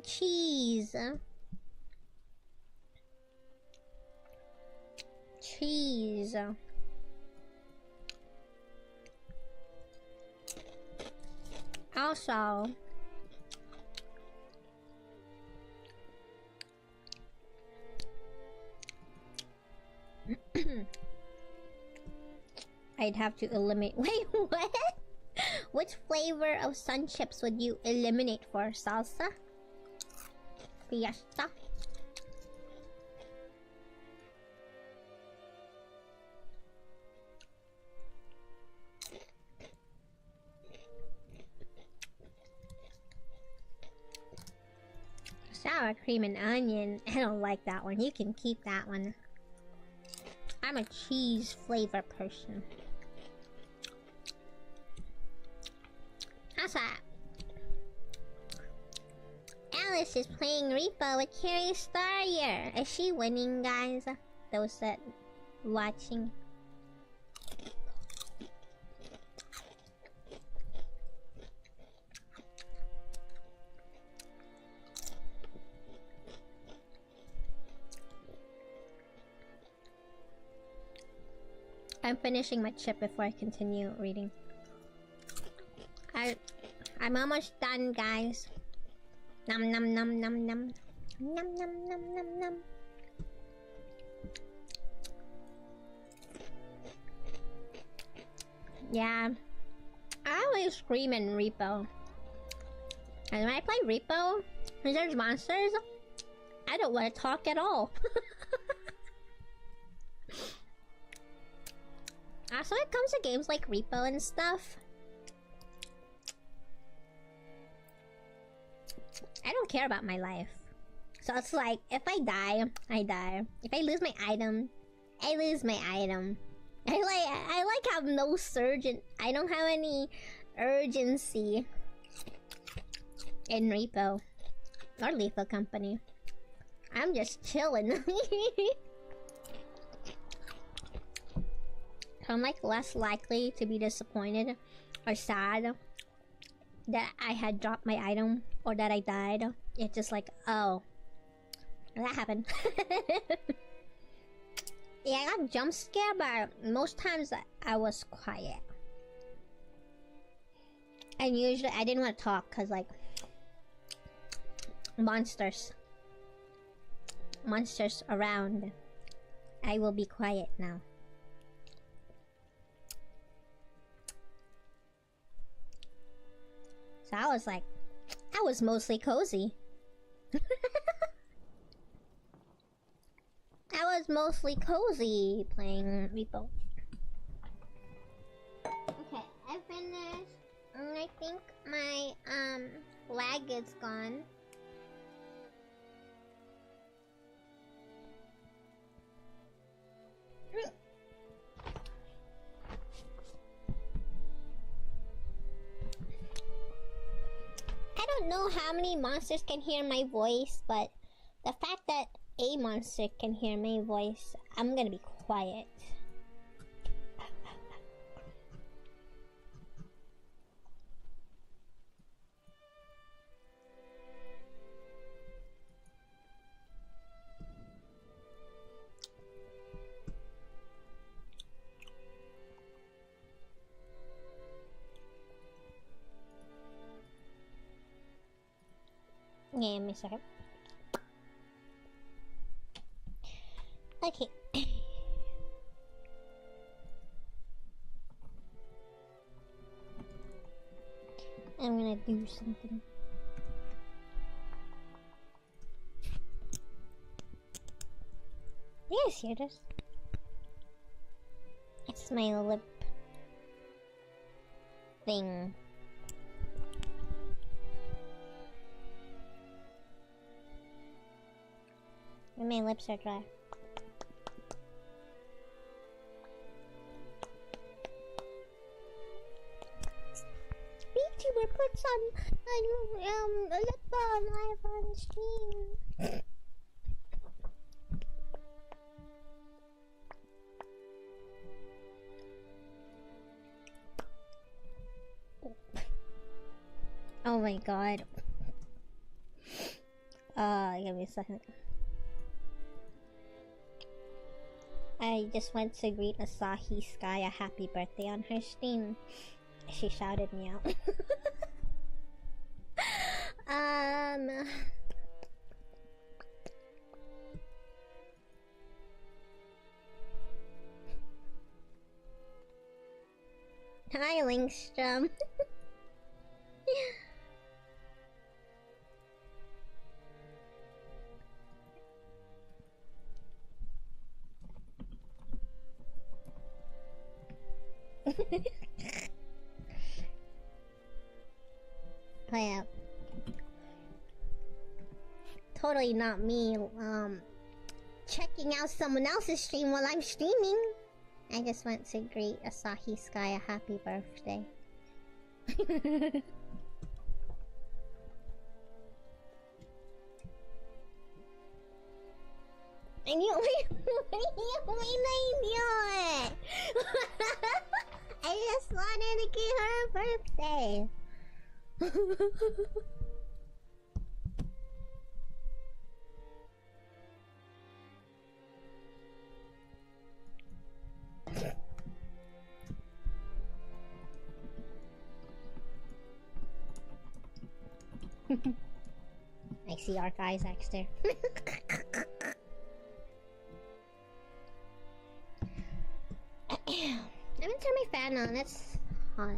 S1: Cheese. Cheese. Also, I'd have to eliminate. Wait, what? Which flavor of sun chips would you eliminate for? Salsa? Fiesta? Sour cream and onion. I don't like that one. You can keep that one. I'm a cheese flavor person. How's that? Alice is playing Reaper with Curious Starrier. Is she winning, guys? Those that watching. I'm finishing my chip before I continue reading. I'm almost done, guys. Num num num num num. Num num num num num. Yeah. I always scream in Repo. And when I play Repo, when there's monsters, I don't want to talk at all. Also, when it comes to games like Repo and stuff, I don't care about my life. So it's like, if I die, I die. If I lose my item, I lose my item. I like have no surgeon. I don't have any urgency in repo or lethal company. I'm just chilling. So I'm like less likely to be disappointed or sad that I had dropped my item or that I died. It's just like, oh, that happened. Yeah, I got jump scared, but most times I was quiet. And usually I didn't want to talk because, like, monsters around. I will be quiet now. So I was like, I was mostly cozy. I was mostly cozy playing Repo. Okay, I finished. And I think my lag is gone. I don't know how many monsters can hear my voice, but the fact that a monster can hear my voice, I'm gonna be quiet. Yeah, me second. Okay. I'm gonna do something. You guys hear this? It's my lip thing. And my lips are dry. VTuber puts on a lip balm live on stream. Oh my god. Give me a second. I just went to greet Asahi Sky a happy birthday on her stream. She shouted me out. Hi, Linkstrom. Oh yeah. Totally not me, checking out someone else's stream while I'm streaming. I just went to greet Asahi Sky a happy birthday. I knew I knew it! I just wanted to give her a birthday. I see our guys there. I'm gonna turn my fan on, it's hot.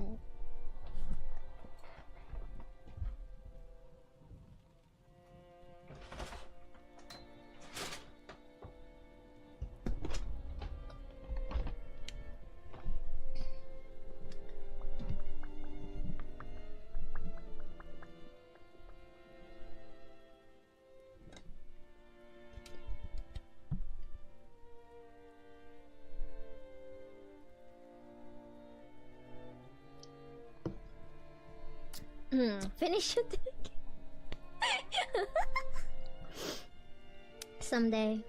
S1: Finish it. Someday.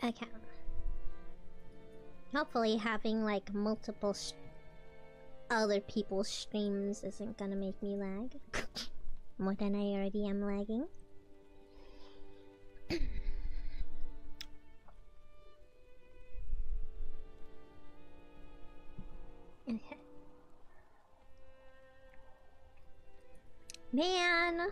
S1: Okay. Hopefully having like multiple other people's streams isn't gonna make me lag more than I already am lagging. Okay. Man.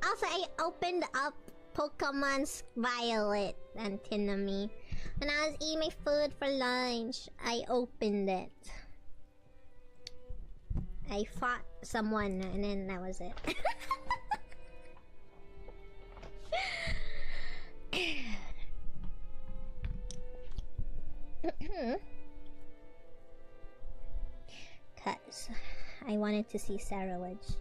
S1: Also, I opened up Pokemon's Violet antinomy. When I was eating my food for lunch, I opened it. I fought someone and then that was it. Cause I wanted to see Saralage.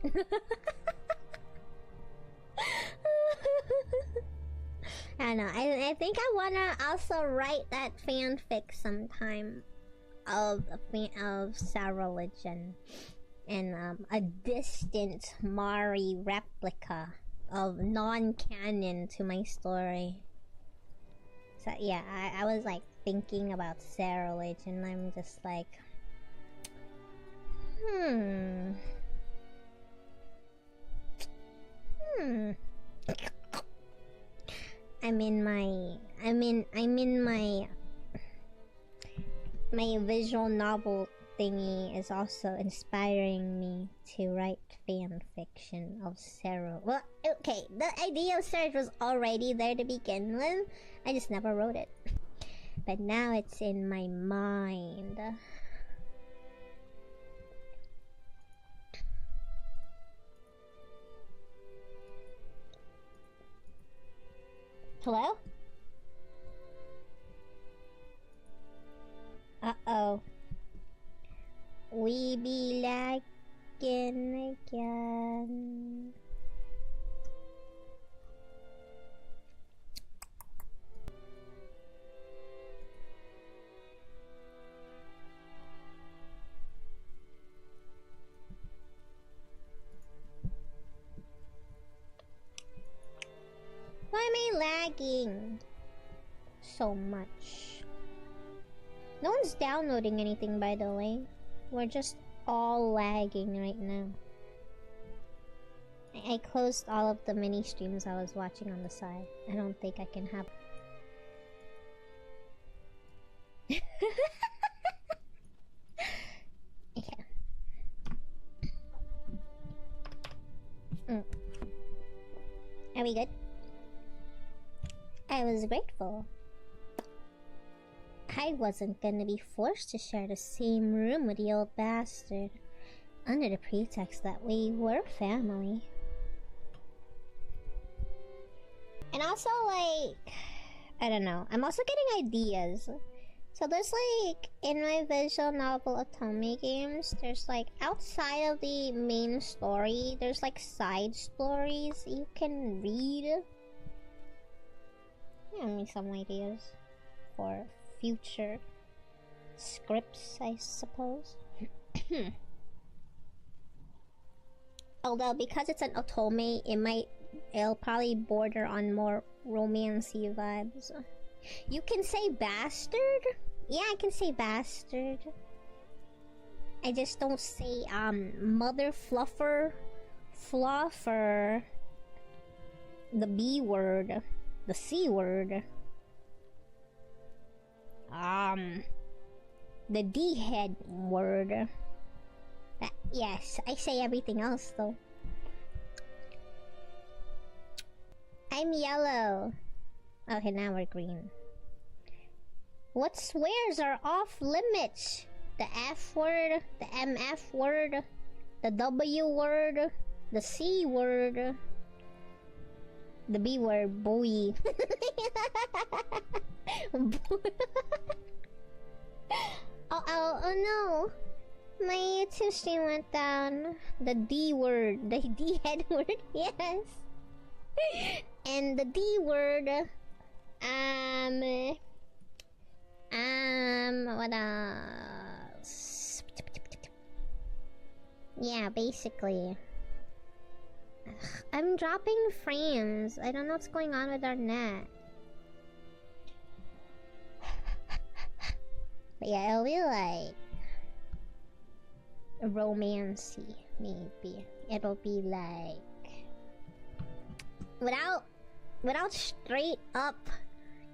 S1: I don't know. I think I wanna also write that fanfic sometime of Saralage and a distant M4Ri replica of non-canon to my story. So yeah, I was like thinking about Saralage and I'm just like, I'm in my visual novel thingy is also inspiring me to write fan fiction of Sarah. Well, okay, the idea of Sarah was already there to begin with. I just never wrote it. But now it's in my mind. Hello? Uh-oh. We be lagging again. Why am I lagging so much? No one's downloading anything, by the way. We're just all lagging right now. I closed all of the mini streams I was watching on the side. I don't think I can have... Okay. Are we good? I was grateful. I wasn't gonna be forced to share the same room with the old bastard, under the pretext that we were family. And also, like, I don't know, I'm also getting ideas. So there's like, in my visual novel Otome games, there's like, outside of the main story, there's like side stories you can read. Give me some ideas for future scripts, I suppose. Although because it's an otome, it'll probably border on more romancy vibes. You can say bastard? Yeah, I can say bastard. I just don't say mother fluffer, fluffer, the B word, the C word. The D-head word. Yes, I say everything else though. I'm yellow. Okay, now we're green. What swears are off limits? The F word, the MF word, the W word, the C word, the B word, boy. Oh no, my YouTube stream went down. The D word, the D head word, yes. And the D word, What else? Yeah, basically. Ugh, I'm dropping frames. I don't know what's going on with our net. But yeah, it'll be like romancy, maybe. It'll be like without straight up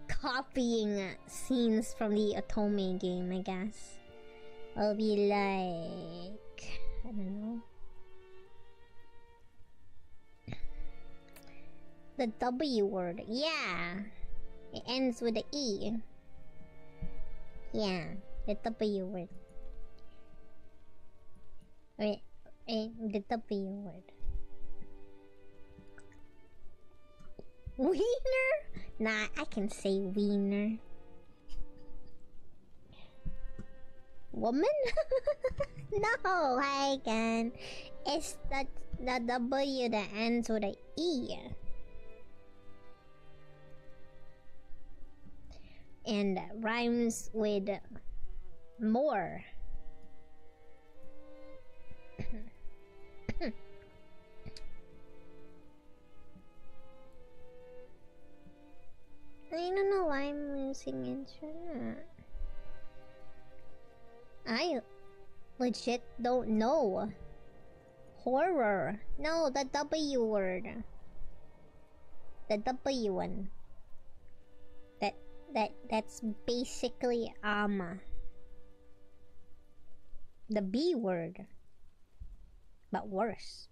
S1: copying scenes from the Otome game, I guess. It'll be like, I don't know. The W word, yeah. It ends with a E. Yeah, the W word. Wait, the W word. Wiener? Nah, I can say wiener. Woman? No, I can. It's the W that ends with a E. And rhymes with more. I don't know why I'm losing internet. I legit don't know. Horror. No, the W word. The W one. That's basically the B word. But worse.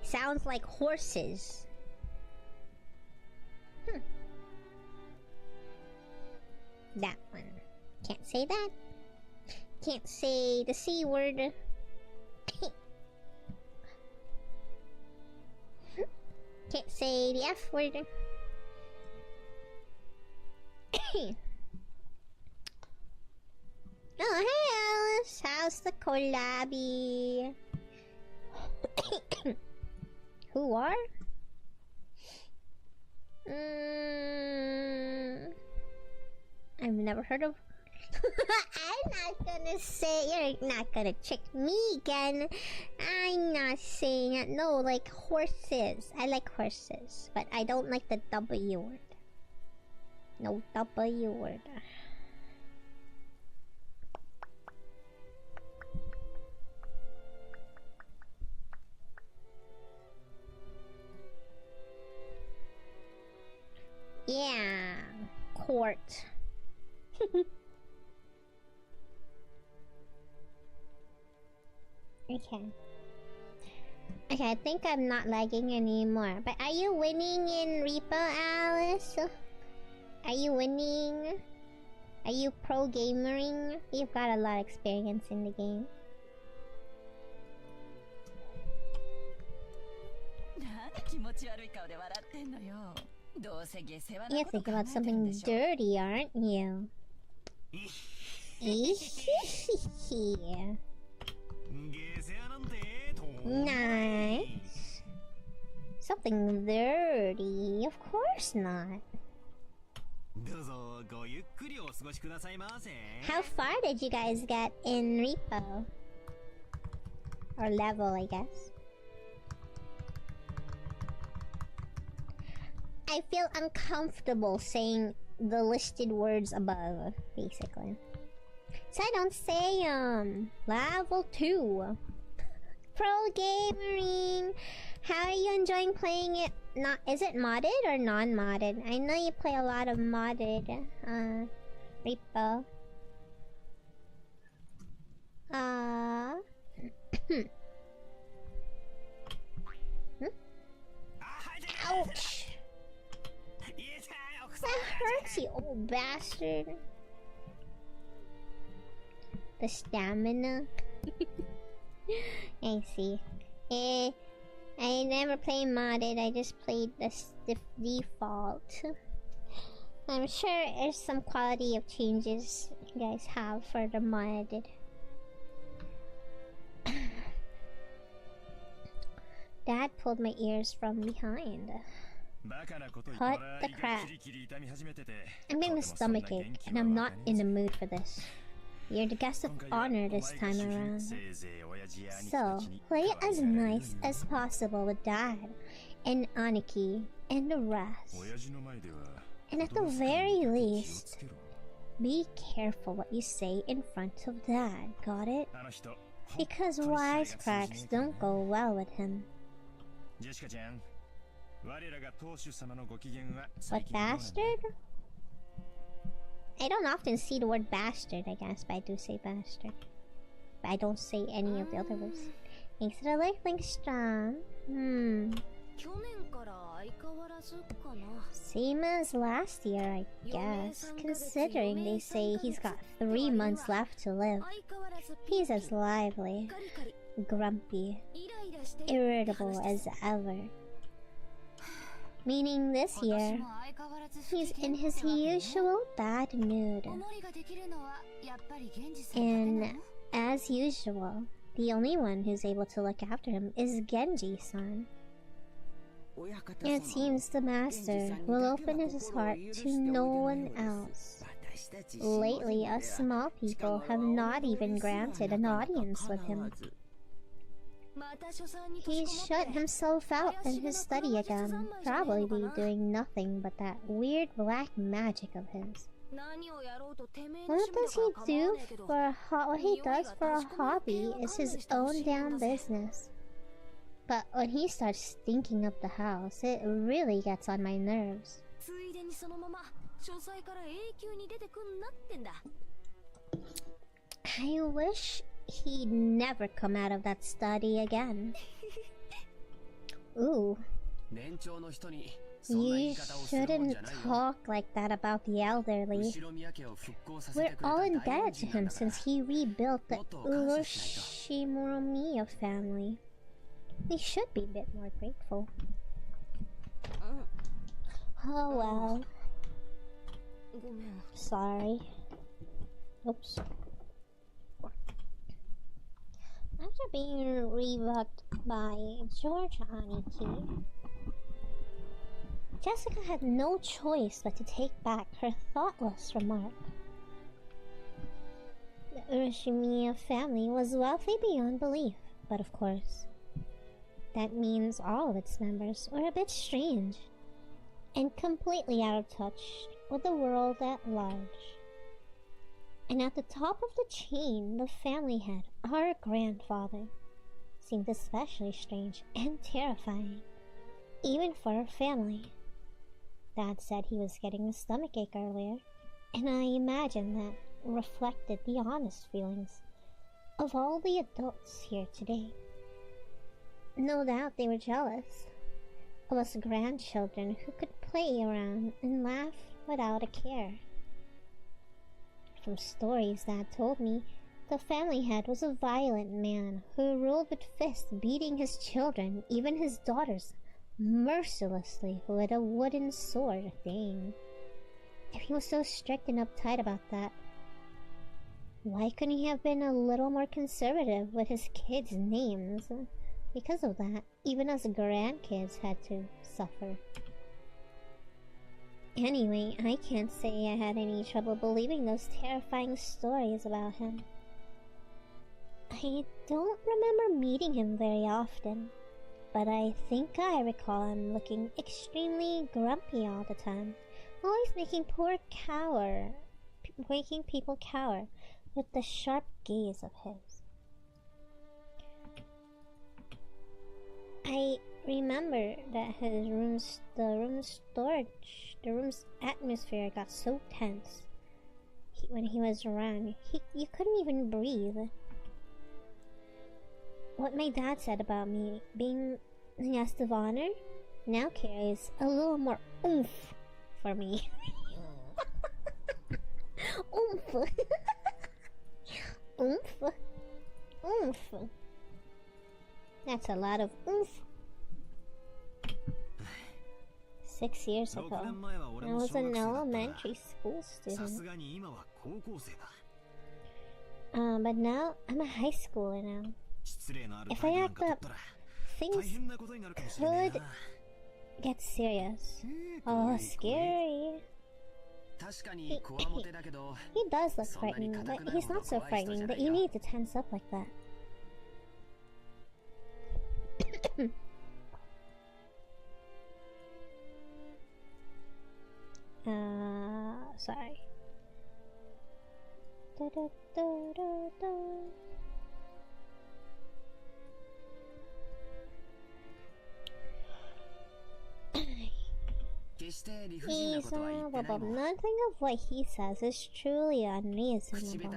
S1: Sounds like horses. That one. Can't say that. Can't say the C word. Can't say the F word. Oh, hey Alice. How's the collabie? Who are? I've never heard of. I'm not gonna say. You're not gonna trick me again. I'm not saying it. No, like horses. I like horses, but I don't like the W word. No W word. Yeah, court. Okay. Okay, I think I'm not lagging anymore. But are you winning in Reaper, Alice? Are you winning? Are you pro gamering? You've got a lot of experience in the game. You're thinking about something dirty, aren't you? Nice. Something dirty? Of course not. How far did you guys get in Repo? Or level, I guess. I feel uncomfortable saying the listed words above, basically. So I don't say, level 2. Pro gamering. How are you enjoying playing it? Is it modded or non-modded? I know you play a lot of modded, Repo. Ouch! That hurts, you old bastard. The stamina. I see. I never played modded, I just played the default. I'm sure there's some quality of changes you guys have for the modded. Dad pulled my ears from behind. Cut the crap. I'm getting a stomachache, and I'm not in the mood for this. You're the guest of honor this time around. So, play it as nice as possible with Dad, and Aniki, and the rest. And at the very least, be careful what you say in front of Dad, got it? Because wisecracks don't go well with him. What bastard? I don't often see the word bastard, I guess, but I do say bastard. But I don't say any of the other words. Thanks for the lifelink strong. Same as last year, I guess. Considering they say he's got 3 months left to live. He's as lively, grumpy, irritable as ever. Meaning this year, he's in his usual bad mood. And as usual, the only one who's able to look after him is Genji-san. It seems the master will open his heart to no one else. Lately, us small people have not even granted an audience with him. He shut himself out in his study again, probably doing nothing but that weird black magic of his. What does he do for what he does for a hobby is his own damn business. But when he starts stinking up the house, it really gets on my nerves. I wish he'd never come out of that study again. Ooh. You shouldn't talk like that about the elderly. We're all indebted to him since he rebuilt the Uroshimuramiya family. We should be a bit more grateful. Oh well. Sorry. Oops. After being rebuffed by George Aniki, Jessica had no choice but to take back her thoughtless remark. The Uroshimiya family was wealthy beyond belief, but of course, that means all of its members were a bit strange and completely out of touch with the world at large. And at the top of the chain, the family head, our grandfather, seemed especially strange and terrifying, even for our family. Dad said he was getting a stomachache earlier, and I imagine that reflected the honest feelings of all the adults here today. No doubt they were jealous of us grandchildren who could play around and laugh without a care. From stories Dad told me, the family head was a violent man who ruled with fists, beating his children, even his daughters, mercilessly with a wooden sword. Dang. If he was so strict and uptight about that, why couldn't he have been a little more conservative with his kids' names? Because of that, even us grandkids had to suffer. Anyway, I can't say I had any trouble believing those terrifying stories about him. I don't remember meeting him very often, but I think I recall him looking extremely grumpy all the time, always making people cower with the sharp gaze of his. I remember that the room's atmosphere got so tense. When he was around, you couldn't even breathe. What my dad said about me being the guest of honor now carries a little more oomph for me. Oomph. Oomph. Oomph. That's a lot of oomph. 6 years ago, I was an elementary school student. But now, I'm a high schooler now. If I act up, things could gets serious. Oh, scary. He does look frightening, but he's not so frightening that you need to tense up like that. Sorry. Nothing of what he says is truly unreasonable.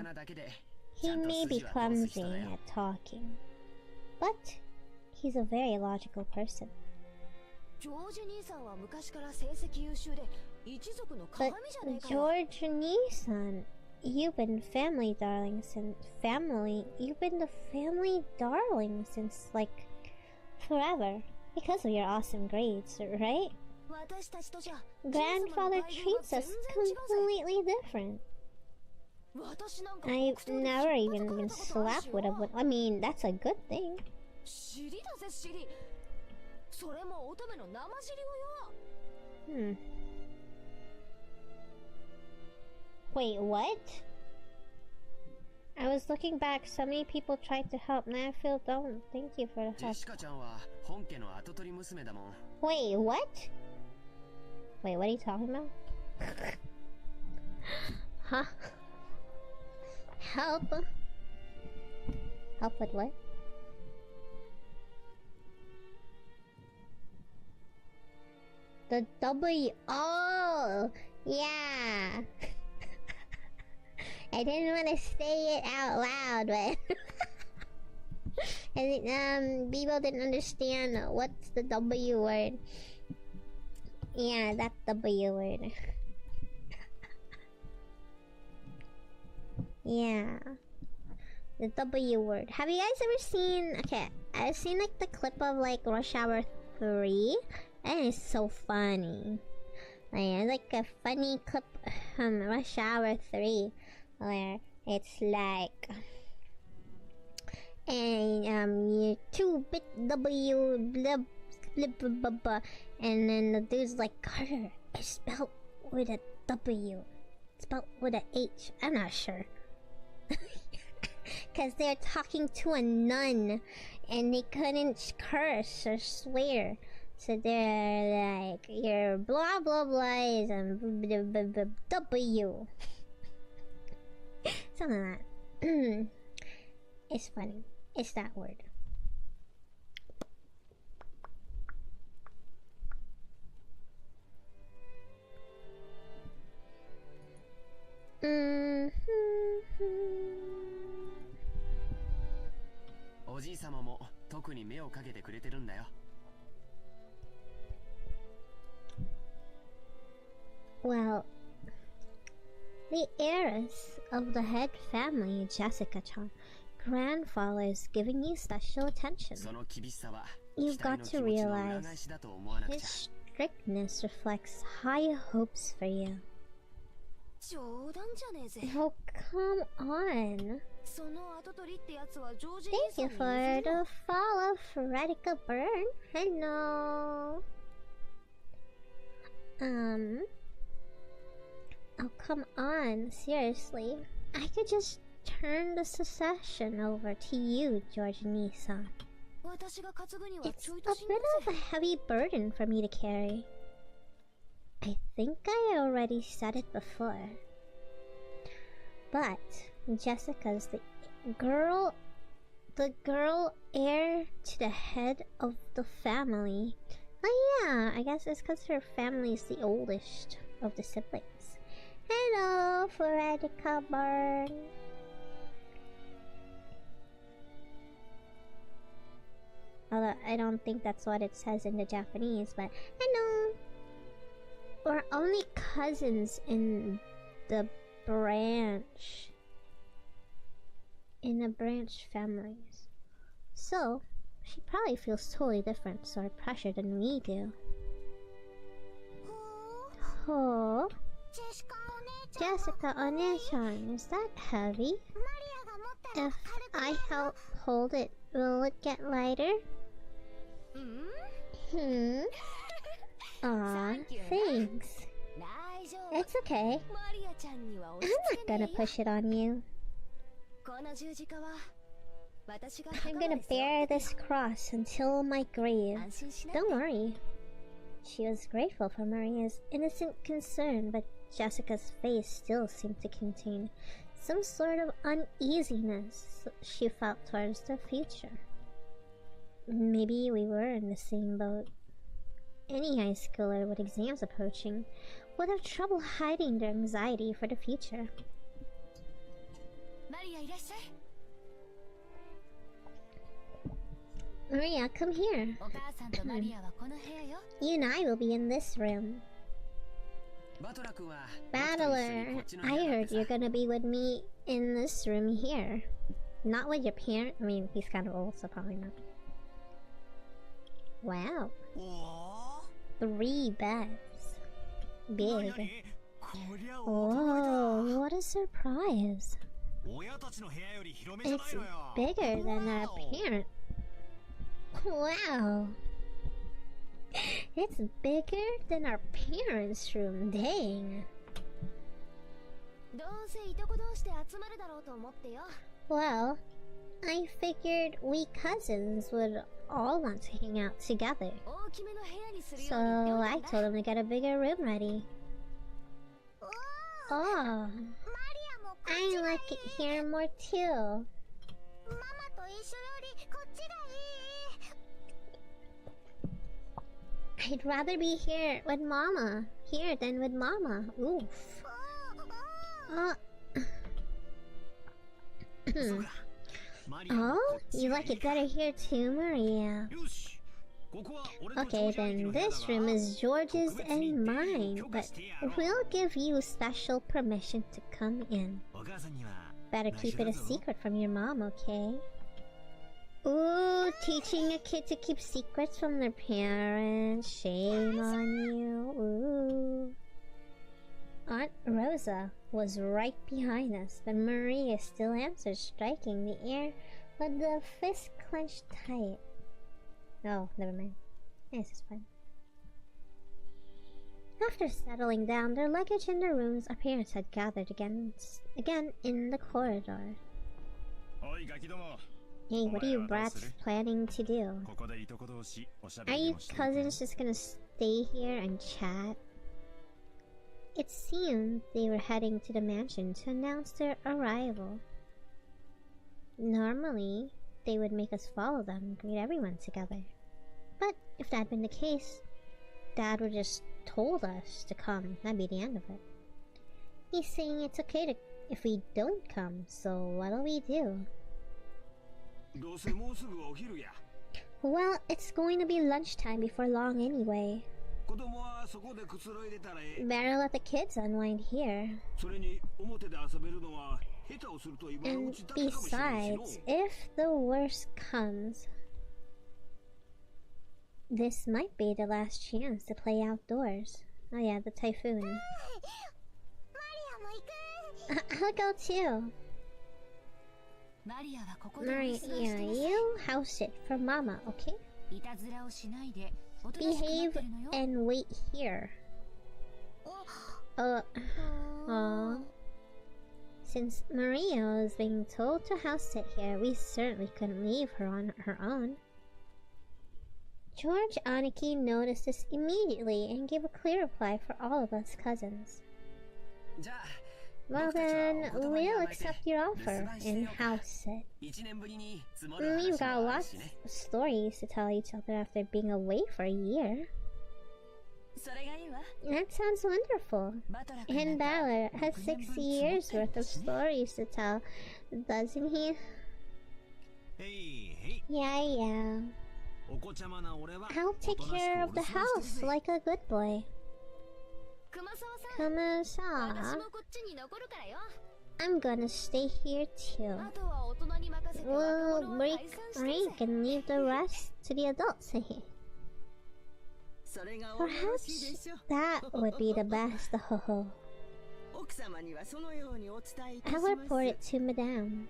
S1: He may be clumsy at talking, but he's a very logical person. But George Nissan, you've been the family darling since like forever because of your awesome grades, right? Grandfather treats us completely different. I've never even been slapped with a whip. I mean, that's a good thing. Wait, what? I was looking back, so many people tried to help, and I feel don't. Thank you for the help. Wait, what? Wait, what are you talking about? Huh? Help? Help with what? The W. Oh! Yeah! I didn't want to say it out loud, but people didn't understand what's the W word. Yeah, that W word. Yeah. The W word. Have you guys ever seen... Okay, I've seen like the clip of like Rush Hour 3. And it's so funny. Like a funny clip from Rush Hour 3. Where it's like... And you 2-bit W blah, blah, blah, blah, blah. And then the dude's like, Carter, it's spelled with a W. It's spelled with a H. I'm not sure. Because they're talking to a nun. And they couldn't curse or swear. So they're like, your blah blah blah is a W. Something like that. It's funny. It's that word. Well, the heiress of the head family, Jessica-chan, grandfather is giving you special attention. You've got to realize his strictness reflects high hopes for you. Oh, come on. Thank you for the follow, Frederica Byrne. Hello. Oh, come on, seriously. I could just turn the succession over to you, George Nissan. It's a bit of a heavy burden for me to carry. I think I already said it before. But Jessica's the girl heir to the head of the family. Oh yeah, I guess it's because her family is the oldest of the siblings. Hello, Frederica Byrne. Although I don't think that's what it says in the Japanese, but hello. We're only cousins in the branch. In the branch families. So, she probably feels totally different sort of pressure than we do. Oh. Jessica One-chan, is that heavy? If I help hold it, will it get lighter? Aw, thanks. It's okay. I'm not gonna push it on you. I'm gonna bear this cross until my grave. Don't worry. She was grateful for Maria's innocent concern, but Jessica's face still seemed to contain some sort of uneasiness she felt towards the future. Maybe we were in the same boat. Any high schooler with exams approaching would have trouble hiding their anxiety for the future. Maria, come here. You and I will be in this room. Battler, I heard you're gonna be with me in this room here. Not with your parent. I mean, he's kind of old, so probably not. Wow. 3 beds. Big. Oh, what a surprise. It's bigger than our parent. Wow. It's bigger than our parents' room. Dang. Well, I figured we cousins would all want to hang out together. So I told them to get a bigger room ready. Oh, I like it here more too. I'd rather be here with Mama than with Mama. Oof. Oh, you like it better here too, Maria. Okay, then this room is George's and mine, but we'll give you special permission to come in. Better keep it a secret from your mom, okay? Ooh, teaching a kid to keep secrets from their parents. Shame on you. Ooh. Aunt Rosa was right behind us, but Maria still answered, striking the air with the fist clenched tight. Oh, never mind. This is fine. After settling down their luggage in their rooms, our parents had gathered again in the corridor. Hey, what are you brats planning to do? Are you cousins just gonna stay here and chat? It seemed they were heading to the mansion to announce their arrival. Normally, they would make us follow them and greet everyone together. But if that had been the case, Dad would just told us to come. That'd be the end of it. He's saying it's okay if we don't come, so what'll we do? Well, it's going to be lunchtime before long anyway. Better let the kids unwind here. And besides, if the worst comes, this might be the last chance to play outdoors. Oh yeah, the typhoon. I'll go too. Maria, you house sit for Mama, okay? Behave and wait here. Since Maria was being told to house sit here, we certainly couldn't leave her on her own. George Aniki noticed this immediately and gave a clear reply for all of us cousins. Well then, we'll accept your offer and house it. We've got lots of stories to tell each other after being away for a year. That sounds wonderful. And Battler has 6 years worth of stories to tell, doesn't he? Yeah. I'll take care of the house like a good boy. Kumasawa, I'm gonna stay here too. We'll break and leave the rest to the adults. Perhaps that would be the best. I'll report it to Madame.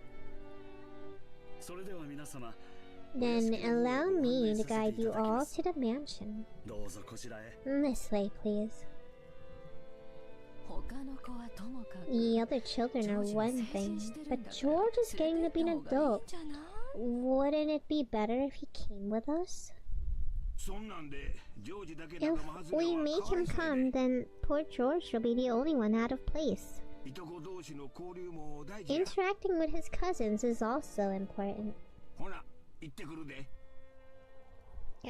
S1: Then allow me to guide you all to the mansion. This way, please. The other children are one thing, but George is getting to be an adult. Wouldn't it be better if he came with us? If we make him come, then poor George will be the only one out of place. Interacting with his cousins is also important.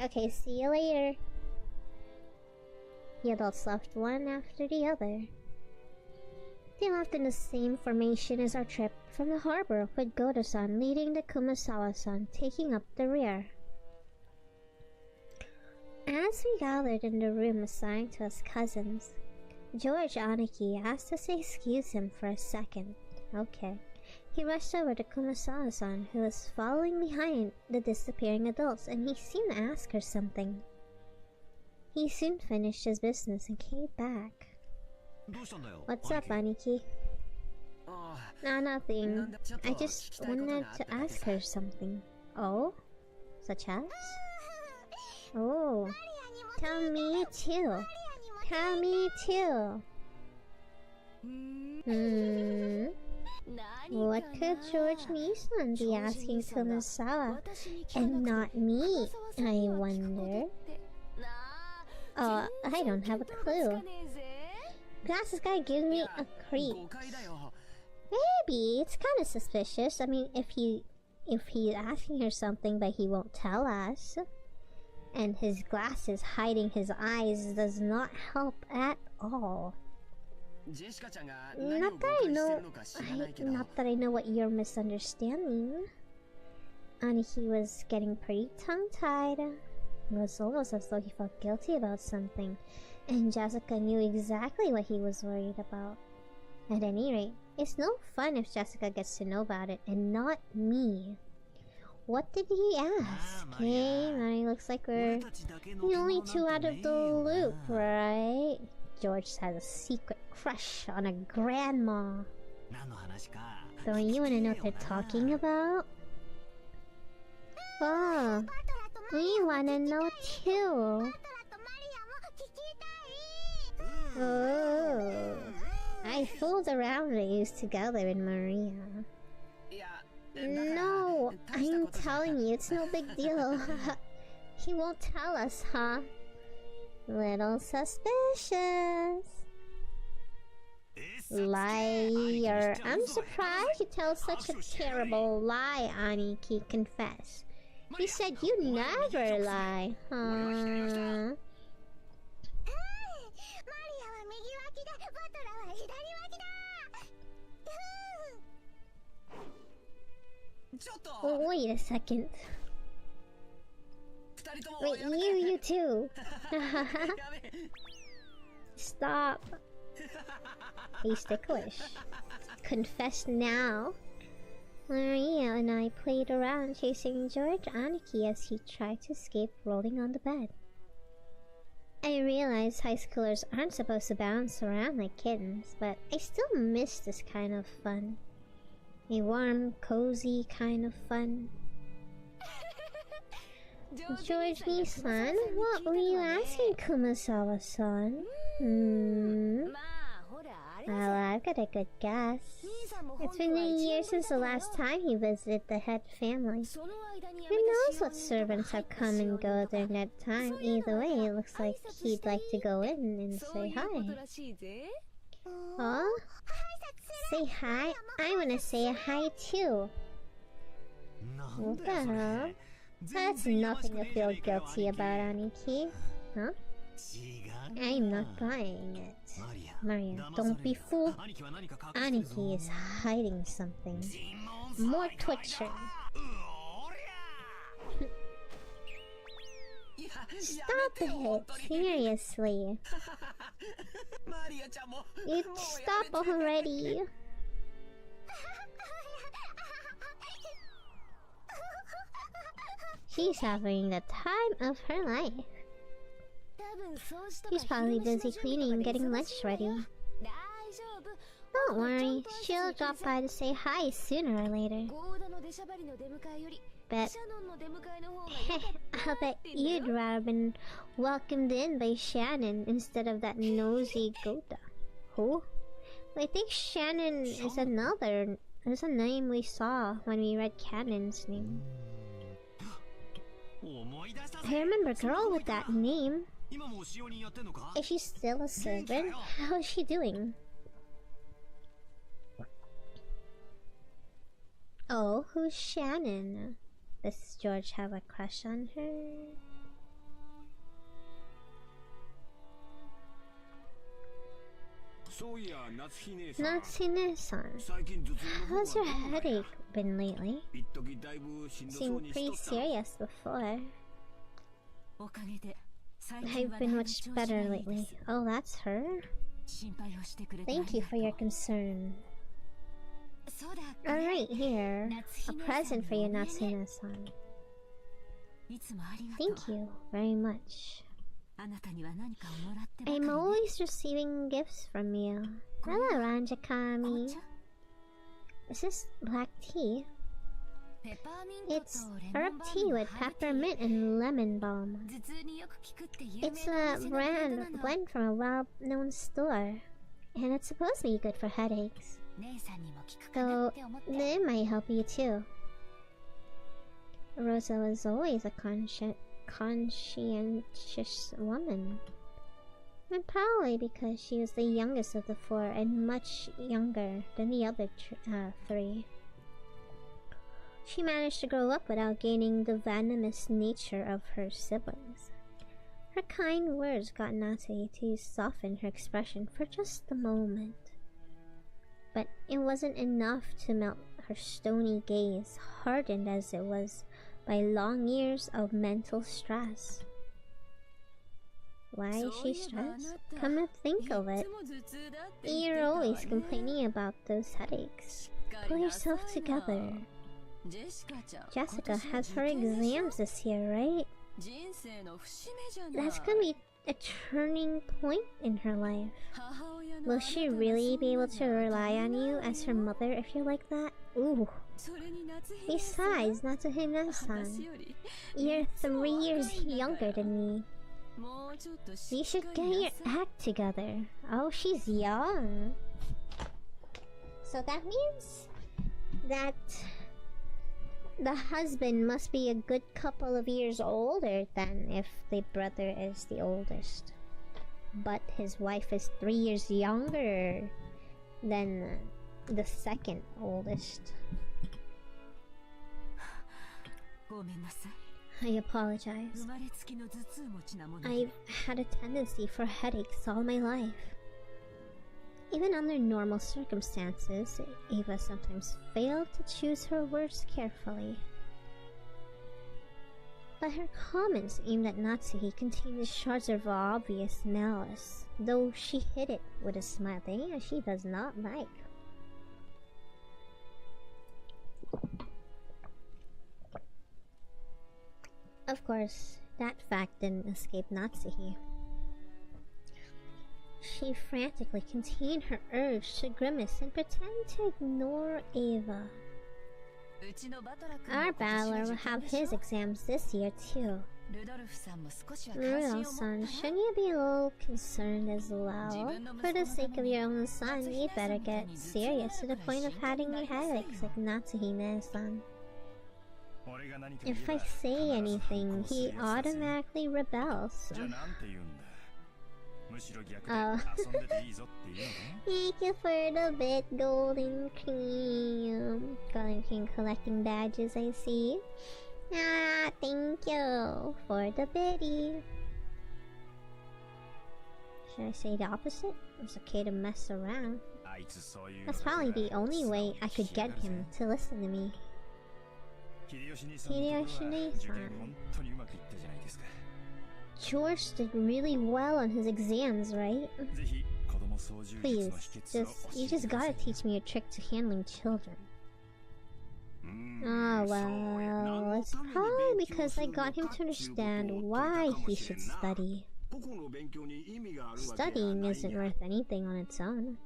S1: Okay, see you later. The adults left one after the other. They left in the same formation as our trip from the harbor, with Goto-san leading the Kumasawa-san taking up the rear. As we gathered in the room assigned to us cousins, George Aniki asked us to excuse him for a second. Okay. He rushed over to Kumasawa-san, who was following behind the disappearing adults, and he seemed to ask her something. He soon finished his business and came back. What's up, Aniki? Nah, nothing. I just wanted to ask her something. Oh? Such as? Oh. Tell me too. Tell me too. What could George Nissan be asking Kumasawa and not me, I wonder? Oh, I don't have a clue. Glasses guy gives me a creep. Maybe it's kind of suspicious. I mean, if he's asking her something but he won't tell us, and his glasses hiding his eyes does not help at all. Not that I know what you're misunderstanding. Aniki was getting pretty tongue-tied. It was almost as though he felt guilty about something, and Jessica knew exactly what he was worried about. At any rate, it's no fun if Jessica gets to know about it, and not me. What did he ask? Hey, Mari, looks like we're the only two out of the loop, right? George has a secret crush on a grandma. Don't you want to know what they're talking about? Oh, we want to know too. Oh, I fooled around with you together in Maria. No, I'm telling you, it's no big deal. He won't tell us, huh? Little suspicious. Liar. I'm surprised you tell such a terrible lie, Aniki, confess. You said you never lie, huh? Oh, wait a second. Wait, you too. Stop. He's ticklish. Confess now. Maria and I played around chasing George Aniki as he tried to escape rolling on the bed. I realize high schoolers aren't supposed to bounce around like kittens, but I still miss this kind of fun. A warm, cozy kind of fun. George Nissan, what were you asking Kumasawa-san? Well, I've got a good guess. It's been a year since the last time he visited the head family. Who knows what servants have come and go during that time? Either way, it looks like he'd like to go in and say hi. Oh? Say hi? I want to say hi too. What the hell? That's nothing to feel guilty about, Aniki. Huh? I'm not buying it. Maria, don't be fooled. Aniki is hiding something. More torture. Stop it! Seriously. You stop already. She's having the time of her life. She's probably busy cleaning and getting lunch ready. Don't worry, she'll drop by to say hi sooner or later. bet you'd rather been welcomed in by Shannon instead of that nosy Gota. Who? I think Shannon is a name we saw when we read Cannon's name. I remember a girl with that name. Is she still a servant? How is she doing? Oh, who's Shannon? Does George have a crush on her? Natsuhine-san, how's your headache been lately? Seemed pretty serious before. I've been much better lately. Oh, that's her? Thank you for your concern. Alright, here. A present for you, Natsuhine-san. Thank you very much. I'm always receiving gifts from you. Hello, Ranjakami. Is this black tea? It's herb tea with peppermint and lemon balm. It's a blend from a well-known store, and it's supposed to be good for headaches. Though it might help you too. Rosa was always a conscientious woman. And probably because she was the youngest of the four and much younger than the other three. She managed to grow up without gaining the venomous nature of her siblings. Her kind words got Natsuhi to soften her expression for just a moment. But it wasn't enough to melt her stony gaze, hardened as it was by long years of mental stress. Why is she stressed? Come to think of it, you're always complaining about those headaches. Pull yourself together. Jessica has her exams this year, right? That's gonna be a turning point in her life. Will she really be able to rely on you as her mother if you're like that? Ooh. Besides, Natsuhime-san, you're 3 years younger than me. You should get your act together. Oh, she's young. So that means that the husband must be a good couple of years older than if the brother is the oldest. But his wife is 3 years younger than the second oldest. I apologize. I've had a tendency for headaches all my life. Even under normal circumstances, Eva sometimes failed to choose her words carefully. But her comments aimed at Natsuhi contained shards of obvious malice, though she hid it with a smile that she does not like. Of course, that fact didn't escape Natsuhi. She frantically contained her urge to grimace and pretend to ignore Eva. Our battler will have his exams this year too. Rudolph-san, shouldn't you be a little concerned as well? For the sake of your own son, you'd better get serious to the point of having your headaches like Natsuhime-san. If I say anything, he automatically rebels. Oh. Thank you for the bit, Golden Cream. Golden Cream collecting badges, I see. Ah, thank you for the biddy. Should I say the opposite? It's okay to mess around. That's probably the only way I could get him to listen to me. Hideyoshi-san. George did really well on his exams, right? Please, you just gotta teach me a trick to handling children. Oh well, it's probably because I got him to understand why he should study. Studying isn't worth anything on its own.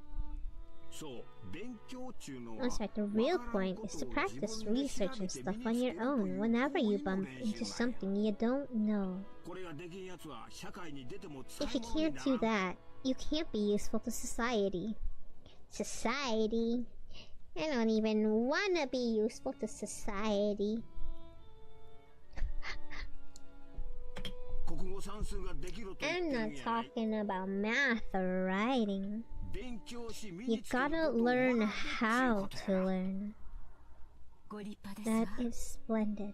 S1: Looks like the real point is to practice research and stuff on your own whenever you bump into something you don't know. If you can't do that, you can't be useful to society. Society? I don't even wanna be useful to society. I'm not talking about math or writing. You gotta learn how to learn. That is splendid.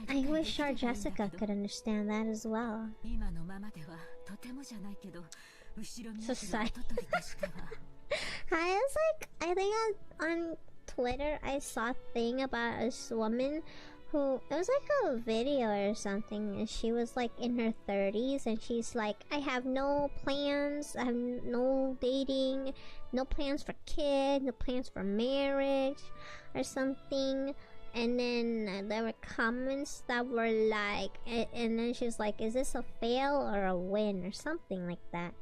S1: I wish our Jessica could understand that as well. Society. I think on Twitter I saw a thing about this woman who, it was like a video or something, and she was like in her 30s and she's like, I have no plans, I have no dating, no plans for kids, no plans for marriage or something. And then there were comments that were like, and then she's like, is this a fail or a win or something like that.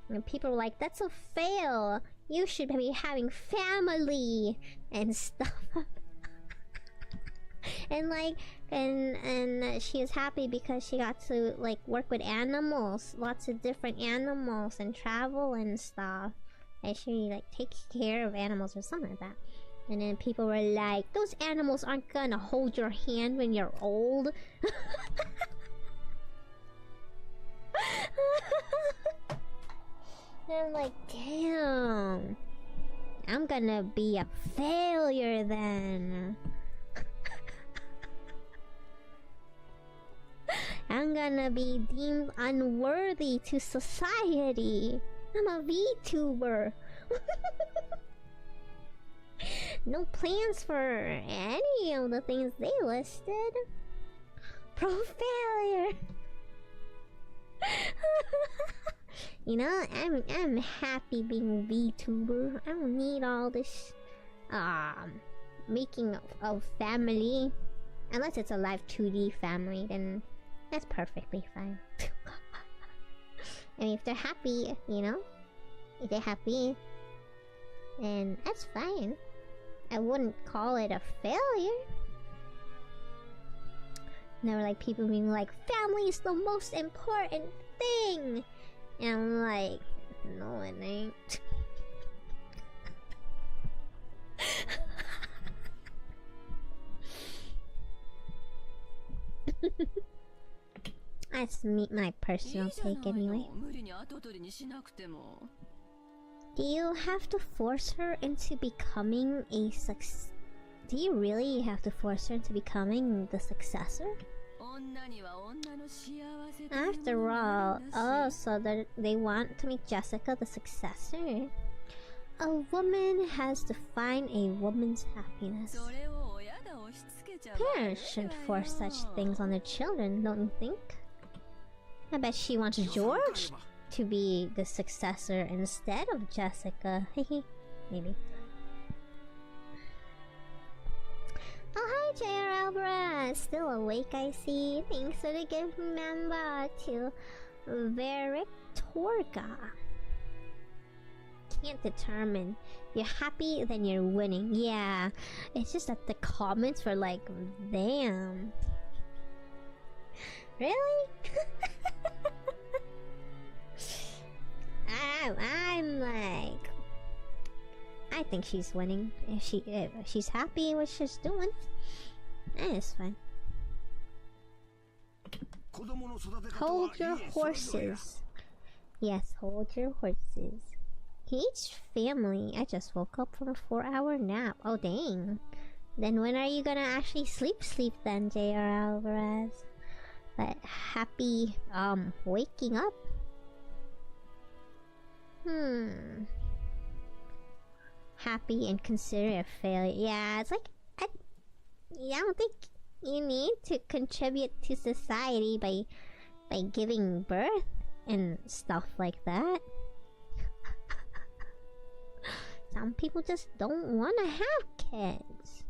S1: And people were like, that's a fail, you should be having family and stuff. And like, and she was happy because she got to like work with animals, lots of different animals, and travel and stuff. And she like takes care of animals or something like that. And then people were like, those animals aren't gonna hold your hand when you're old. And I'm like, damn, I'm gonna be a failure then. I'm gonna be deemed unworthy to society. I'm a VTuber. No plans for any of the things they listed. Pro failure. You know, I'm happy being a VTuber. I don't need all this making of family. Unless it's a live 2D family, then that's perfectly fine. I mean, if they're happy, you know, if they're happy, then that's fine. I wouldn't call it a failure. And there were like people being like, family is the most important thing. And I'm like, no it ain't. That's my personal take anyway. Do you have to force her into becoming a success? Do you really have to force her into becoming the successor? After all, oh, so they want to make Jessica the successor. A woman has to find a woman's happiness. Parents shouldn't force such things on their children, don't you think? I bet she wants George to be the successor instead of Jessica. Maybe. Oh, hi, J.R. Alvarez. Still awake, I see. Thanks for the gift member to Verictorga. Can't determine. You're happy, then you're winning. Yeah, it's just that the comments were like, damn. Really? I'm like, I think she's winning. If she's happy with what she's doing, it's fine. Hold your horses. Yes, hold your horses. Each family. I just woke up from a 4-hour nap. Oh dang. Then when are you gonna actually sleep then, J.R. Alvarez? But happy waking up. Happy and consider a failure. Yeah, it's like I don't think you need to contribute to society by giving birth and stuff like that. Some people just don't want to have kids.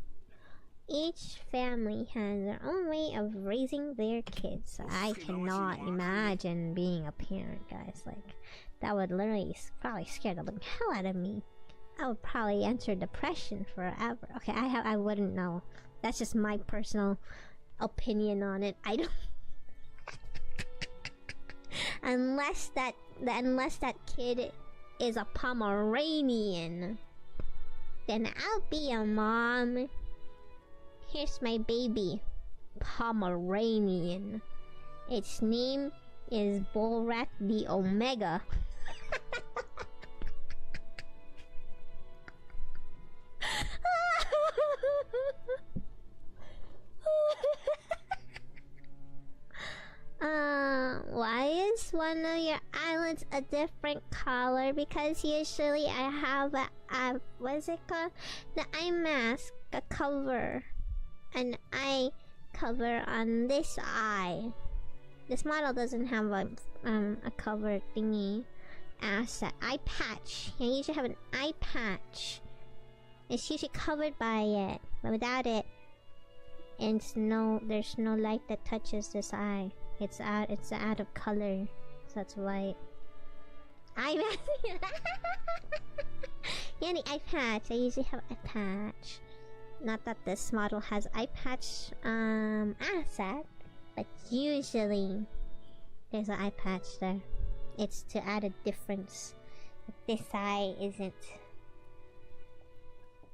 S1: Each family has their own way of raising their kids. So I cannot imagine being a parent, guys. Like, that would literally probably scare the living hell out of me. I would probably enter depression forever. Okay, I wouldn't know. That's just my personal opinion on it. I don't. unless that kid is a Pomeranian, then I'll be a mom. Here's my baby, Pomeranian. Its name is Borat the Omega. Why is one of your eyelids a different color? Because usually I have a what's it called? The eye mask, a cover. An eye cover on this eye. This model doesn't have a cover thingy. As an eye patch. I usually have an eye patch. It's usually covered by it, but without it, there's no light that touches this eye. It's out of color, so that's white. Eye mask. Yeah, the eye patch. I usually have eye patch. Not that this model has eye patch asset, but usually there's an eye patch there. It's to add a difference. This eye isn't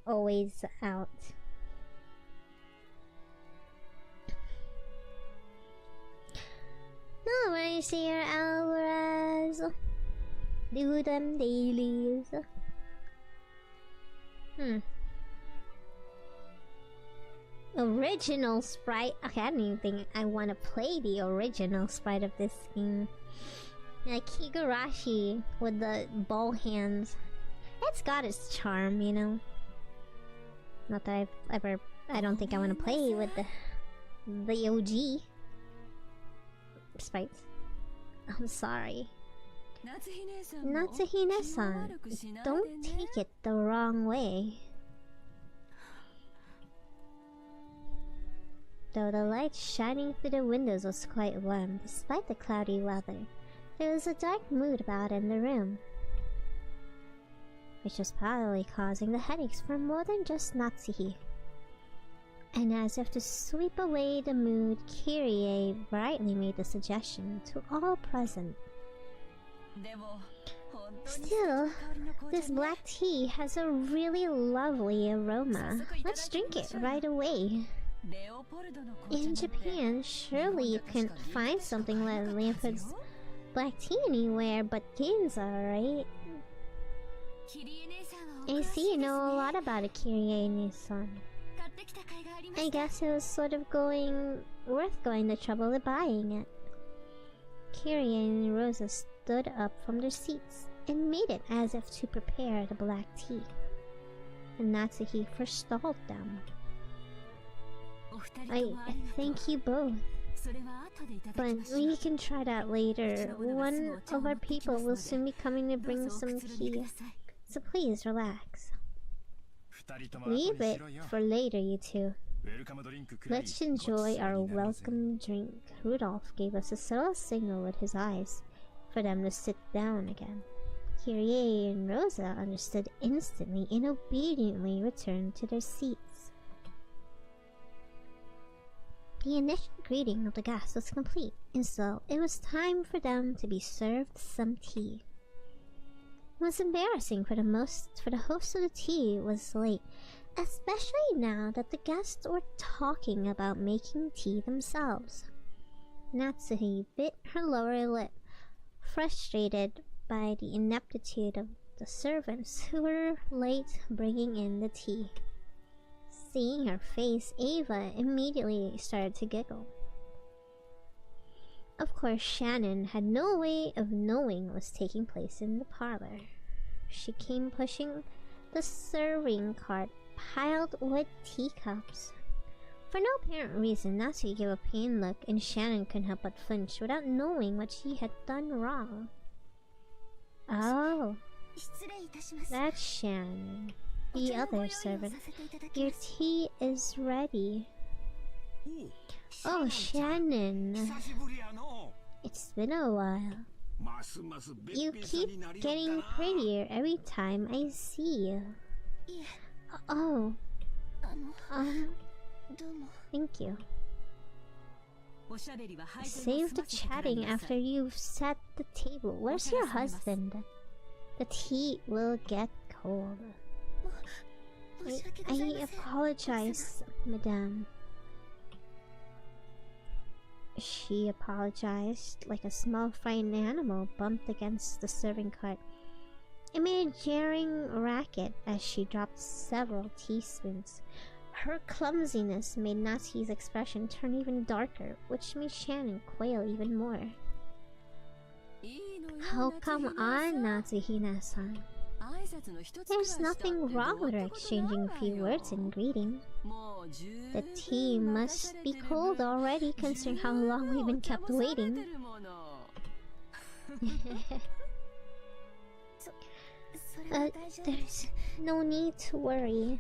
S1: always out. No worries here, Alvarez. Do them dailies. Original sprite. Okay, I don't even think I want to play the original sprite of this game. Like Higurashi with the ball hands. It's got its charm, you know. Not that I don't think I want to play with the OG sprites. I'm sorry. Natsuhine-san, don't take it the wrong way. Though the light shining through the windows was quite warm, despite the cloudy weather, there was a dark mood about in the room, which was probably causing the headaches for more than just Natsuhi. And as if to sweep away the mood, Kyrie brightly made the suggestion to all present. Still, this black tea has a really lovely aroma. Let's drink it right away. In Japan, surely you can't find something like Leopold's black tea anywhere but Ginza, right? I see you know a lot about it, Kyrie-san. I guess it was sort of worth going the trouble of buying it. Kyrie and Rosa stood up from their seats and made it as if to prepare the black tea. And Natsuhi forestalled them. I thank you both, but we can try that later. One of our people will soon be coming to bring some tea, so please relax. Leave it for later, you two. Let's enjoy our welcome drink. Rudolph gave us a subtle signal with his eyes for them to sit down again. Kyrie and Rosa understood instantly and obediently returned to their seats. The initial greeting of the guests was complete, and so it was time for them to be served some tea. It was embarrassing for the host of the tea was late, especially now that the guests were talking about making tea themselves. Natsuhi bit her lower lip, frustrated by the ineptitude of the servants who were late bringing in the tea. Seeing her face, Ava immediately started to giggle. Of course, Shannon had no way of knowing what was taking place in the parlor. She came pushing the serving cart piled with teacups. For no apparent reason, Natsuki gave a pained look, and Shannon couldn't help but flinch without knowing what she had done wrong. Oh, that's Shannon. the other servant. Your tea is ready. Oh, Shannon. It's been a while. You keep getting prettier every time I see you. Oh. Thank you. Save the chatting after you've set the table. Where's your husband? The tea will get cold. I apologize, madame. She apologized like a small frightened animal bumped against the serving cart. It made a jarring racket as she dropped several teaspoons. Her clumsiness made Natsuki's expression turn even darker, which made Shannon quail even more. Oh, come on, Natsuhina-san. There's nothing wrong with her exchanging a few words in greeting. The tea must be cold already, considering how long we've been kept waiting. There's no need to worry.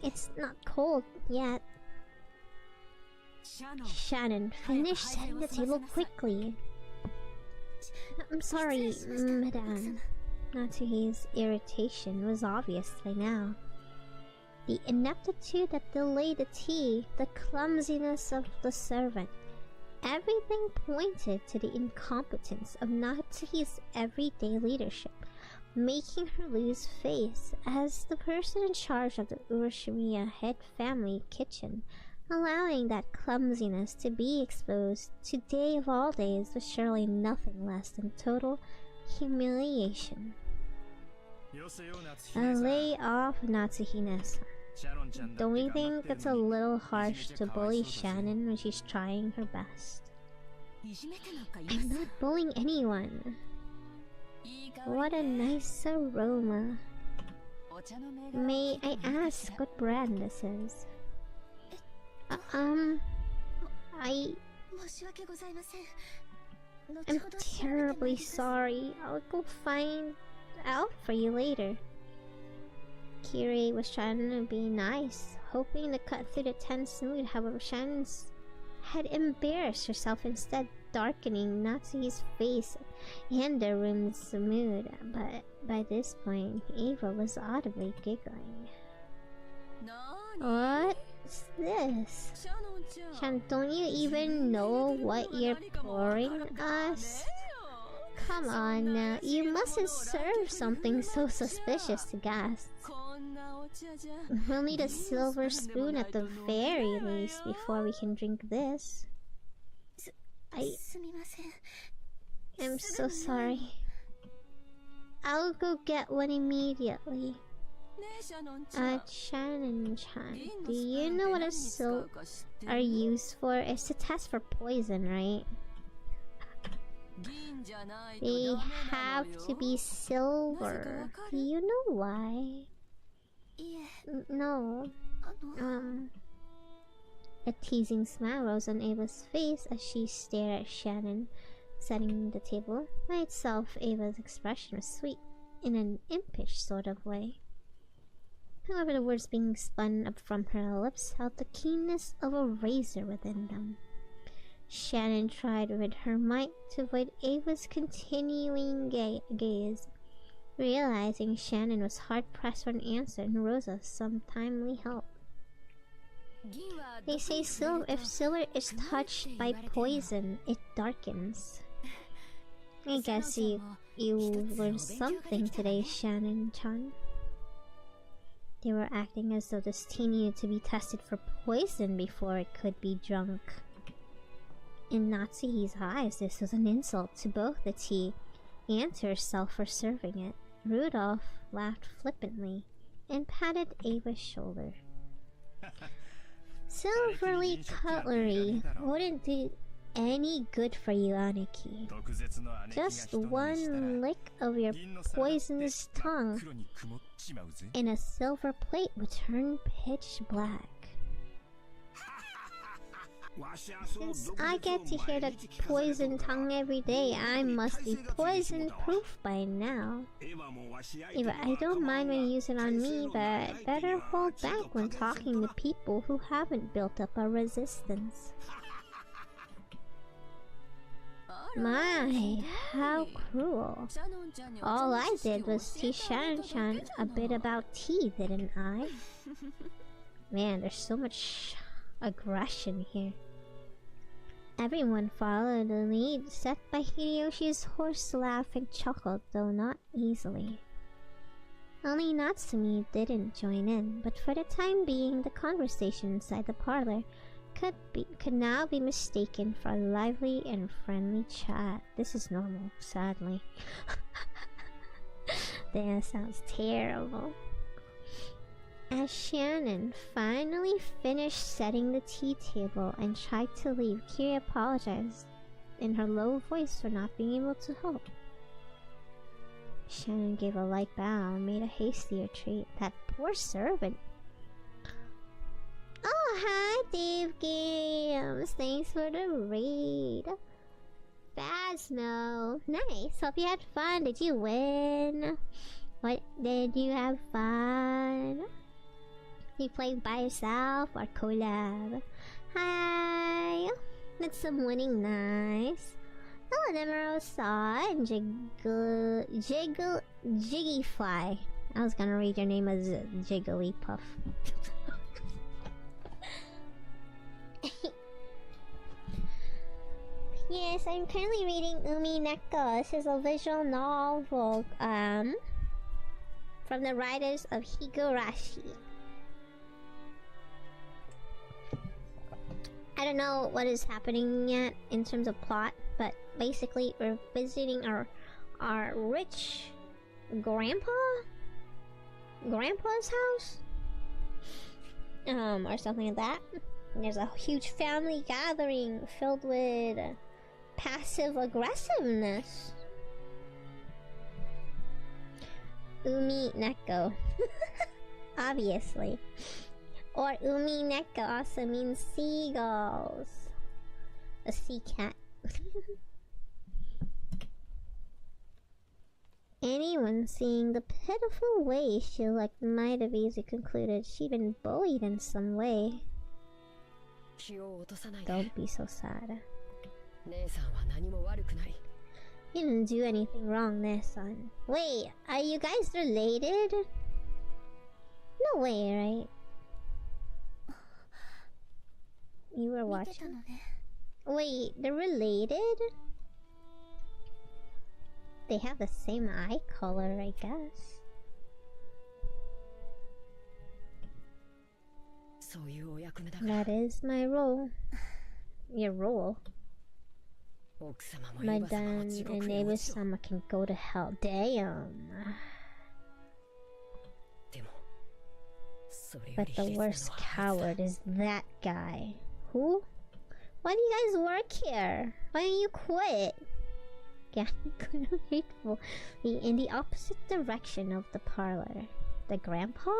S1: It's not cold yet. Shannon, finish setting the table quickly. I'm sorry, madame. Natsuhi's irritation was obvious by now. The ineptitude that delayed the tea, the clumsiness of the servant, everything pointed to the incompetence of Natsuhi's everyday leadership, making her lose face as the person in charge of the Urashimiya head family kitchen. Allowing that clumsiness to be exposed today of all days was surely nothing less than total humiliation. Lay off, Natsuhina-san. Don't we think it's a little harsh to bully Shannon when she's trying her best? I'm not bullying anyone. What a nice aroma. May I ask what brand this is? I'm terribly sorry. I'll go find out for you later. Kiri was trying to be nice, hoping to cut through the tense mood. However, Shannon had embarrassed herself, instead darkening Natsuki's face and the room's mood. But by this point, Eva was audibly giggling. What's this? Shan, don't you even know what you're pouring us? Come on now, you mustn't serve something so suspicious to guests. We'll need a silver spoon at the very least before we can drink this. I'm so sorry. I'll go get one immediately. Shannon-chan, do you know what a silk are used for? It's to test for poison, right? They have to be silver. Do you know why? No. A teasing smile rose on Ava's face as she stared at Shannon, setting the table. By itself, Ava's expression was sweet, in an impish sort of way. However, the words being spun up from her lips held the keenness of a razor within them. Shannon tried with her might to avoid Ava's continuing gaze, realizing Shannon was hard-pressed for an answer and Rosa some timely help. They say if silver is touched by poison, it darkens. I guess you learned something today, Shannon-chan. They were acting as though this tea needed to be tested for poison before it could be drunk. In Natsuhi's eyes, this was an insult to both the tea and to herself for serving it. Rudolph laughed flippantly and patted Ava's shoulder. Silverly cutlery wouldn't do any good for you, Aniki. Just one lick of your poisonous tongue and a silver plate would turn pitch black. Since I get to hear the poison tongue every day, I must be poison proof by now. Eva, I don't mind when you use it on me, but better hold back when talking to people who haven't built up a resistance. My, how cruel. All I did was teach Shannon-chan a bit about tea, didn't I? Man, there's so much aggression here. Everyone followed the lead set by Hideyoshi's horse laugh and chuckled, though not easily. Only Natsumi didn't join in, but for the time being the conversation inside the parlor could now be mistaken for a lively and friendly chat. This is normal, sadly. That sounds terrible. As Shannon finally finished setting the tea table and tried to leave, Kiri apologized in her low voice for not being able to help. Shannon gave a light bow and made a hasty retreat. That poor servant. Oh, hi, Dave Games. Thanks for the raid. Bad Snow. Nice. Hope you had fun. Did you win? What? Did you have fun? You played by yourself or collab? Hi. That's some winning. Nice. Hello, Demerosa and Jigglyfly. I was gonna read your name as Jigglypuff. Yes, I'm currently reading Umineko. This is a visual novel from the writers of Higurashi. I don't know what is happening yet in terms of plot, but basically we're visiting our rich grandpa's house, or something like that. And there's a huge family gathering filled with passive aggressiveness. Umineko. Obviously. Or Umineko also means seagulls. A sea cat. Anyone seeing the pitiful way she looked might have easily concluded she'd been bullied in some way. Don't be so sad. You didn't do anything wrong there, son. Wait, are you guys related? No way, right? You were watching? Wait, they're related? They have the same eye color, I guess. That is my role. Your role. Madame and neighbor-sama can go to hell. Damn. But the worst coward is that guy. Who? Why do you guys work here? Why don't you quit? Yeah, hateful. In the opposite direction of the parlor. The grandpa?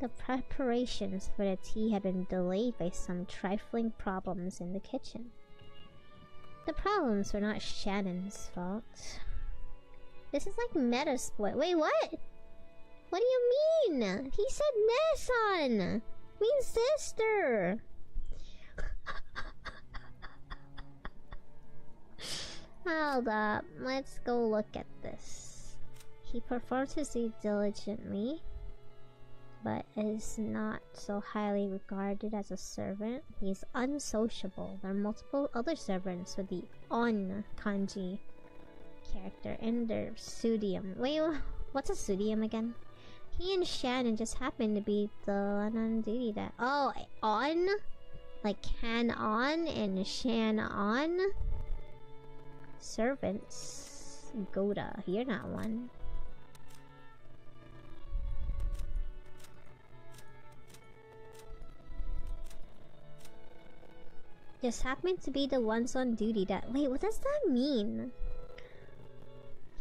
S1: The preparations for the tea had been delayed by some trifling problems in the kitchen. The problems were not Shannon's fault. This is like meta sport. Wait, what? What do you mean? He said Nessan! Means sister! Hold up. Let's go look at this. He performs his duty diligently, but is not so highly regarded as a servant. He's unsociable. There are multiple other servants with the on kanji character in their pseudium. Wait, what's a pseudium again? He and Shannon just happen to be the one on duty that... Oh, on? Like can on and Shan on? Servants. Goda, you're not one. Just happen to be the ones on duty that... Wait, what does that mean?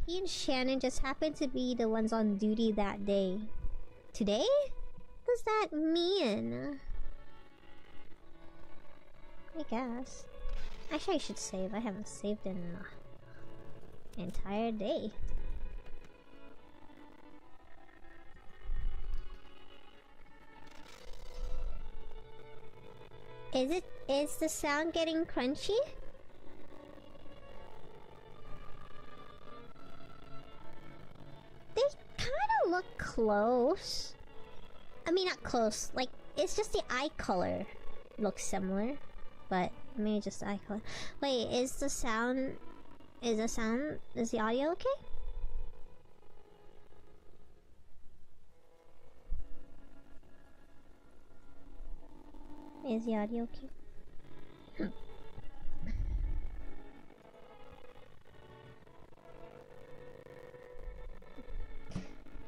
S1: He and Shannon just happen to be the ones on duty that day. Today? What does that mean? I guess. Actually, I should save. I haven't saved in an entire day. Is the sound getting crunchy? They kind of look close. I mean, not close. Like, it's just the eye color looks similar, but maybe just the eye color. Wait, is the audio okay? Is the audio okay?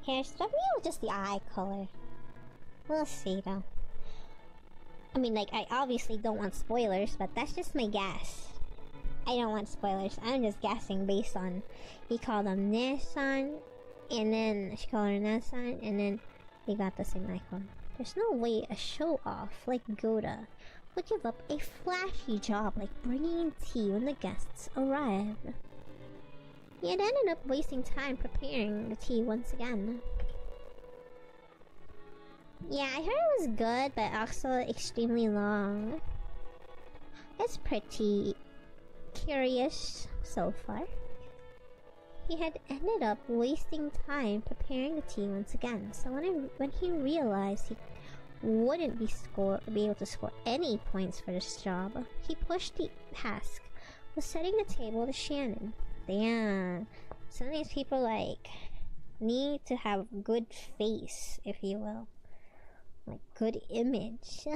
S1: Hair stuff? Maybe just the eye color. We'll see though. I mean, like, I obviously don't want spoilers, but that's just my guess. I don't want spoilers. I'm just guessing based on he called him Nissan, and then she called her Nissan, and then they got the same icon. There's no way a show-off like Goda would give up a flashy job like bringing in tea when the guests arrive. He had ended up wasting time preparing the tea once again. Yeah, I heard it was good, but also extremely long. It's pretty curious so far. He had ended up wasting time preparing the tea once again, so when he realized he wouldn't be able to score any points for this job, he pushed the task with setting the table to Shannon. Damn, some of these people, like, need to have good face, if you will. Like, good image.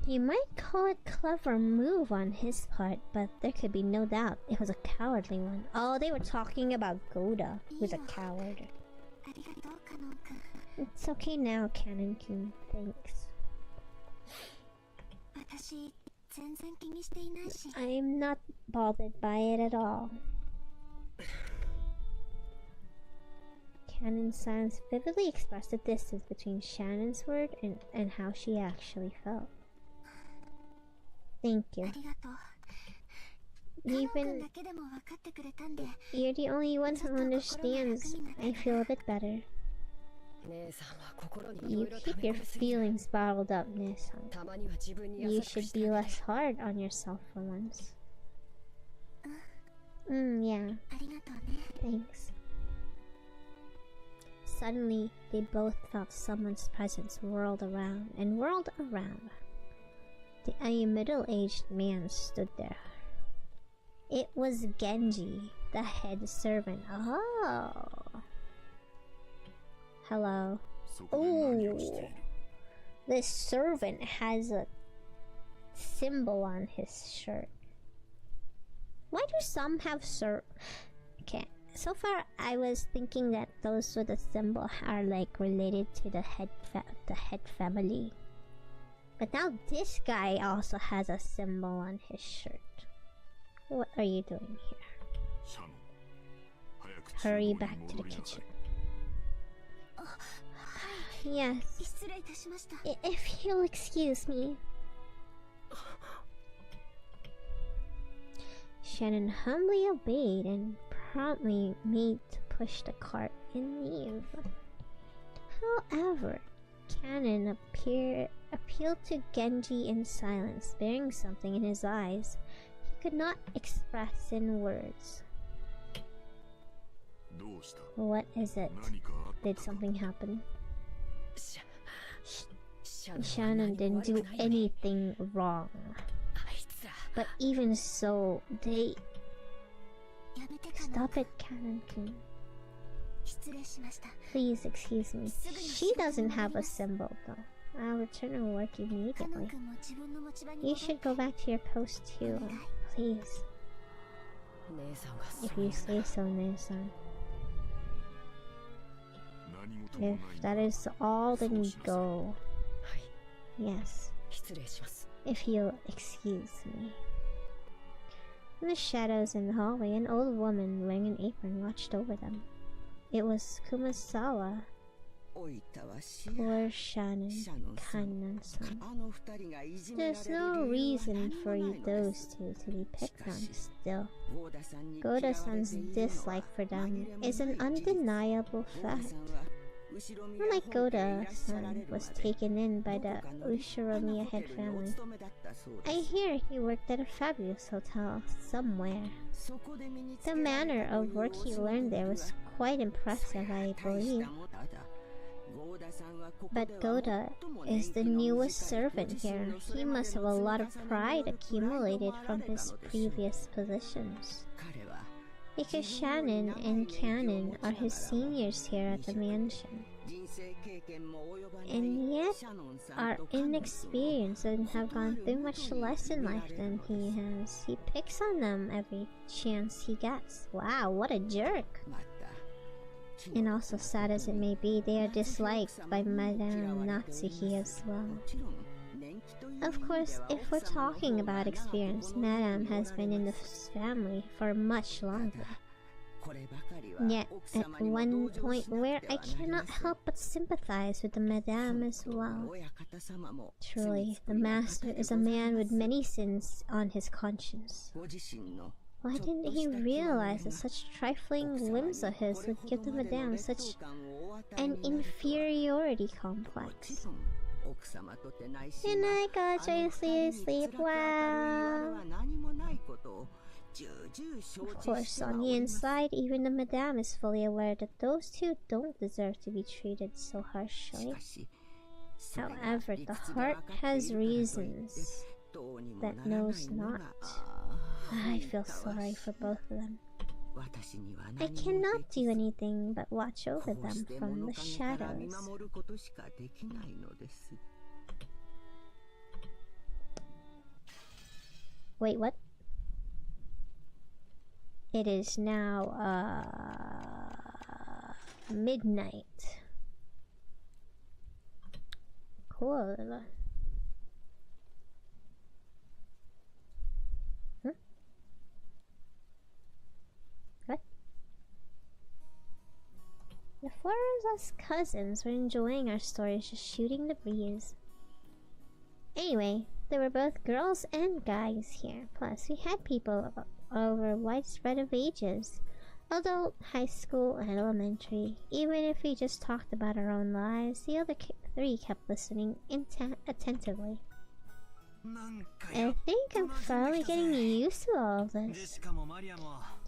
S1: You might call it clever move on his part, but there could be no doubt it was a cowardly one. Oh, they were talking about Goda, who's a coward. It's okay now, Canon-kun. Thanks. I'm not bothered by it at all. Canon Sans vividly expressed the distance between Shannon's word and how she actually felt. Thank you. Even you're the only one who understands. I feel a bit better. You keep your feelings bottled up, Nissan. You should be less hard on yourself for once. Yeah. Thanks. Suddenly, they both felt someone's presence whirled around. A middle-aged man stood there. It was Genji, the head servant. Oh. Hello. Ooh. This servant has a symbol on his shirt. Why do some have Okay. So far, I was thinking that those with a symbol are like related to the head family. But now this guy also has a symbol on his shirt. What are you doing here? Hurry back to the kitchen. Yes. If you'll excuse me. Shannon humbly obeyed and promptly made to push the cart and leave. However, Canon appealed to Genji in silence, bearing something in his eyes he could not express in words. What is it? Did something happen? Shannon didn't do anything wrong. But even so, they... Stop it, Canon-kun. Please excuse me. She doesn't have a symbol though. I'll return her work immediately. You should go back to your post too. Please. If you say so, Nissan. If that is all, then go. Yes. If you'll excuse me. In the shadows in the hallway, an old woman wearing an apron watched over them. It was Kumasawa, Poor Shannon, Kanan-san. There's no reason for those two to be picked on still. Goda-san's dislike for them is an undeniable fact. Unlike Goda-san was taken in by the Ushiromiya head family, I hear he worked at a fabulous hotel somewhere. The manner of work he learned there was quite impressive, I believe. But Goda is the newest servant here. He must have a lot of pride accumulated from his previous positions. Because Shannon and Cannon are his seniors here at the mansion. And yet are inexperienced and have gone through much less in life than he has. He picks on them every chance he gets. Wow, what a jerk! And also, sad as it may be, they are disliked by Madame Natsuki as well. Of course, if we're talking about experience, Madame has been in the family for much longer. Yet, at one point where I cannot help but sympathize with the Madame as well. Truly, the master is a man with many sins on his conscience. Why didn't he realize that such trifling whims of his would give the Madame such an inferiority complex? Good night, God, sleep well. Of course, on the inside, even the Madame is fully aware that those two don't deserve to be treated so harshly. However, the heart has reasons that knows not. I feel sorry for both of them. I cannot do anything but watch over them from the shadows. Wait, what? It is now, midnight. Cool. What? The four of us cousins were enjoying our stories, just shooting the breeze. Anyway, there were both girls and guys here. Plus, we had people over a wide spread of ages. Adult, high school, and elementary. Even if we just talked about our own lives, the other three kept listening attentively. I think I'm finally getting used to all of this.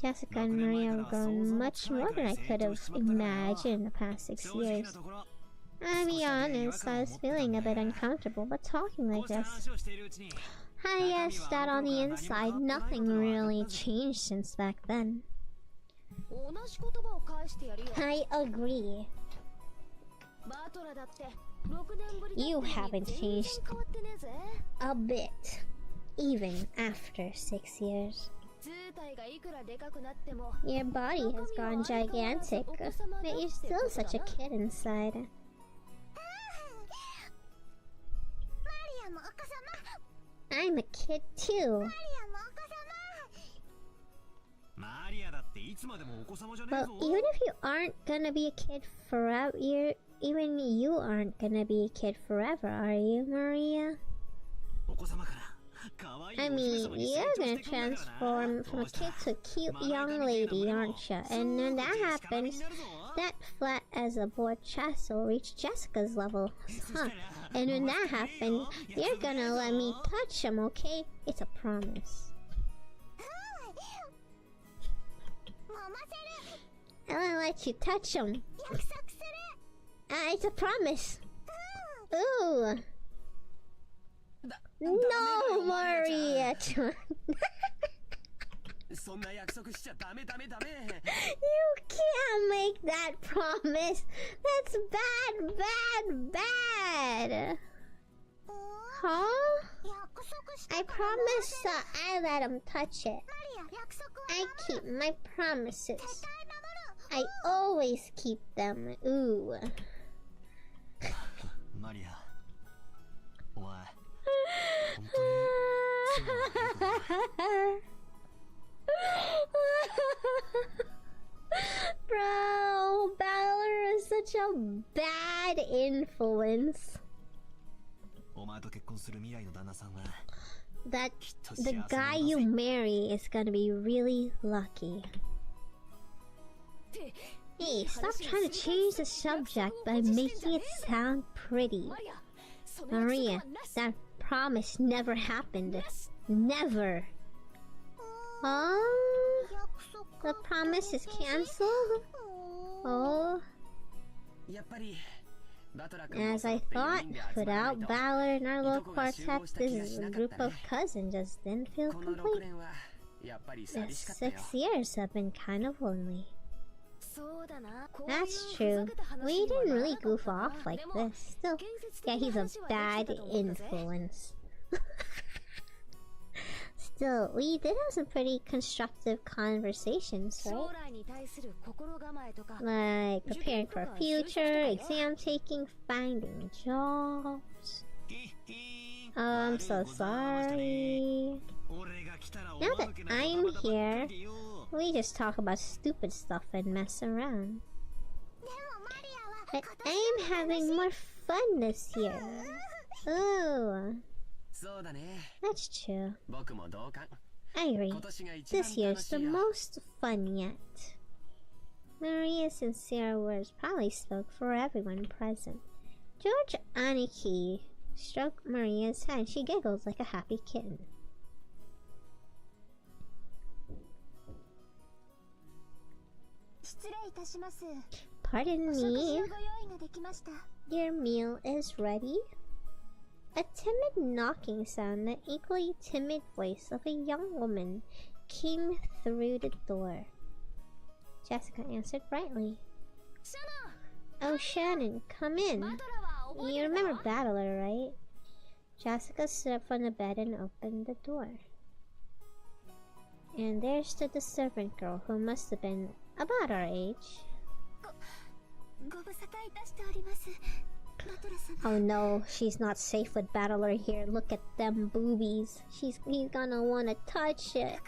S1: Jessica and Maria have grown much more than I could have imagined in the past 6 years. I'll be honest, I was feeling a bit uncomfortable, but talking like this, I guess that on the inside, nothing really changed since back then. I agree. You haven't changed a bit, even after 6 years. Your body has gone gigantic, but you're still such a kid inside. I'm a kid too. Well, even if you aren't gonna be a kid forever, even you aren't gonna be a kid forever, are you, Maria? I mean, you're gonna transform from a kid to a cute young lady, aren't you? And when that happens, that flat as a board chest will reach Jessica's level. Huh. And when that happens, you're gonna let me touch him, okay? It's a promise. I'm gonna let you touch him. It's a promise. Ooh. No, Maria. You can't make that promise. That's bad. Huh? I promised that I let him touch it. I keep my promises. I always keep them. Ooh.
S2: Maria.
S1: Bro, Balor is such such a bad influence. That the guy you marry is gonna be really lucky. Hey, stop trying to change the subject by making it sound pretty. Maria, that promise never happened. Never. Oh? The promise is cancelled? Oh? As I thought, without Valor and our little quartet, this group of cousins just didn't feel complete. The 6 years have been kind of lonely. That's true. We didn't really goof off like this. Still, yeah, he's a bad influence. Still, we did have some pretty constructive conversations, right? Like preparing for a future, exam taking, finding jobs. Oh, I'm so sorry. Now that I'm here, we just talk about stupid stuff and mess around. But I'm having more fun this year. Ooh. That's true. I agree. This year's the most fun yet. Maria's sincere words probably spoke for everyone present. George Aniki stroked Maria's hand. She giggled like a happy kitten. Pardon me. Your meal is ready? A timid knocking sound, the equally timid voice of a young woman, came through the door. Jessica answered brightly. Oh, Shannon, come in. You remember Battler, right? Jessica stood up from the bed and opened the door. And there stood the servant girl, who must have been about our age. Oh no, she's not safe with Battler here. Look at them boobies. He's gonna wanna touch it.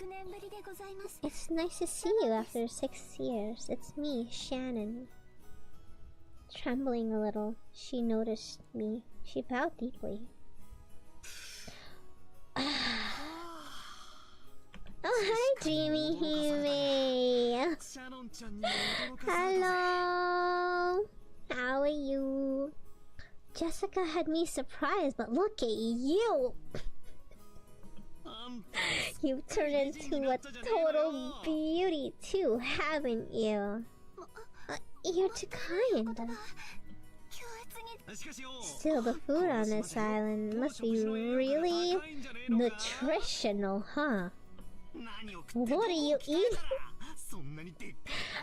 S1: It's nice to see you after 6 years. It's me, Shannon. Trembling a little, she noticed me. She bowed deeply. Oh, hi, Dreamy Hime. Hello. How are you? Jessica had me surprised, but look at you. You've turned into a total beauty too, haven't you? You're too kind. Still, the food on this island must be really nutritional, huh? What are you eating?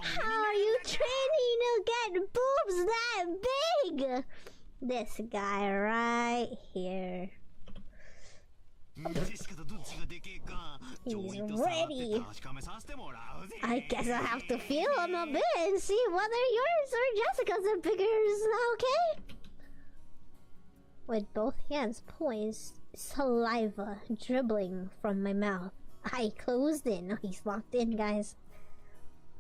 S1: How are you training to get boobs that big? This guy right here. He's ready. I guess I'll have to feel him a bit and see whether yours or Jessica's are bigger, okay? With both hands poised, saliva dribbling from my mouth, I closed in. Oh, he's locked in, guys.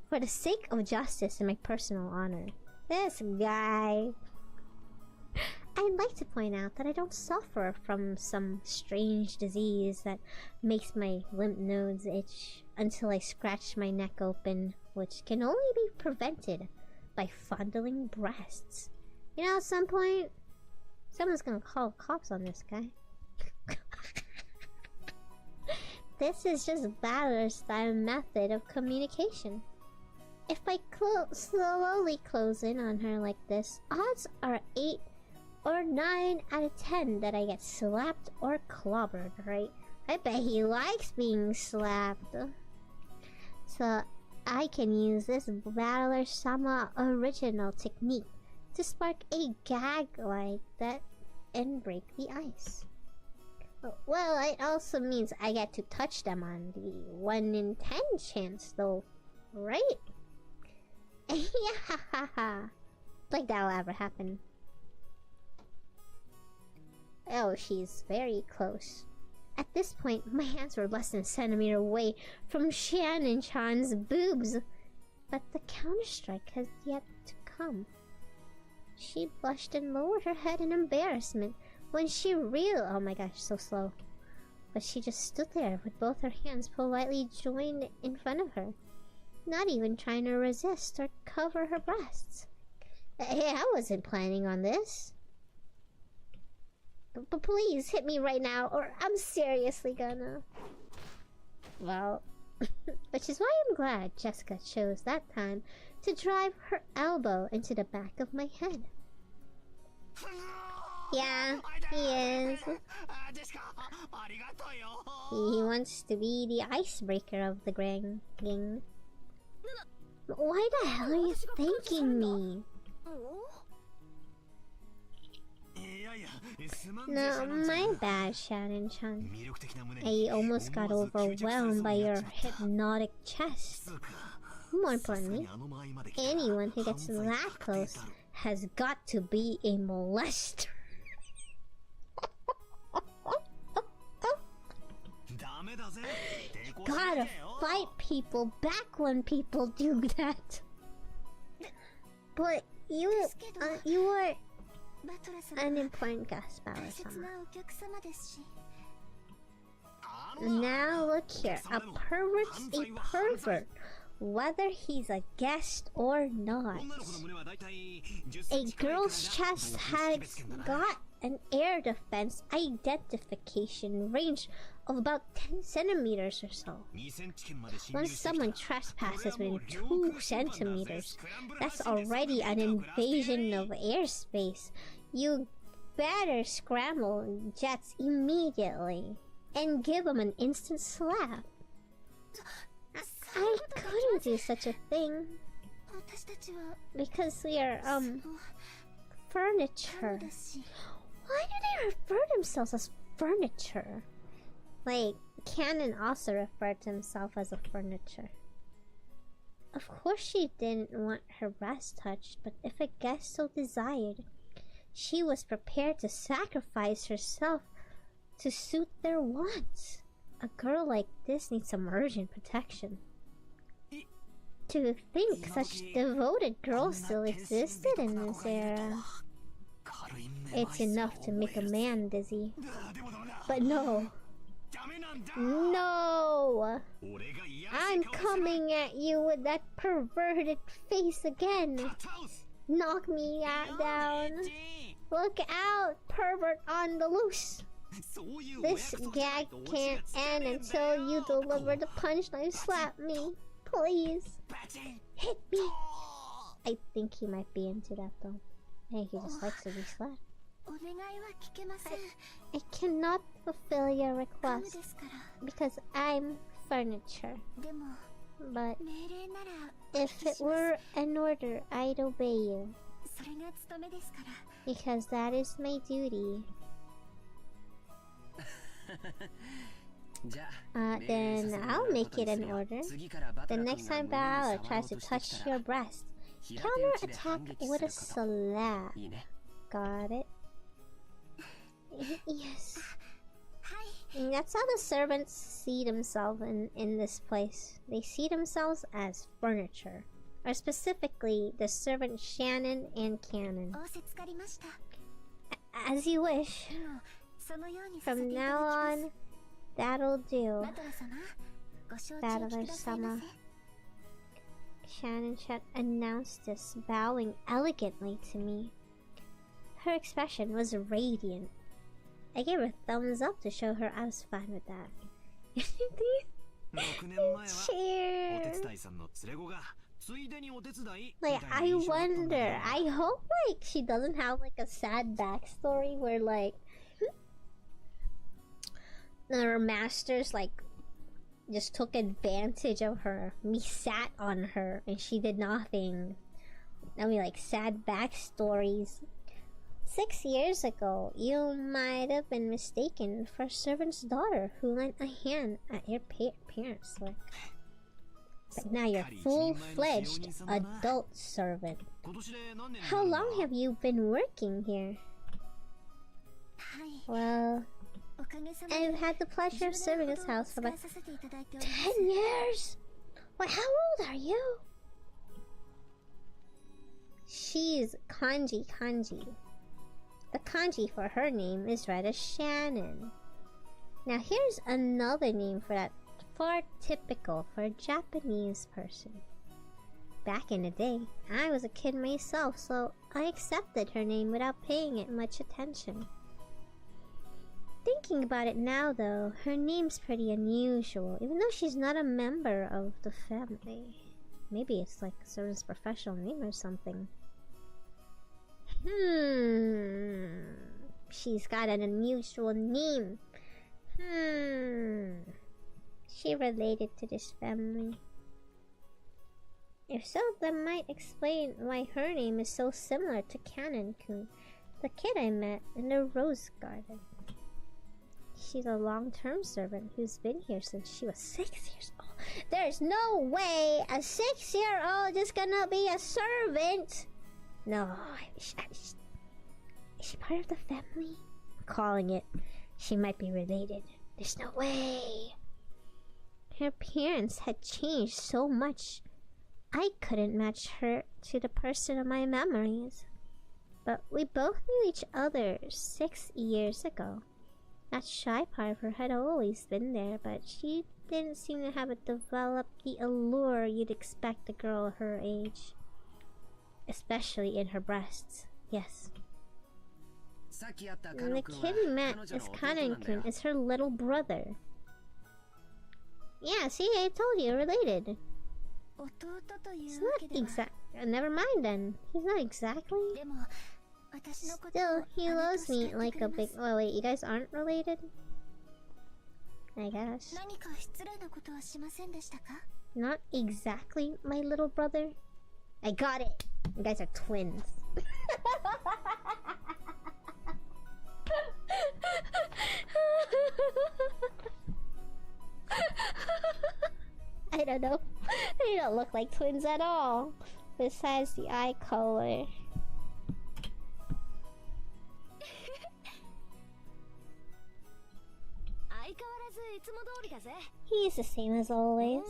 S1: For the sake of justice and my personal honor, this guy... I'd like to point out that I don't suffer from some strange disease that makes my lymph nodes itch until I scratch my neck open, which can only be prevented by fondling breasts. You know, at some point, someone's gonna call cops on this guy. This is just Battler's style method of communication. If I slowly close in on her like this, odds are 8 or 9 out of 10 that I get slapped or clobbered, right? I bet he likes being slapped. So I can use this Battler-sama original technique to spark a gag like that and break the ice. Well, it also means I get to touch them on the 1 in 10 chance though, right? Yeah, like that'll ever happen. Oh, she's very close. At this point, my hands were less than a centimeter away from Shannon-chan's boobs. But the counter-strike has yet to come. She blushed and lowered her head in embarrassment when she realized— oh my gosh, so slow. But she just stood there with both her hands politely joined in front of her, not even trying to resist or cover her breasts. Hey, I wasn't planning on this. But please hit me right now or I'm seriously gonna... Well, which is why I'm glad Jessica chose that time to drive her elbow into the back of my head. Yeah, he is. He wants to be the icebreaker of the gang. Why the hell are you thanking me? No, my bad, Shannon-chan. I almost got overwhelmed by your hypnotic chest. More importantly, anyone who gets that close has got to be a molester. Gotta fight people back when people do that. But you are an important guest, Bauer-sama. Now look here, a pervert's a pervert, whether he's a guest or not. A girl's chest has got an air defense identification range of about 10 centimeters or so. Once someone trespasses within 2 centimeters, that's already an invasion of airspace. You better scramble jets immediately and give them an instant slap. I couldn't do such a thing because we are furniture. Why do they refer themselves as furniture? Like, Canon also referred to himself as a furniture. Of course she didn't want her breast touched, but if a guest so desired, she was prepared to sacrifice herself to suit their wants. A girl like this needs some urgent protection. To think such devoted girls still existed in this era. It's enough to make a man dizzy. But no. No! I'm coming at you with that perverted face again. Knock me down. Look out, pervert on the loose. This gag can't end until you deliver the punchline. Slap me, please. Hit me. I think he might be into that though. I think he just likes to be slapped. I cannot fulfill your request because I'm furniture. But if it were an order, I'd obey you. Because that is my duty. Then I'll make it an order. The next time Bala tries to touch your breast, counter-attack with a slap. Got it? Yes. And that's how the servants see themselves in this place. They see themselves as furniture. Or specifically, the servant Shannon and Canon. As you wish. From now on, that'll do. Battler-sama. Shannon announced this, bowing elegantly to me. Her expression was radiant. I gave her a thumbs up to show her I was fine with that. Cheers! Like, I wonder, I hope like she doesn't have like a sad backstory where like her masters like just took advantage of her. Me sat on her and she did nothing. I mean, like sad backstories. 6 years ago, you might have been mistaken for a servant's daughter who lent a hand at your parents' work. But now you're full-fledged adult servant. How long have you been working here? Well, I've had the pleasure of serving this house for about 10 years? Wait, how old are you? she's kanji. The kanji for her name is read as Shannon. Now here's another name for that, far typical for a Japanese person. Back in the day, I was a kid myself, so I accepted her name without paying it much attention. Thinking about it now though, her name's pretty unusual, even though she's not a member of the family. Maybe it's like Sora's professional name or something. She's got an unusual name. She related to this family. If so, that might explain why her name is so similar to Kanon-kun, the kid I met in the Rose Garden. She's a long-term servant who's been here since she was 6 years old. There's no way a 6-year-old is gonna be a servant! No, is she part of the family? I'm calling it. She might be related. There's no way. Her appearance had changed so much. I couldn't match her to the person of my memories. But we both knew each other 6 years ago. That shy part of her had always been there, but she didn't seem to have developed the allure you'd expect a girl her age. Especially in her breasts. Yes. And the kid we met is Kanon-kun, is her little brother. Yeah, see, I told you, related. It's not exact. Never mind then. He's not exactly. Still, he loves me like a big. Oh wait, you guys aren't related? I guess. Not exactly my little brother. I got it. You guys are twins. I don't know. They don't look like twins at all. Besides the eye color. He's the same as always.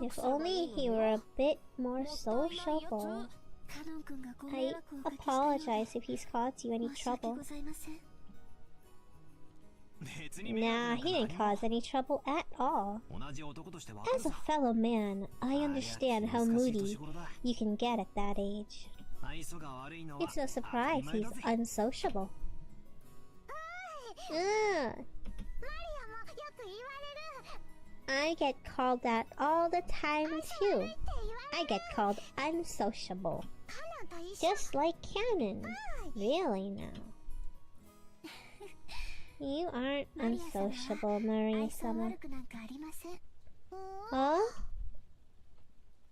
S1: If only he were a bit more sociable. I apologize if he's caused you any trouble. Nah, he didn't cause any trouble at all. As a fellow man, I understand how moody you can get at that age. It's no surprise he's unsociable. I get called that all the time too. I get called unsociable. Just like Kanon. Really now. You aren't unsociable, Maria-sama. Huh?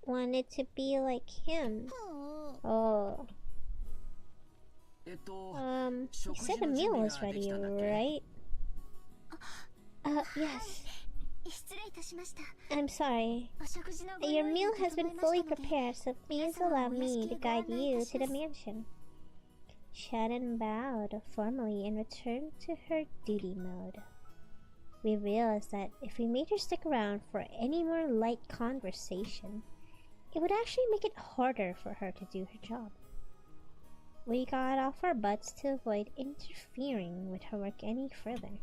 S1: Wanted to be like him. Oh. You said the meal was ready, right? Yes. I'm sorry. Your meal has been fully prepared, so please allow me to guide you to the mansion. Shannon bowed formally and returned to her duty mode. We realized that if we made her stick around for any more light conversation, it would actually make it harder for her to do her job. We got off our butts to avoid interfering with her work any further.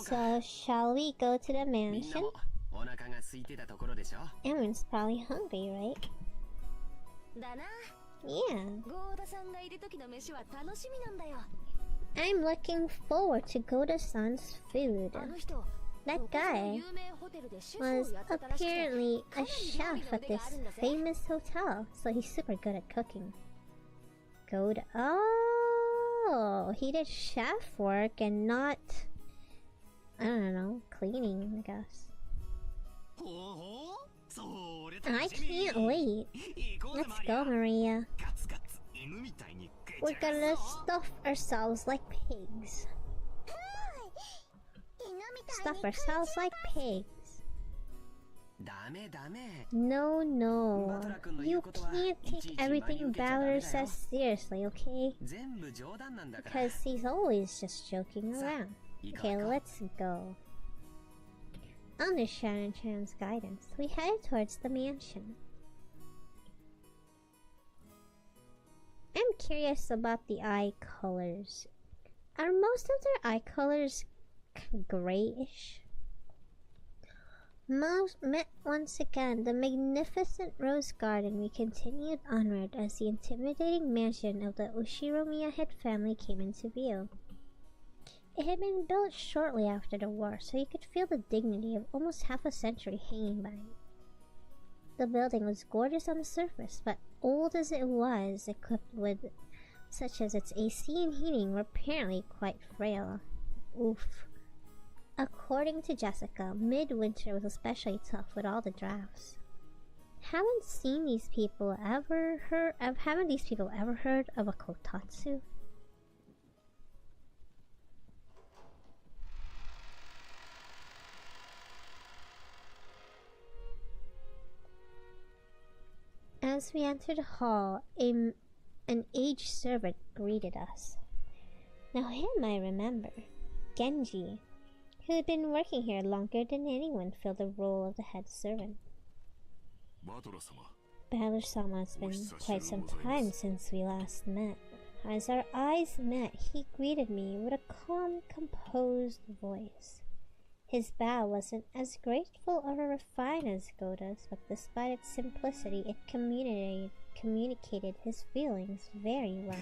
S1: So, shall we go to the mansion? Everyone's probably hungry, right? Yeah. I'm looking forward to Goda-san's food. That guy was apparently a chef at this famous hotel, so he's super good at cooking. Goda. Oh, he did chef work and not, I don't know, cleaning, I guess. I can't wait. Let's go, Maria. We're gonna stuff ourselves like pigs. Stuff ourselves like pigs. No, no. You can't take everything Ballard says seriously, okay? Because he's always just joking around. Okay, let's go. Under Sharon-chan's guidance, we headed towards the mansion. I'm curious about the eye colors. Are most of their eye colors grayish? Met once again the magnificent rose garden. We continued onward as the intimidating mansion of the Ushiromiya head family came into view. It had been built shortly after the war, so you could feel the dignity of almost half a century hanging by it. The building was gorgeous on the surface, but old as it was, equipped with such as its AC and heating were apparently quite frail. Oof. According to Jessica, midwinter was especially tough with all the drafts. Haven't these people ever heard of a kotatsu? As we entered the hall, an aged servant greeted us. Now him I remember. Genji, who had been working here longer than anyone, filled the role of the head servant. Battler-sama, it's been quite some time since we last met. As our eyes met, he greeted me with a calm, composed voice. His bow wasn't as graceful or refined as Goda's, but despite its simplicity, it communicated his feelings very well.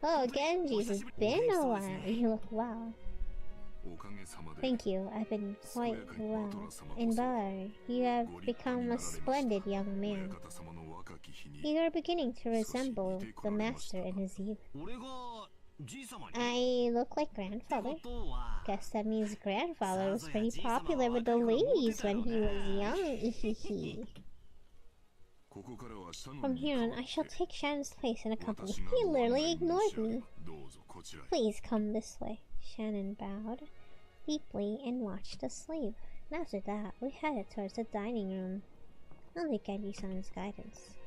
S1: Oh, Genji, it's been a while. You look well. Thank you, I've been quite well. And Bar, you have become a splendid young man. You are beginning to resemble the master in his youth. I look like grandfather. Guess that means grandfather was pretty popular with the ladies when he was young. From here on, I shall take Shannon's place in the company. He literally ignored me. Please come this way. Shannon bowed deeply and watched us leave. And after that, we headed towards the dining room under Genji-san's guidance.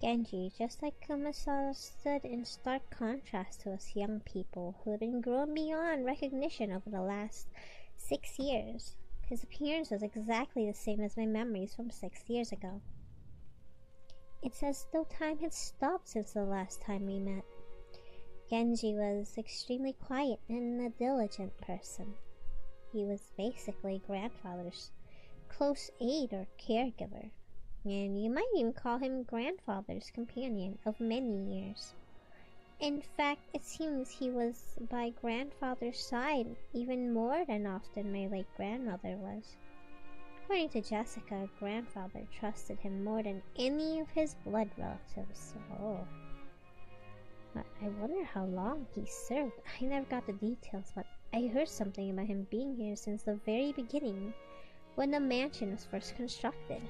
S1: Genji, just like Kumasawa, stood in stark contrast to us young people who had been grown beyond recognition over the last 6 years. His appearance was exactly the same as my memories from 6 years ago. It's as though time had stopped since the last time we met. Genji was extremely quiet and a diligent person. He was basically grandfather's close aide or caregiver. And you might even call him grandfather's companion of many years. In fact, it seems he was by grandfather's side even more than often my late grandmother was. According to Jessica, grandfather trusted him more than any of his blood relatives. Oh. But I wonder how long he served. I never got the details, but I heard something about him being here since the very beginning, when the mansion was first constructed.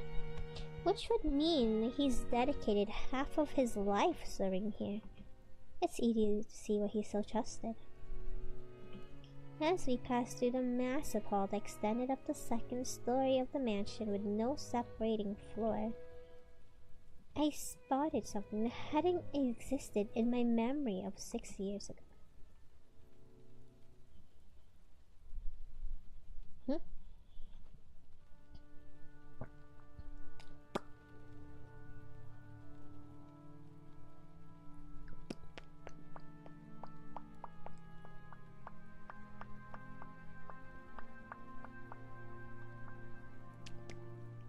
S1: Which would mean he's dedicated half of his life serving here. It's easy to see why he's so trusted. As we passed through the massive hall that extended up the second story of the mansion with no separating floor, I spotted something that hadn't existed in my memory of 6 years ago.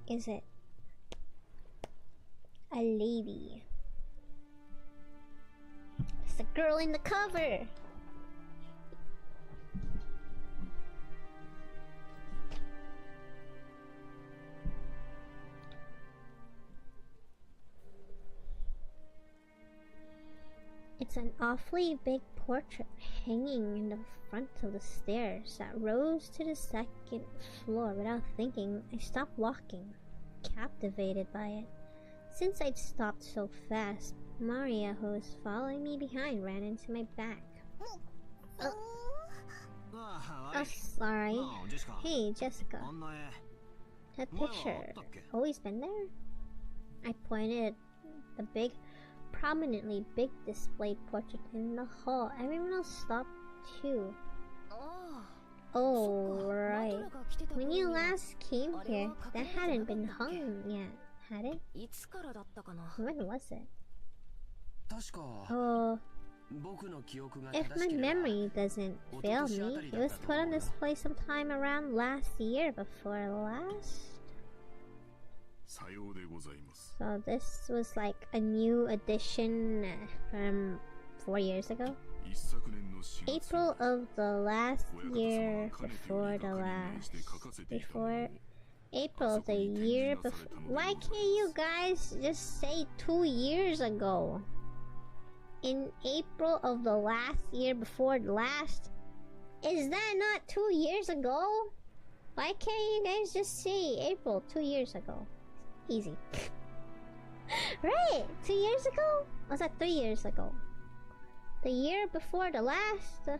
S1: Is it a lady? It's the girl in the cover. It's an awfully big portrait hanging in the front of the stairs that rose to the second floor. Without thinking, I stopped walking, captivated by it. Since I'd stopped so fast, Maria, who was following me behind, ran into my back. Oh, sorry. Hey, Jessica. That picture always been there? I pointed at the prominently big displayed portrait in the hall. Everyone else stopped too. Oh, right. When you last came here, that hadn't been hung yet, had it? When was it? Oh, if my memory doesn't fail me, it was put on display sometime around last year before last. So this was like a new edition from 4 years ago. April of the last year before the last. Before April of the year before. Why can't you guys just say 2 years ago? In April of the last year before the last. Is that not 2 years ago? Why can't you guys just say April 2 years ago? Easy. Right! 2 years ago? Or was that 3 years ago? The year before the last? I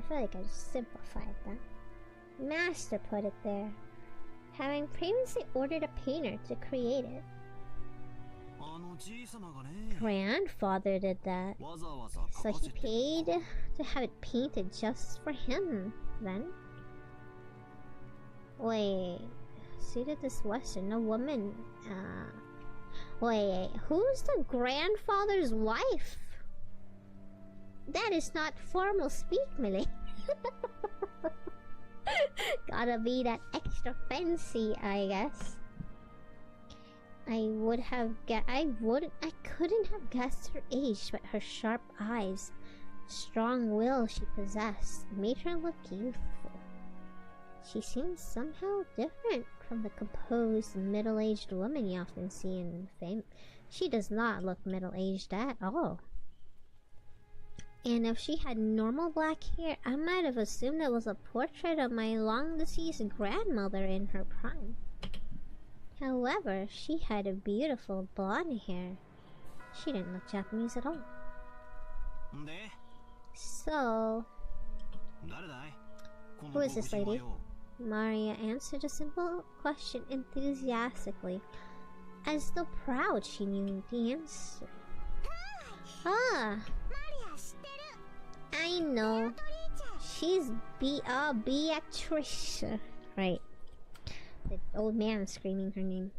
S1: feel like I just simplified that. Master put it there, having previously ordered a painter to create it. Grandfather did that, so he paid to have it painted just for him, then? Wait, suited this western, a woman, wait, who's the grandfather's wife? That is not formal speak, Millie. Gotta be that extra fancy, I guess. I couldn't have guessed her age, but her sharp eyes, strong will she possessed, made her look youthful. She seemed somehow different from the composed, middle-aged woman you often see in fame. She does not look middle-aged at all. And if she had normal black hair, I might have assumed it was a portrait of my long-deceased grandmother in her prime. However, she had a beautiful blonde hair. She didn't look Japanese at all. So, who is this lady? Maria answered a simple question enthusiastically, as though proud she knew the answer. Ah! I know. She's Beatrice. Right. The old man screaming her name.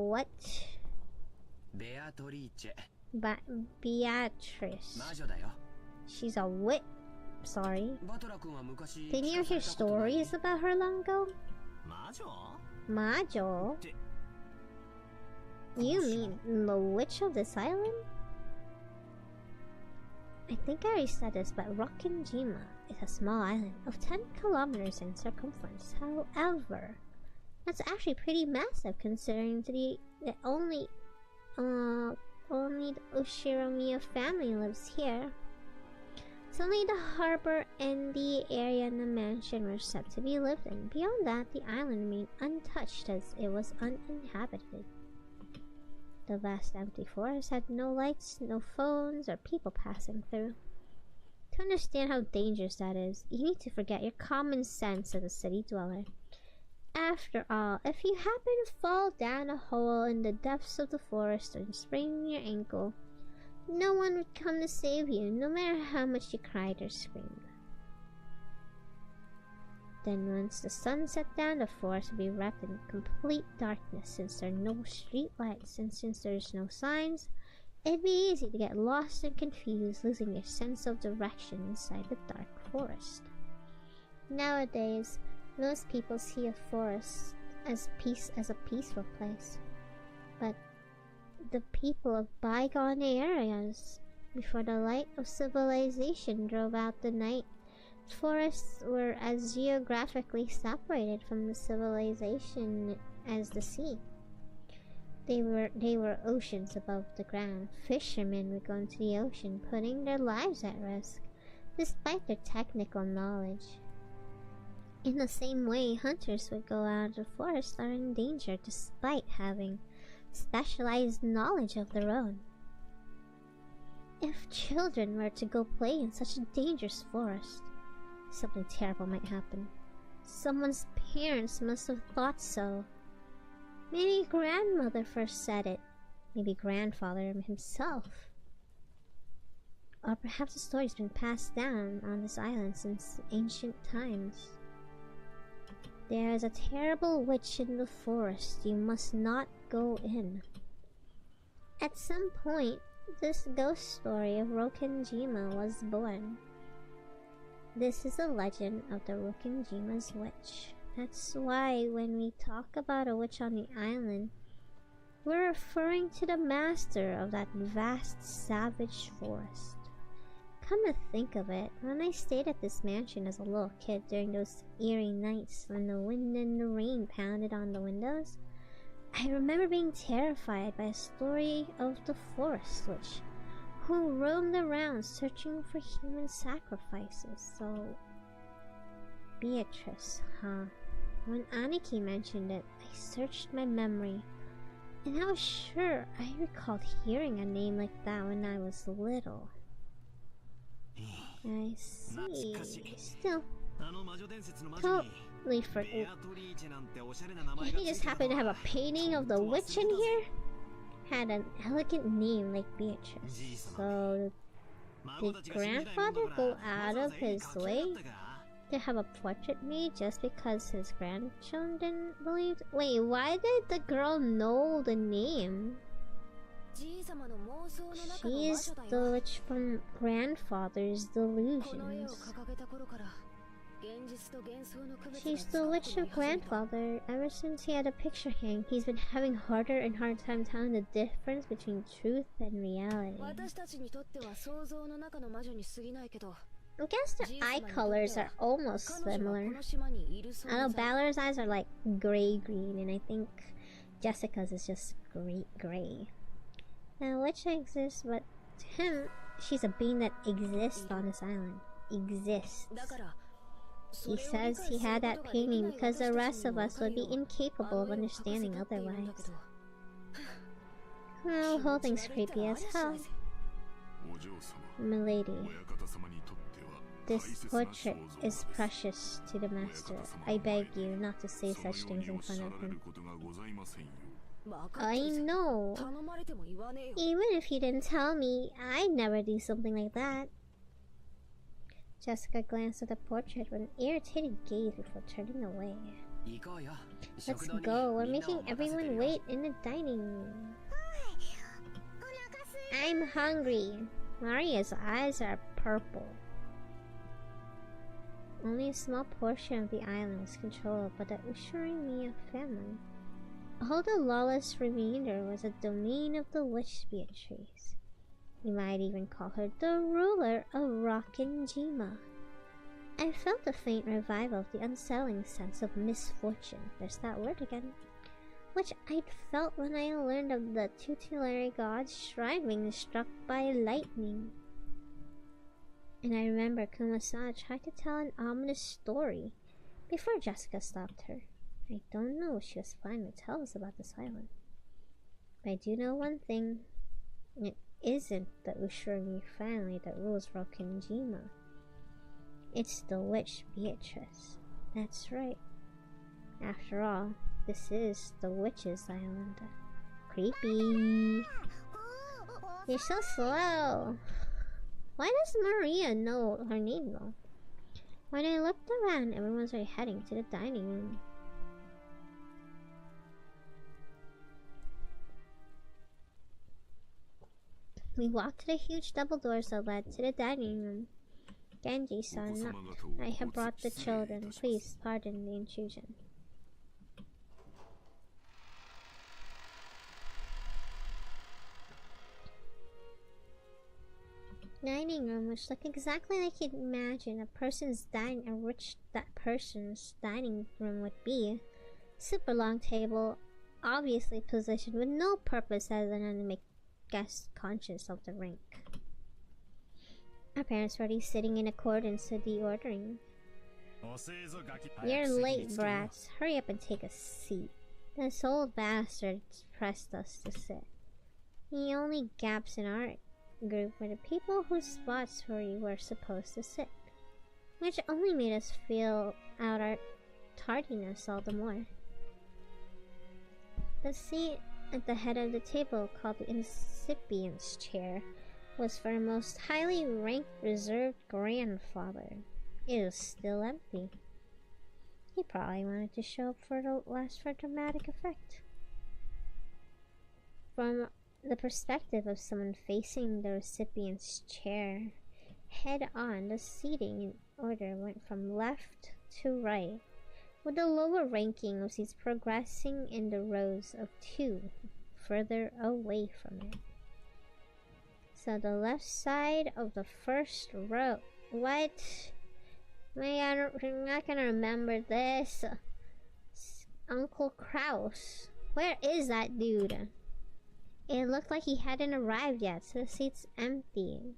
S1: What? Beatrice. She's a wit. Sorry. Didn't you hear stories about her long ago? Majo? You mean the witch of this island? I think I already said this, but Rokkenjima is a small island of 10 kilometers in circumference. However, that's actually pretty massive considering that only the Ushiromiya family lives here. It's only the harbor and the area in the mansion were said to be lived in. Beyond that, the island remained untouched as it was uninhabited. The vast empty forest had no lights, no phones, or people passing through. To understand how dangerous that is, you need to forget your common sense as a city dweller. After all, if you happen to fall down a hole in the depths of the forest and sprain your ankle, no one would come to save you, no matter how much you cried or screamed. Then once the sun set down, the forest would be wrapped in complete darkness since there are no street lights, and since there's no signs, it'd be easy to get lost and confused, losing your sense of direction inside the dark forest. Nowadays, most people see a forest as a peaceful place, but the people of bygone areas, before the light of civilization drove out the night, forests were as geographically separated from the civilization as the sea. They were oceans above the ground. Fishermen would go into the ocean, putting their lives at risk, despite their technical knowledge. In the same way, hunters would go out of the forest are in danger despite having specialized knowledge of their own. If children were to go play in such a dangerous forest, something terrible might happen. Someone's parents must have thought so. Maybe grandmother first said it. Maybe grandfather himself. Or perhaps the story's been passed down on this island since ancient times. There is a terrible witch in the forest. You must not go in. At some point, this ghost story of Rokenjima was born. This is a legend of the Rokenjima's witch. That's why when we talk about a witch on the island, we're referring to the master of that vast savage forest. Come to think of it, when I stayed at this mansion as a little kid during those eerie nights when the wind and the rain pounded on the windows, I remember being terrified by a story of the forest witch who roamed around searching for human sacrifices. So, Beatrice, huh? When Aniki mentioned it, I searched my memory, and I was sure I recalled hearing a name like that when I was little. I see. Still, totally forgot. He just happened to have a painting of the witch in here. Had an elegant name like Beatrice. So, did grandfather go out of his way to have a portrait made just because his grandchildren believed? Wait, why did the girl know the name? She's the witch from grandfather's delusions. She's the witch of grandfather. Ever since he had a picture hang, he's been having harder and harder time telling the difference between truth and reality. I guess their eye colors are almost similar. I know Balor's eyes are like gray-green, and I think Jessica's is just gray. Now, witch exists, but to him, she's a being that exists on this island. Exists. He says he had that painting because the rest of us would be incapable of understanding otherwise. Well, the whole thing's creepy as hell. Milady, this portrait is precious to the master. I beg you not to say such things in front of him. I know. Even if you didn't tell me, I'd never do something like that. Jessica glanced at the portrait with an irritated gaze before turning away. Let's go. We're making everyone wait in the dining room. I'm hungry. Maria's eyes are purple. Only a small portion of the island was controlled by the Ushurimiya family. All the lawless remainder was a domain of the witch Beatrice. You might even call her the ruler of Rokenjima. I felt a faint revival of the unsettling sense of misfortune, there's that word again, which I'd felt when I learned of the tutelary god's shrine being struck by lightning. And I remember Kuma-san tried to tell an ominous story before Jessica stopped her. I don't know what she was planning to tell us about this island. But I do know one thing. It isn't the Ushurimi family that rules Rokenjima. It's the witch Beatrice. That's right. After all, this is the witch's island. Creepy. You're so slow. Why does Maria know her name though? When I looked around, everyone's already heading to the dining room. We walked to the huge double doors that led to the dining room. Genji-san knocked. I have brought the children. Please pardon the intrusion. Dining room, which looked exactly like you'd imagine a rich that person's dining room would be. Super long table, obviously positioned with no purpose other than to make guests conscious of the rank. Our parents were already sitting in accordance with the ordering. You're late, brats. Hurry up and take a seat. This old bastard pressed us to sit. The only gaps in our group were the people whose spots we were supposed to sit, which only made us feel out our tardiness all the more. The seat at the head of the table, called the incipient's chair, was for a most highly ranked reserved grandfather. It was still empty. He probably wanted to show up for dramatic effect. From the perspective of someone facing the recipient's chair, head on, the seating order went from left to right, with the lower ranking of seats progressing in the rows of 2 further away from it. So the left side of the first row. What? I'm not gonna remember this. Uncle Kraus. Where is that dude? It looked like he hadn't arrived yet, so the seat's empty.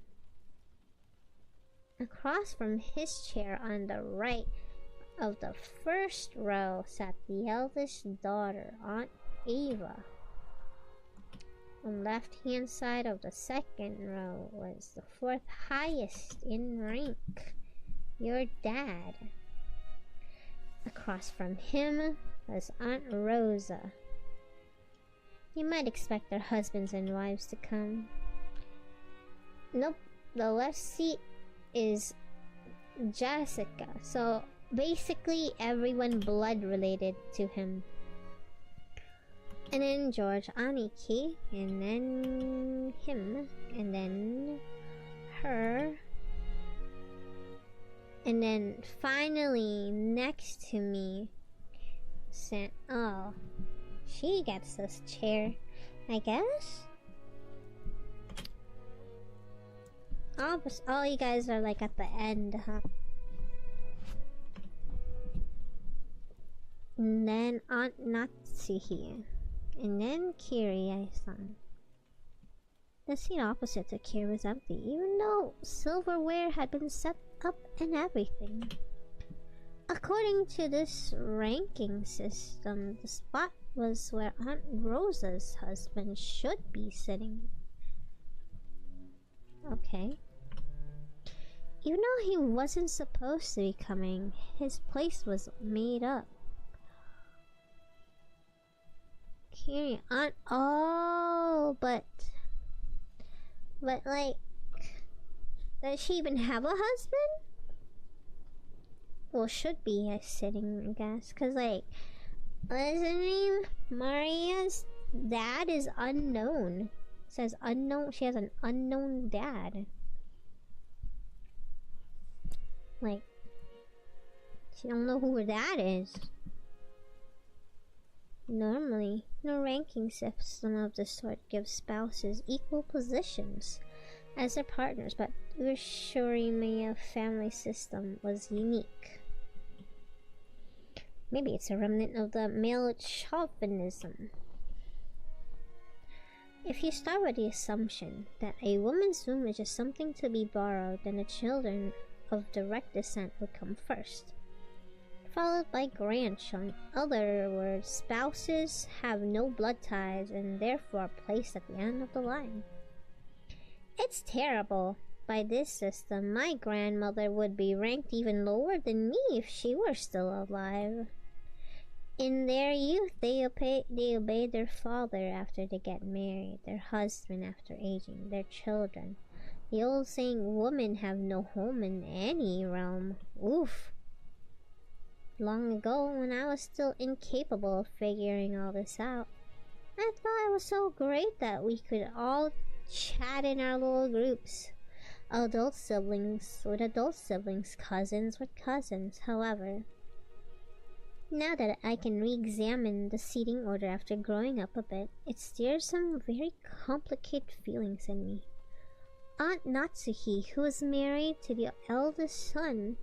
S1: Across from his chair on the right of the first row sat the eldest daughter, Aunt Ava. On the left-hand side of the second row was the 4th highest in rank, your dad. Across from him was Aunt Rosa. You might expect their husbands and wives to come. Nope, the left seat is Jessica, so basically everyone blood related to him. And then George Aniki, and then him, and then her, and then finally next to me, oh, she gets this chair, I guess? Oh, you guys are like at the end, huh? And then Aunt Natsuhi. And then Kirie-san. The seat opposite to Kirie was empty, even though silverware had been set up and everything. According to this ranking system, the spot was where Aunt Rosa's husband should be sitting. Okay. Even though he wasn't supposed to be coming, his place was made up. Kirie, Aunt, oh, but like, does she even have a husband? Well, should be sitting, I guess, cause like, what's his name? Maria's dad is unknown. It says unknown. She has an unknown dad. Like, she don't know who her dad is. Normally, no ranking system of this sort gives spouses equal positions as their partners, but Urashirima's family system was unique. Maybe it's a remnant of the male chauvinism. If you start with the assumption that a woman's womb is just something to be borrowed, then the children of direct descent would come first, followed by grandchildren. In other words, spouses have no blood ties and therefore placed at the end of the line. It's terrible. By this system, my grandmother would be ranked even lower than me if she were still alive. In their youth, they obey their father after they get married, their husband after aging, their children. The old saying, women have no home in any realm. Oof. Long ago, when I was still incapable of figuring all this out, I thought it was so great that we could all chat in our little groups. Adult siblings with adult siblings, cousins with cousins. However, now that I can re-examine the seating order after growing up a bit, it stirs some very complicated feelings in me. Aunt Natsuhi, who was married to the eldest son,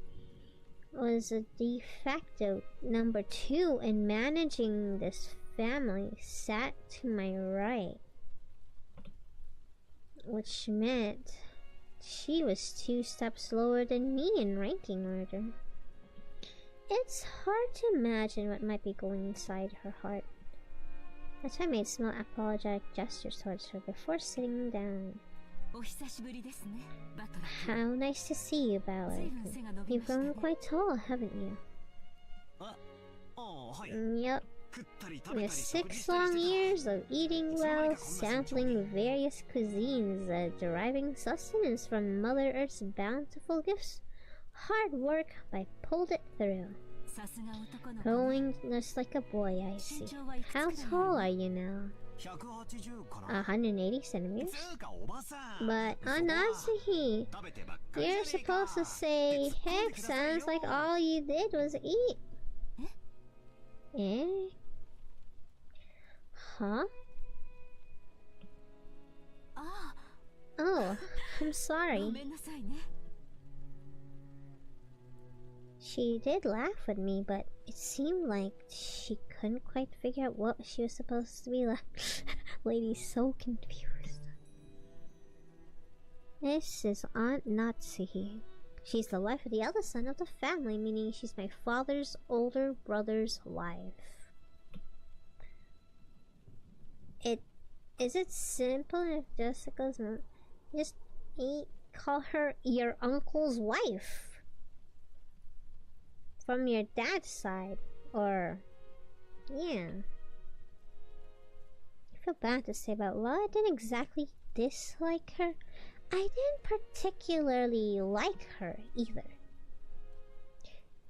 S1: was a de facto number 2 in managing this family, sat to my right, which meant she was 2 steps lower than me in ranking order. It's hard to imagine what might be going inside her heart. That's why I made small apologetic gestures towards her before sitting down. How nice to see you, Ballard. You've grown quite tall, haven't you? Yep. With 6 long years of eating well, sampling various cuisines, deriving sustenance from Mother Earth's bountiful gifts, hard work, I pulled it through. Growing just like a boy, I see. How tall are you now? 180 centimeters? But Anasahi, you're supposed to say, heck, sounds like all you did was eat. Eh? Huh? Oh, I'm sorry. She did laugh at me, but it seemed like she couldn't quite figure out what she was supposed to be like. Lady's so confused. This is Aunt Natsuhi. She's the wife of the eldest son of the family, meaning she's my father's older brother's wife. Is it simple if Jessica's not? Just call her your uncle's wife. From your dad's side, or yeah. I feel bad to say, but while I didn't exactly dislike her, I didn't particularly like her either.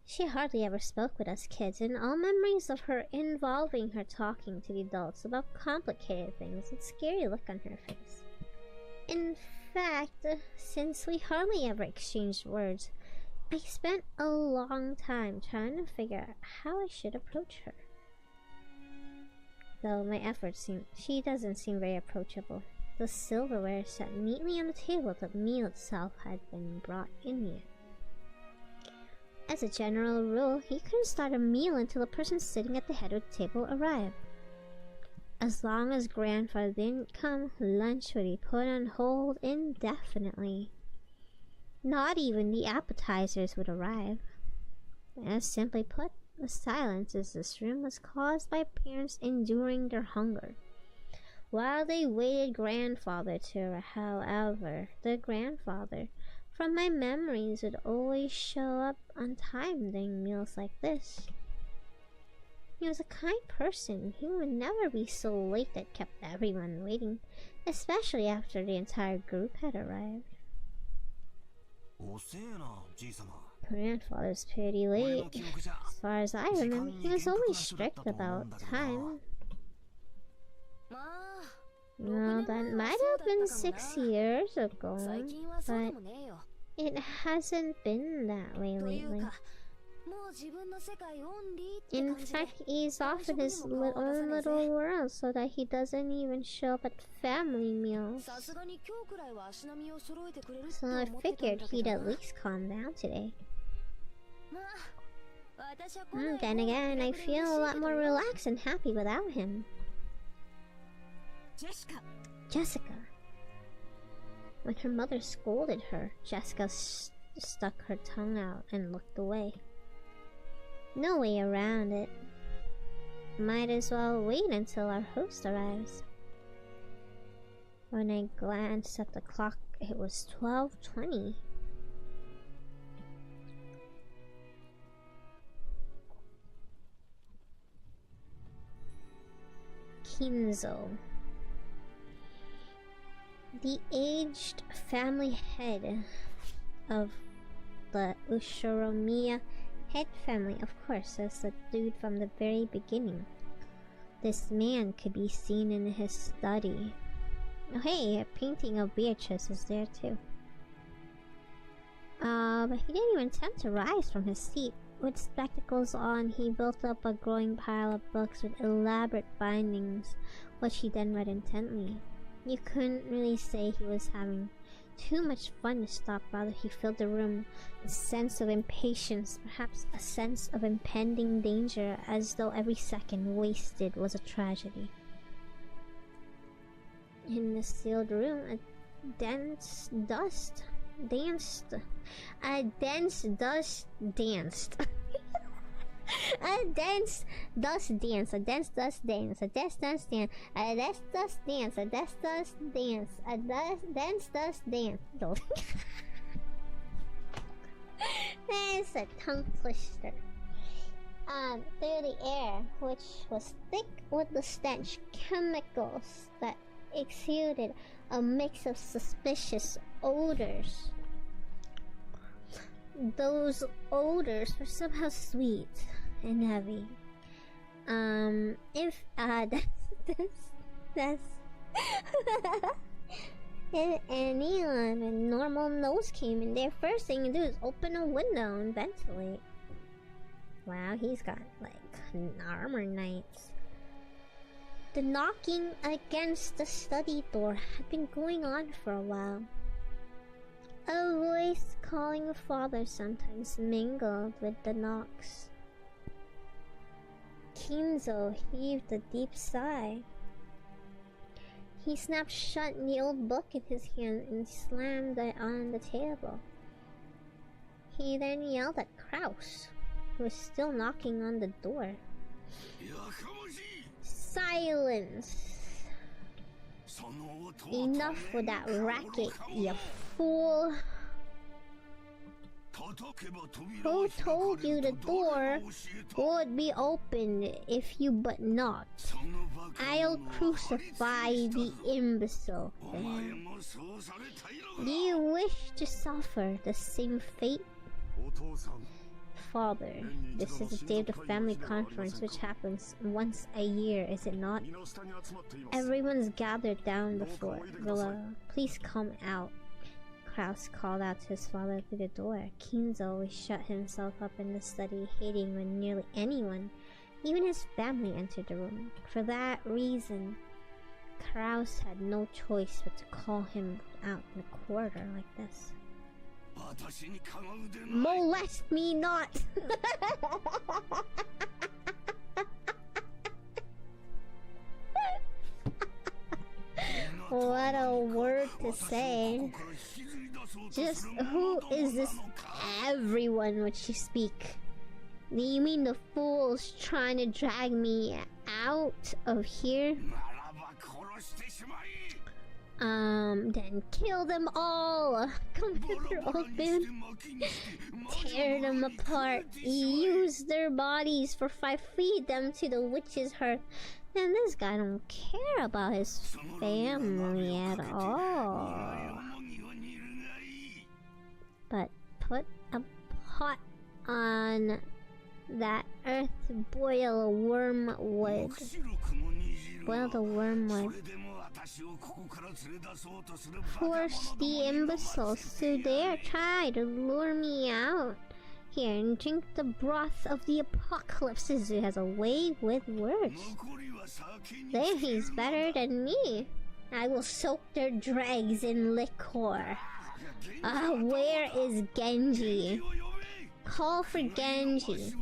S1: She hardly ever spoke with us kids, and all memories of her involving her talking to the adults about complicated things and scary look on her face. In fact, since we hardly ever exchanged words, I spent a long time trying to figure out how I should approach her. Though my efforts she doesn't seem very approachable. The silverware sat neatly on the table, the meal itself had been brought in yet. As a general rule, you couldn't start a meal until the person sitting at the head of the table arrived. As long as grandfather didn't come, lunch would be put on hold indefinitely. Not even the appetizers would arrive. As simply put, the silence in this room was caused by parents enduring their hunger. While they waited grandfather to, however, the grandfather, from my memories, would always show up on time during meals like this. He was a kind person. He would never be so late that kept everyone waiting, especially after the entire group had arrived. Grandfather's pretty late. As far as I remember, he was always strict about time. Well, that might have been 6 years ago, but it hasn't been that way lately. In fact, he's off in his own little world so that he doesn't even show up at family meals. So I figured he'd at least calm down today. Then again, I feel a lot more relaxed and happy without him. Jessica. When her mother scolded her, Jessica stuck her tongue out and looked away. No way around it. Might as well wait until our host arrives. When I glanced at the clock, it was 12:20. Kinzo. The aged family head of the Ushiromiya head family, of course, is the dude from the very beginning. This man could be seen in his study. Oh hey, a painting of Beatrice is there too. But he didn't even attempt to rise from his seat. With spectacles on, he built up a growing pile of books with elaborate bindings, which he then read intently. You couldn't really say he was having too much fun to stop, rather he filled the room with a sense of impatience, perhaps a sense of impending danger, as though every second wasted was a tragedy. In the sealed room, a dense dust danced. A dense dust danced. A dense dust dance, a dense dust dance, a dense dust dance, a dense dust dance, a dense dust dance, a dense dust dance. That's a tongue twister. Through the air, which was thick with the stench chemicals that exuded a mix of suspicious odors. those odors were somehow sweet and heavy. If that's if anyone with normal nose came in there, first thing you do is open a window and ventilate. Wow, he's got like armor knights. The knocking against the study door had been going on for a while. A voice calling father sometimes mingled with the knocks. Kinzo heaved a deep sigh. He snapped shut the old book in his hand and slammed it on the table. He then yelled at Kraus, who was still knocking on the door. Silence! Enough with that racket, you fool! Who told you the door would be opened if you but knocked? I'll crucify the imbecile. Do you wish to suffer the same fate? Father, this is a day of the family conference which happens once a year, is it not? Everyone's gathered down below. Please come out. Kraus called out to his father through the door. Kinzo always shut himself up in the study, hating when nearly anyone, even his family, entered the room. For that reason, Kraus had no choice but to call him out in the corridor like this. Molest me not! What a word to say. Just who is this everyone which you speak? Do you mean the fools trying to drag me out of here? Then kill them all! Computer open! Tear them apart! Use their bodies for fight! Feed them to the witch's hearth! And this guy don't care about his family at all. But put a pot on that earth, boil wormwood. Boil the wormwood. Force the imbeciles to dare try to lure me out here and drink the broth of the apocalypse. He has a way with words. There, he's better than me. I will soak their dregs in liquor. Where is Genji? Call for Genji.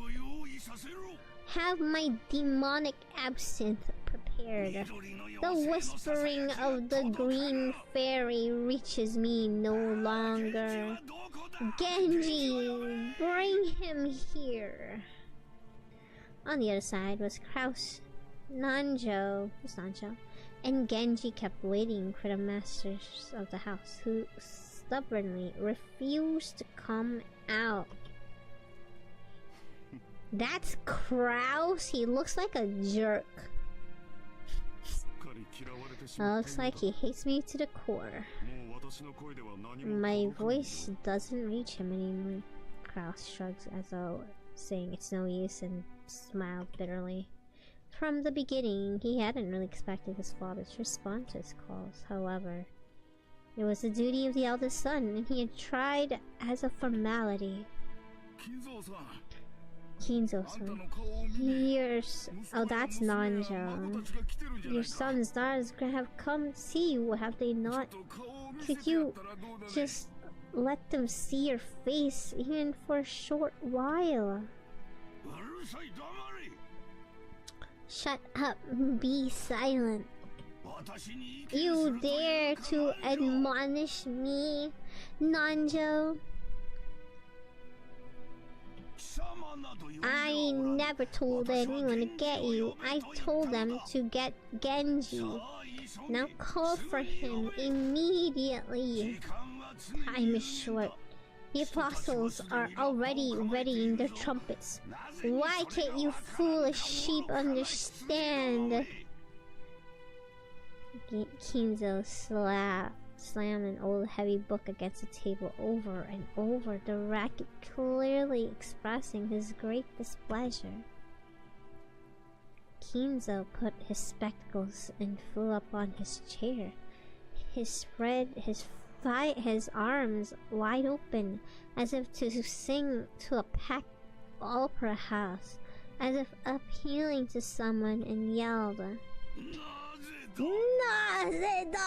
S1: Have my demonic absinthe prepared. The whispering of the green fairy reaches me no longer. Genji, bring him here. On the other side was Kraus, Nanjo, and Genji kept waiting for the masters of the house, who stubbornly refused to come out. That's Kraus. He looks like a jerk. Looks like he hates me to the core. My voice doesn't reach him anymore. Kraus shrugs as though saying it's no use and smiled bitterly. From the beginning, he hadn't really expected his father to respond to his calls. However, it was the duty of the eldest son, and he had tried as a formality. Kinzo-san. Oh, that's Nanjo. Your sons, daughters have come to see you, have they not? Could you just let them see your face, even for a short while? Shut up, be silent. You dare to admonish me, Nanjo? I never told anyone to get you. I told them to get Genji. Now call for him immediately. Time is short. The apostles are already readying their trumpets. Why can't you foolish sheep understand? Kinzo slammed an old heavy book against the table over and over, the racket clearly expressing his great displeasure. Kinzo put his spectacles and flew up on his chair. He spread his arms wide open, as if to sing to a packed opera house, as if appealing to someone, and yelled, "Nazeda!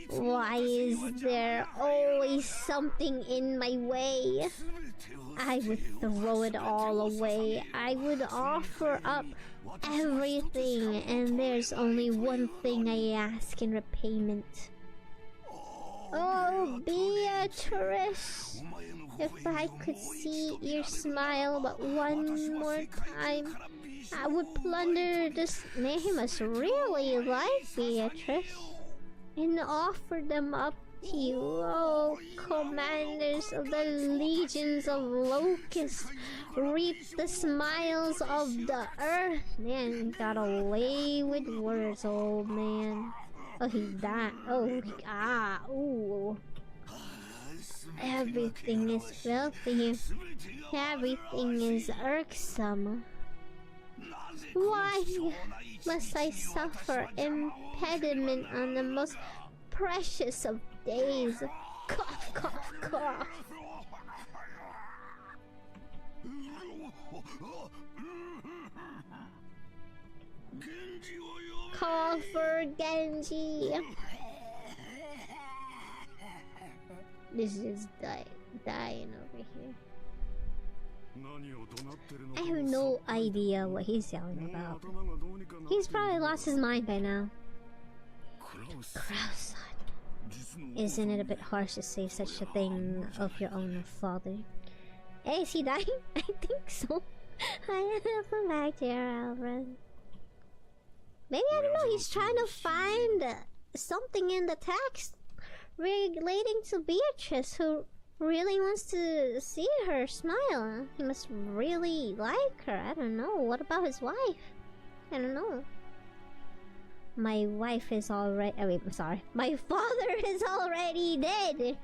S1: Why is there always something in my way? I would throw it all away. I would offer up everything, and there's only one thing I ask in repayment. Oh, Beatrice, if I could see your smile but one more time, I would plunder this." Man, he must really like Beatrice, "and offer them up to you, oh commanders of the legions of locusts. Reap the smiles of the earth." Man, got away with words, old man. Oh, he died. Oh, ooh. Everything is filthy. Everything is irksome. Why must I suffer impediment on the most precious of days? Cough, cough, cough. Call for Genji. This is dying over here. I have no idea what he's yelling about. He's probably lost his mind by now. Crow-san. Isn't it a bit harsh to say such a thing of your own father? Hey, is he dying? I think so. I have come back to your Alfred. Maybe, I don't know, he's trying to find something in the text relating to Beatrice, who really wants to see her smile. He must really like her. I don't know. What about his wife? I don't know. My wife is already... I mean, sorry. My father is already dead.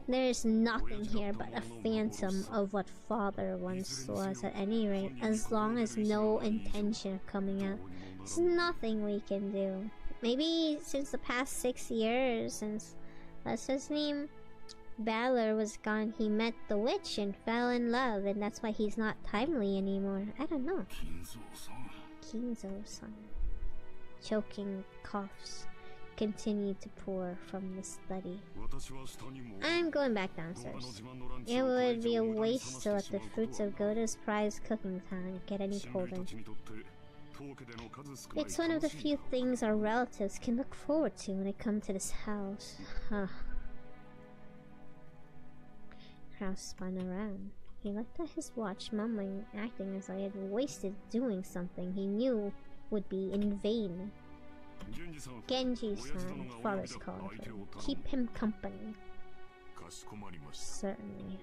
S1: There's nothing here but a phantom of what father once was, at any rate. As long as no intention of coming out, there's nothing we can do. Maybe since the past 6 years, since... what's his name? Balor was gone, he met the witch and fell in love, and that's why he's not timely anymore. I don't know. Kinzo-san. Choking coughs continued to pour from the study. I'm going back downstairs. It would be a waste to let the fruits of Goda's prize cooking time get any colder. It's one of the few things our relatives can look forward to when they come to this house. Kraus spun around. He looked at his watch, mumbling, acting as though he had wasted doing something he knew would be in vain. Genji-san, father's calling for him. Keep him company. Certainly.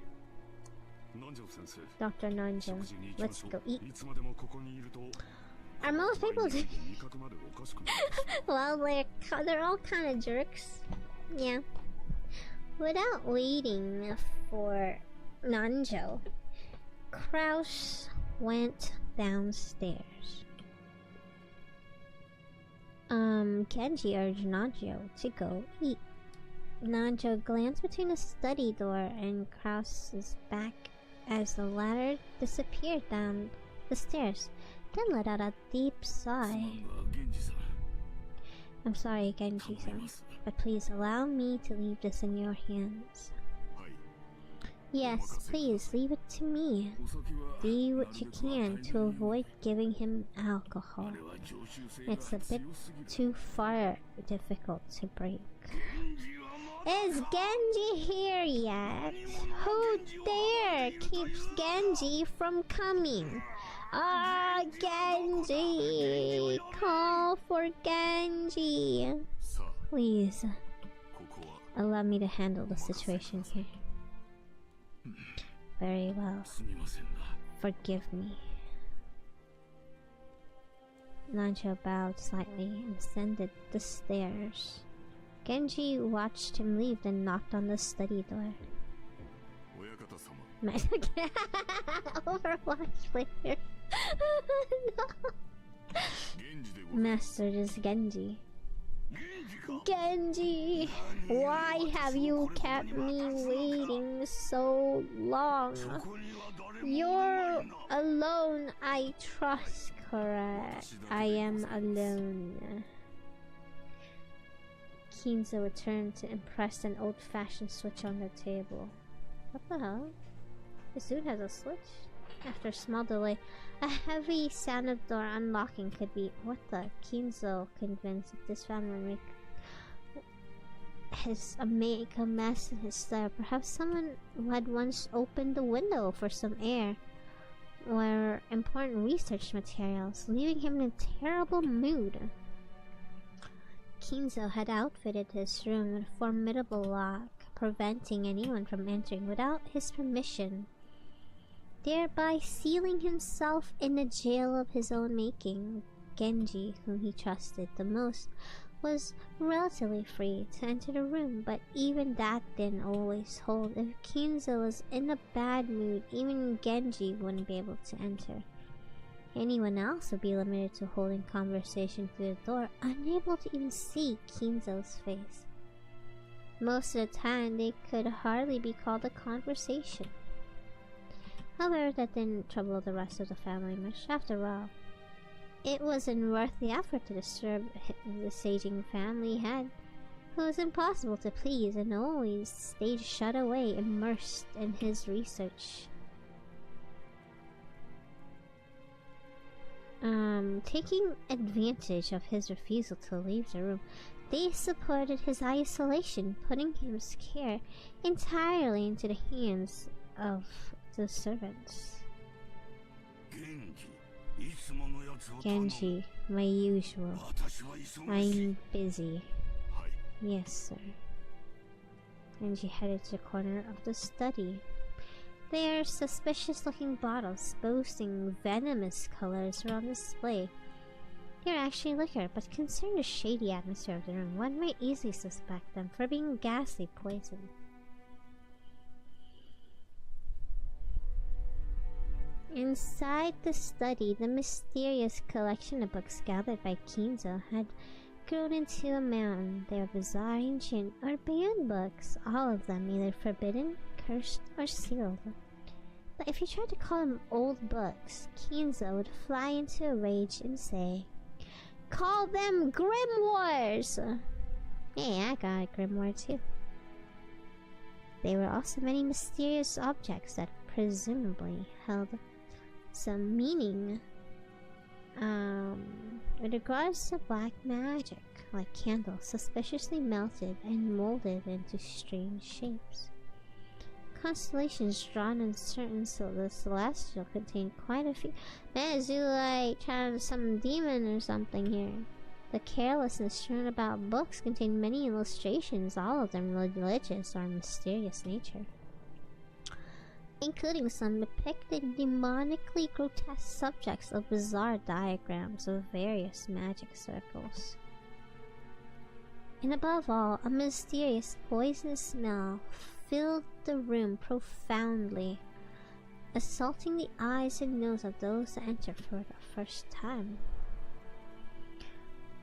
S1: Dr. Nanjo, let's go eat. Are most people well, they're all kind of jerks. Yeah. Without waiting for Nanjo, Kraus went downstairs. Genji urged Nanjo to go eat. Nanjo glanced between the study door and Kraus's back as the latter disappeared down the stairs, then let out a deep sigh. I'm sorry, Genji-san, but please allow me to leave this in your hands. Yes, please, leave it to me. Do what you can to avoid giving him alcohol. It's a bit too far difficult to break. Is Genji here yet? Who dare keeps Genji from coming? Ah, Genji! Call for Genji! Please, allow me to handle the situation here. Very well. Forgive me. Lancho bowed slightly and ascended the stairs. Genji watched him leave, then knocked on the study door. Overwatch player. No. Master is Genji. Genji! Why have you kept me waiting so long? You're alone, I trust, correct? I am alone. Kinzo returned to impress an old-fashioned switch on the table. What the hell? This dude has a switch? After a small delay, a heavy sound of door unlocking could be what the Kinzo convinced that this family make a mess in his lair. Perhaps someone had once opened the window for some air or important research materials, leaving him in a terrible mood. Kinzo had outfitted his room with a formidable lock, preventing anyone from entering without his permission, thereby sealing himself in a jail of his own making. Genji, whom he trusted the most, was relatively free to enter the room, but even that didn't always hold. If Kinzo was in a bad mood, even Genji wouldn't be able to enter. Anyone else would be limited to holding conversation through the door, unable to even see Kinzo's face. Most of the time, they could hardly be called a conversation. However, that didn't trouble the rest of the family much. After all, it wasn't worth the effort to disturb the saging family head, who was impossible to please and always stayed shut away, immersed in his research. Taking advantage of his refusal to leave the room, they supported his isolation, putting his care entirely into the hands of the servants. Genji, my usual. I'm busy. Yes, sir. Genji headed to the corner of the study. There are suspicious-looking bottles boasting venomous colors are on display. They're actually liquor, but considering the shady atmosphere of the room, one might easily suspect them for being ghastly poison. Inside the study, the mysterious collection of books gathered by Kinzo had grown into a mountain. They were bizarre, ancient, or banned books, all of them either forbidden, cursed, or sealed. But if you tried to call them old books, Kinzo would fly into a rage and say, "Call them grimoires!" Hey, I got a grimoire too. There were also many mysterious objects that presumably held some meaning with regards to black magic, like candles suspiciously melted and molded into strange shapes. Constellations drawn in certain the celestial contained quite a few. Man, is you like trying some demon or something here? The carelessness shown about books contained many illustrations, all of them religious or mysterious nature, including some depicted demonically grotesque subjects of bizarre diagrams of various magic circles. And above all, a mysterious poisonous smell filled the room profoundly, assaulting the eyes and nose of those that entered for the first time.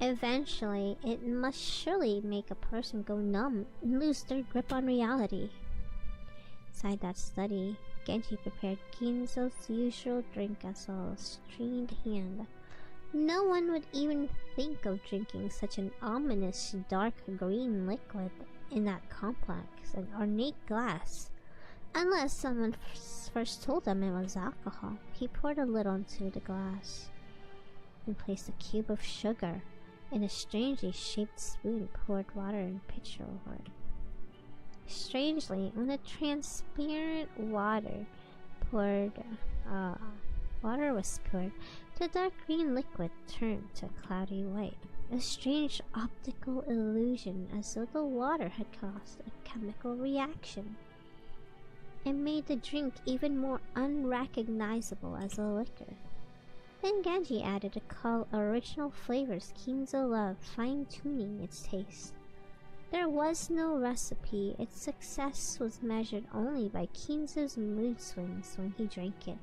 S1: Eventually, it must surely make a person go numb and lose their grip on reality. Inside that study, Genji prepared Kinzo's usual drink as well as trained hand. No one would even think of drinking such an ominous dark green liquid in that complex and ornate glass, unless someone first told them it was alcohol. He poured a little into the glass and placed a cube of sugar in a strangely shaped spoon, poured water and pitcher over it. Strangely, when the transparent water was poured, the dark green liquid turned to a cloudy white. A strange optical illusion, as though the water had caused a chemical reaction. It made the drink even more unrecognizable as a liquor. Then Genji added original flavors Kinzo loved, fine-tuning its taste. There was no recipe. Its success was measured only by Kinzo's mood swings when he drank it.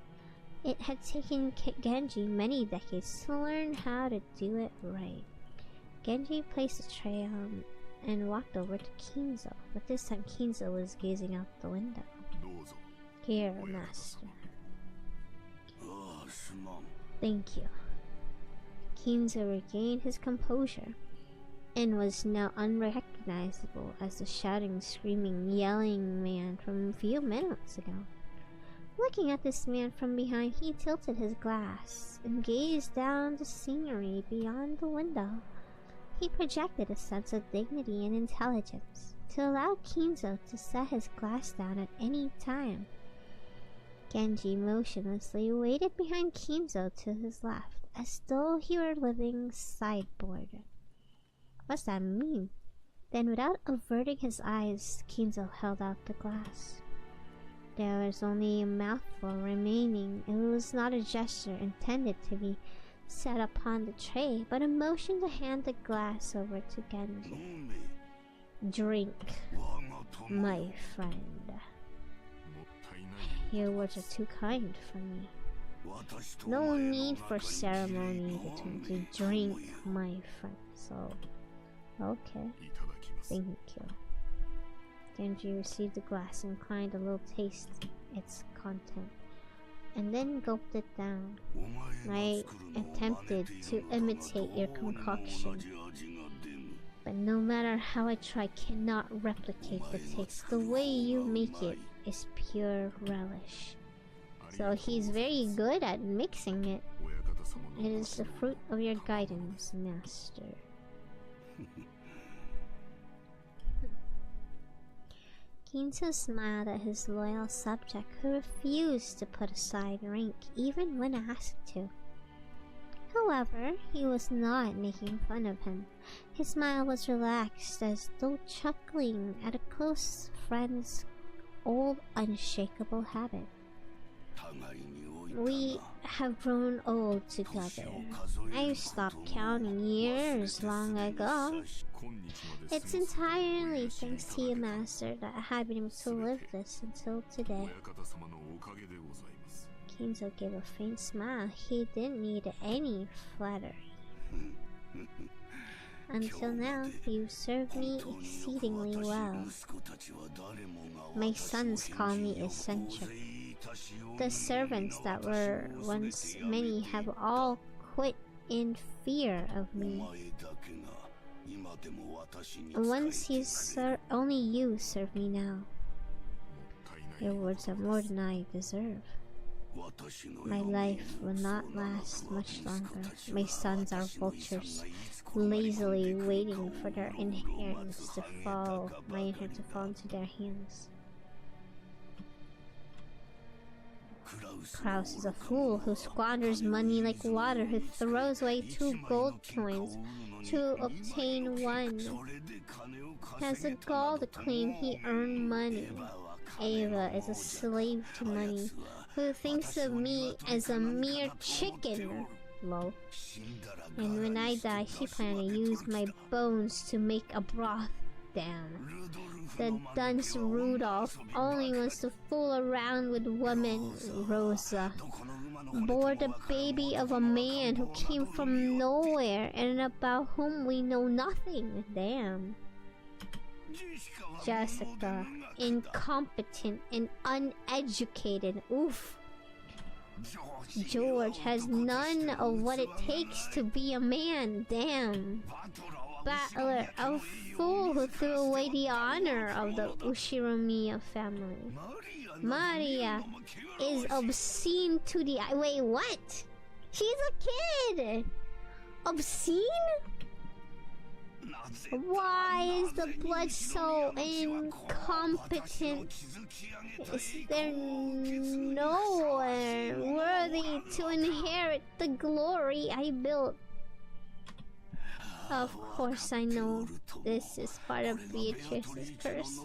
S1: It had taken Genji many decades to learn how to do it right. Genji placed the tray on and walked over to Kinzo, but this time Kinzo was gazing out the window. Here, master. Thank you. Kinzo regained his composure and was now unrecognizable as the shouting, screaming, yelling man from a few minutes ago. Looking at this man from behind, he tilted his glass and gazed down the scenery beyond the window. He projected a sense of dignity and intelligence to allow Kinzo to set his glass down at any time. Genji motionlessly waited behind Kinzo to his left, as though he were living sideboard. What's that mean? Then without averting his eyes, Kinzo held out the glass. There was only a mouthful remaining. It was not a gesture intended to be set upon the tray, but a motion to hand the glass over to Genji. Drink, my friend. Your words are too kind for me. No need for ceremony to drink, my friend. So, okay. Thank you. Genji received the glass and inclined a little taste its content, and then gulped it down. I attempted to imitate your concoction, but no matter how I try, cannot replicate the taste. The way you make it is pure relish. So he's very good at mixing it. It is the fruit of your guidance, master. Kinzo smiled at his loyal subject, who refused to put aside rank even when asked to. However, he was not making fun of him. His smile was relaxed, as though chuckling at a close friend's old unshakable habit. We have grown old together. I stopped counting years long ago. It's entirely thanks to you, master, that I have been able to live this until today. Kinzo gave a faint smile. He didn't need any flattery. Until now, you served me exceedingly well. My sons call me eccentric. The servants that were once many have all quit in fear of me. Once only you serve me now. Your words are more than I deserve. My life will not last much longer. My sons are vultures, lazily waiting for their inheritance to fall, my inheritance to fall into their hands. Kraus is a fool who squanders money like water, who throws away 2 gold coins to obtain 1. Has the gall to claim he earned money. Ava is a slave to money, who thinks of me as a mere chicken. Lol. And when I die, she plans to use my bones to make a broth. Damn. The dunce Rudolph only wants to fool around with women. Rosa bore the baby of a man who came from nowhere and about whom we know nothing. Damn. Jessica, incompetent and uneducated. Oof. George has none of what it takes to be a man. Damn. Battler, a fool who threw away the honor of the Ushiromiya family. Maria is obscene to the eye. Wait, what? She's a kid! Obscene? Why is the blood so incompetent? Is there no one worthy to inherit the glory I built? Of course I know this is part of Beatrice's curse.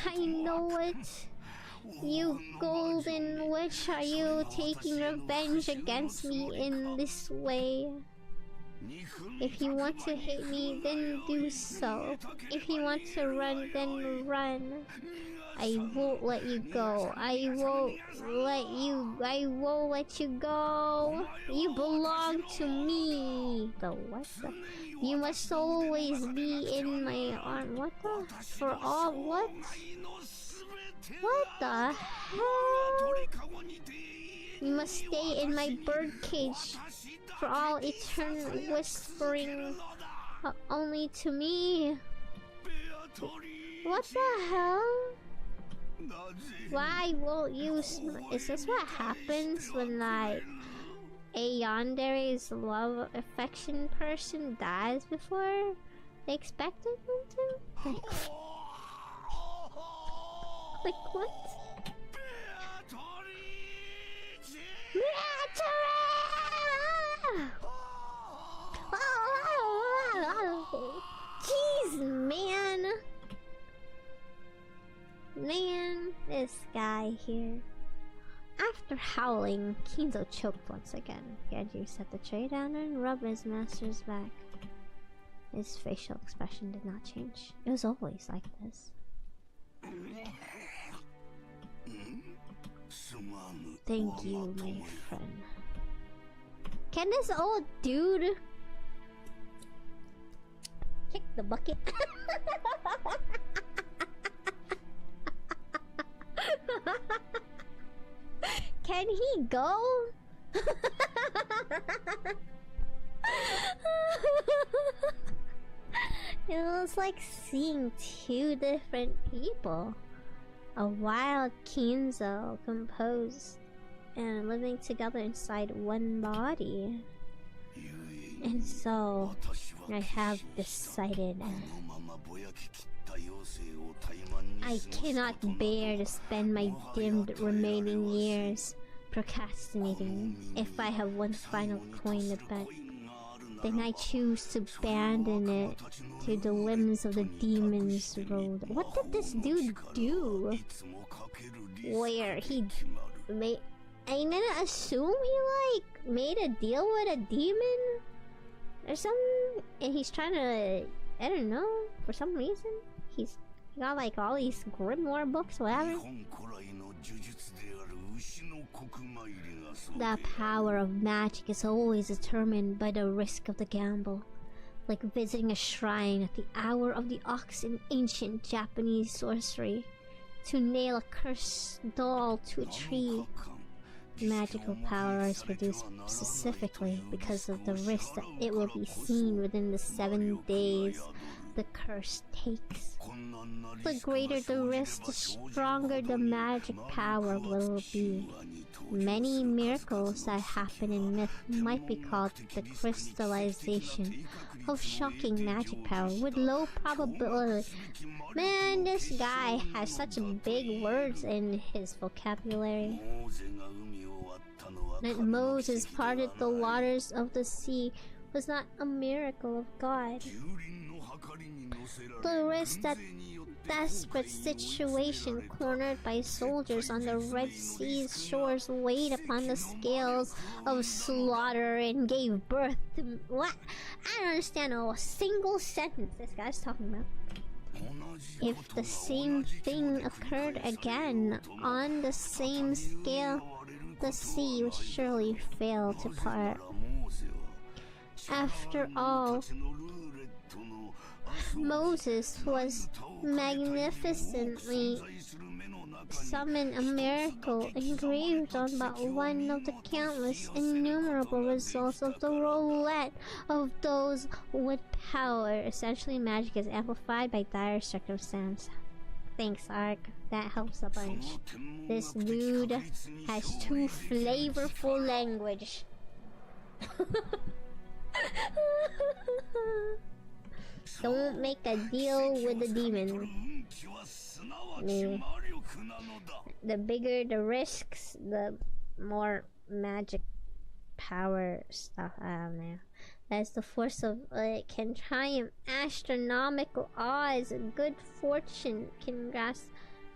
S1: I know it. You golden witch, are you taking revenge against me in this way? If you want to hate me, then do so. If you want to run, then run. I won't let you go. I won't let you go. You belong to me. The what the? You must always be in my arm. What the? For all what? What the hell? You must stay in my birdcage for all eternal, whispering only to me. What the hell? Why won't you? Is this what happens when like a yandere's love affection person dies before they expected them to? Like what? Jeez, man. Man, this guy here. After howling, Kinzo choked once again. Genji set the tray down and rubbed his master's back. His facial expression did not change. It was always like this. Thank you, my friend. Can this old dude kick the bucket? Can he go? It was like seeing two different people. A wild Kinzo composed and living together inside one body. And so I have decided I cannot bear to spend my dimmed remaining years procrastinating. If I have one final coin to bet, then I choose to abandon it to the limbs of the demon's road. What did this dude do? Where he made... I'm gonna assume he like made a deal with a demon or something, and he's trying to, I don't know, for some reason he got like all these grimoire books, whatever. The power of magic is always determined by the risk of the gamble, like visiting a shrine at the hour of the ox in ancient Japanese sorcery, to nail a cursed doll to a tree. Magical power is produced specifically because of the risk that it will be seen within the 7 days the curse takes. The greater the risk, the stronger the magic power will be. Many miracles that happen in myth might be called the crystallization of shocking magic power with low probability. Man, this guy has such big words in his vocabulary. That Moses parted the waters of the sea was not a miracle of God. The risk that desperate situation cornered by soldiers on the Red Sea's shores weighed upon the scales of slaughter and gave birth to... What? I don't understand a single sentence this guy's talking about. If the same thing occurred again on the same scale, the sea would surely fail to part. After all, Moses was magnificently summoned a miracle engraved on but one of the countless innumerable results of the roulette of those with power. Essentially, magic is amplified by dire circumstance. Thanks, Ark. That helps a bunch. This dude has too flavorful language. Don't make a deal with the demon. The bigger the risks, the more magic power stuff. I don't know. As the force of it can triumph astronomical odds, good fortune can grasp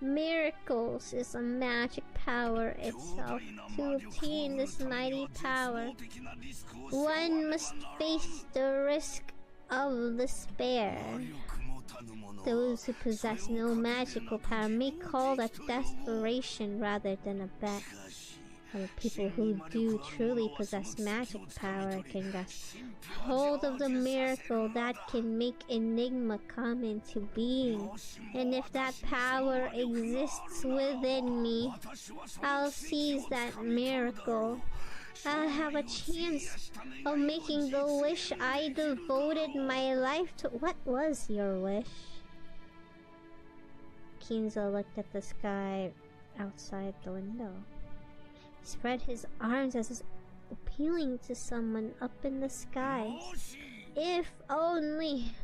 S1: Miracles is a magic power itself. To obtain this mighty power, one must face the risk of despair. Those who possess no magical power may call that desperation rather than a bet. The people who do truly possess magic power can grasp hold of the miracle that can make Enigma come into being. And if that power exists within me, I'll seize that miracle. I'll have a chance of making the wish I devoted my life to. What was your wish? Kinzo looked at the sky outside the window. He spread his arms as if appealing to someone up in the skies. If only...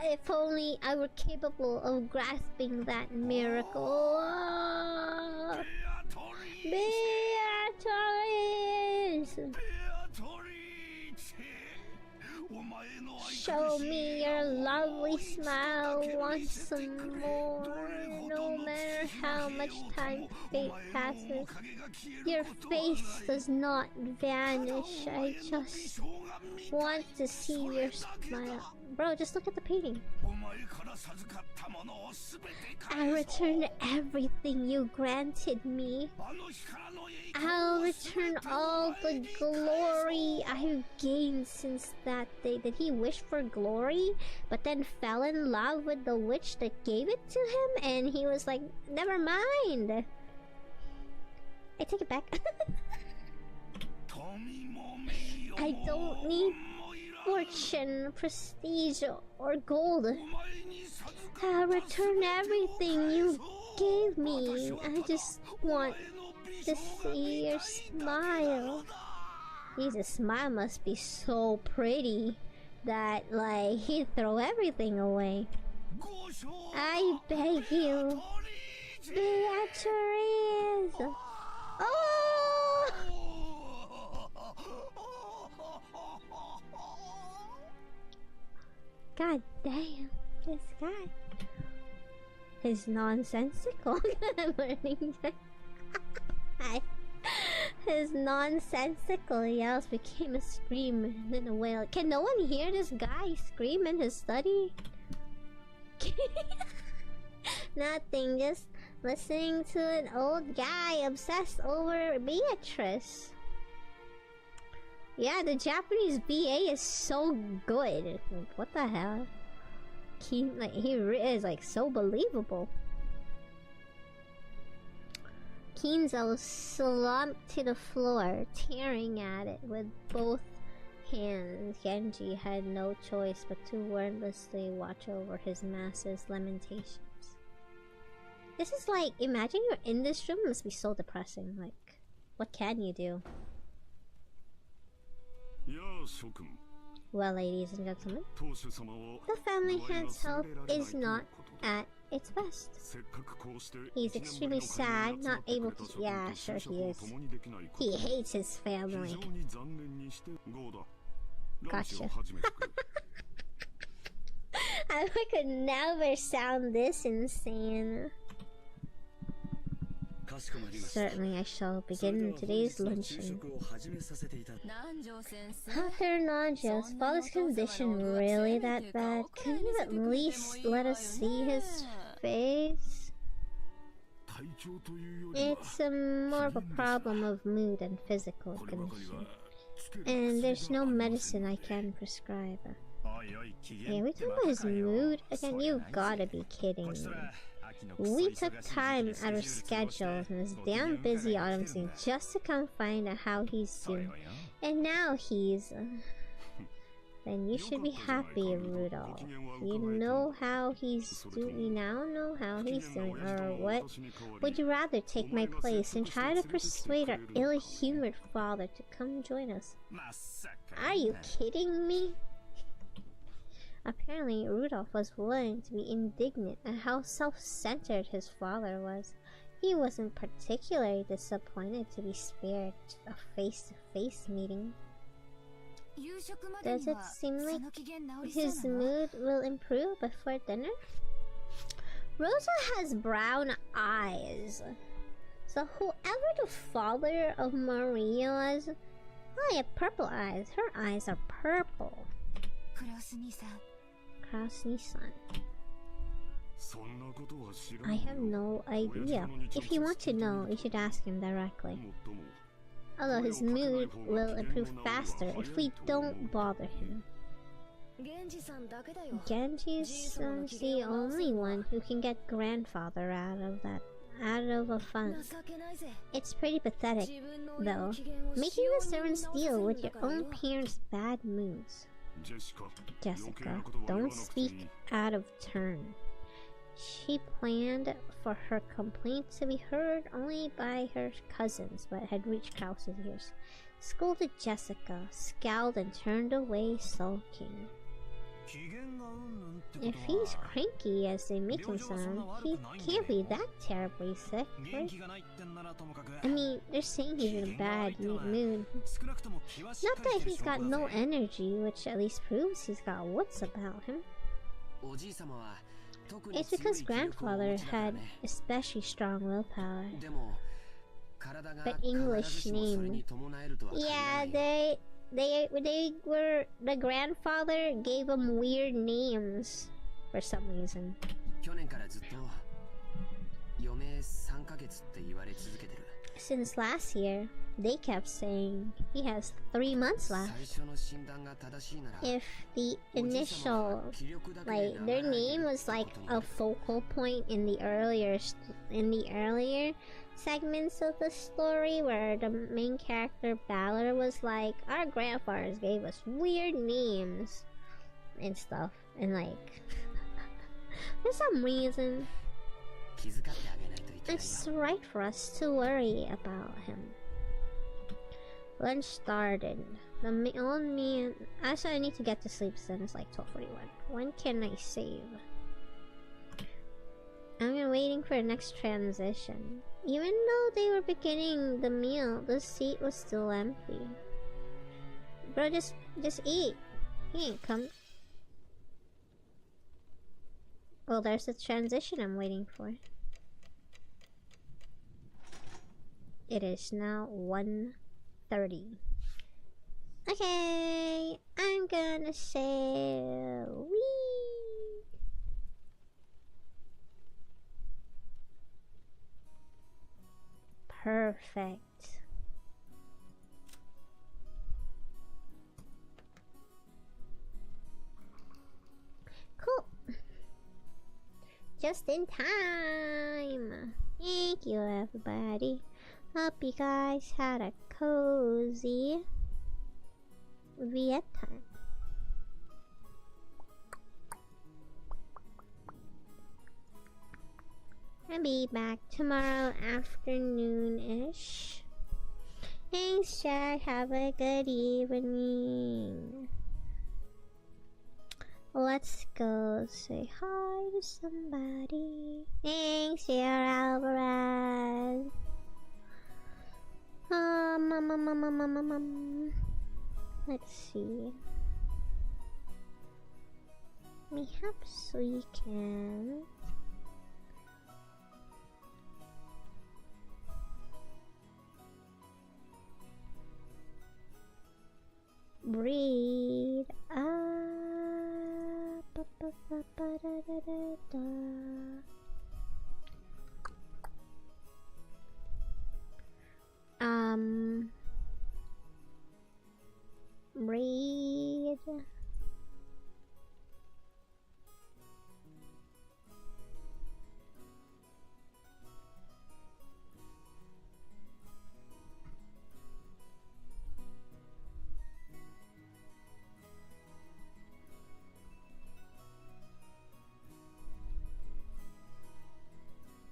S1: If only I were capable of grasping that miracle. Beatrice! Show me your lovely smile once more. No matter how much time fate passes, your face does not vanish. I just want to see your smile. Bro, just look at the painting. I return everything you granted me. I'll return all the glory I've gained since that day. Did he wish for glory, but then fell in love with the witch that gave it to him? And he was like, never mind. I take it back. I don't need fortune, prestige, or gold. I'll return everything you gave me. I just want to see your smile. His smile must be so pretty that, like, he'd throw everything away. I beg you, Beatrice. Oh! God damn, this guy. His nonsensical. I'm learning that. His nonsensical yells became a scream and then a wail. Can no one hear this guy scream in his study? Nothing, just listening to an old guy obsessed over Beatrice. Yeah, the Japanese BA is so good. What the hell? He is like so believable. Kinzo slumped to the floor, tearing at it with both hands. Genji had no choice but to wordlessly watch over his master's lamentations. This is like, imagine you're in this room, it must be so depressing. Like, what can you do? Well, ladies and gentlemen, the family hand's health is not at its best. He's extremely sad, not able to... Yeah, sure he is. He hates his family. Gotcha. I could never sound this insane. Certainly, I shall begin today's luncheon. Dr. Nanjo's father's condition really that bad? Can you at least let us see his face? It's more of a problem of mood and physical condition. And there's no medicine I can prescribe. Hey, we talking about his mood? Again, you've gotta be kidding me. We took time out of schedules and this damn busy autumn scene just to come find out how he's doing. And now he's... then you should be happy, Rudolph. You know how he's doing. You now know how he's doing. Or what? Would you rather take my place and try to persuade our ill-humored father to come join us? Are you kidding me? Apparently, Rudolph was willing to be indignant at how self-centered his father was. He wasn't particularly disappointed to be spared a face-to-face meeting. Does it seem like his mood will improve before dinner? Rosa has brown eyes. So whoever the father of Maria was... Oh, yeah, purple eyes. Her eyes are purple. Kraus-Nissan. I have no idea. If you want to know, you should ask him directly. Although his mood will improve faster if we don't bother him. Genji's the only one who can get grandfather out of a funk. It's pretty pathetic, though, making the servants deal with your own parents' bad moods. Jessica, don't speak out of turn. She planned for her complaint to be heard only by her cousins, but had reached Kraus's ears. Scolded Jessica, scowled and turned away sulking. If he's cranky as they make him sound, he can't be that terribly sick, right? I mean, they're saying he's in a bad mood. Not that he's got no energy, which at least proves he's got wits about him. It's because grandfather had especially strong willpower. The English name. Yeah, the grandfather gave him weird names for some reason. Since last year, they kept saying he has 3 months left. If the initial, like, their name was like a focal point in the earlier segments of the story, where the main character Balor was like, our grandfathers gave us weird names and stuff, and like for some reason it's right for us to worry about him. Lunch started. The old man... Actually, I need to get to sleep soon. It's like 12:41. When can I save? I'm waiting for the next transition. Even though they were beginning the meal, the seat was still empty. Bro, just eat. He ain't come. Well, there's the transition I'm waiting for. It is now 1:30. Okay, I'm gonna say wee. Perfect. Cool. Just in time. Thank you, everybody. Hope you guys had a cozy Viet time. I'll be back tomorrow afternoon-ish. Thanks, Chad. Have a good evening. Let's go say hi to somebody. Thanks, dear Alvarez. Let's see. Perhaps we can breed read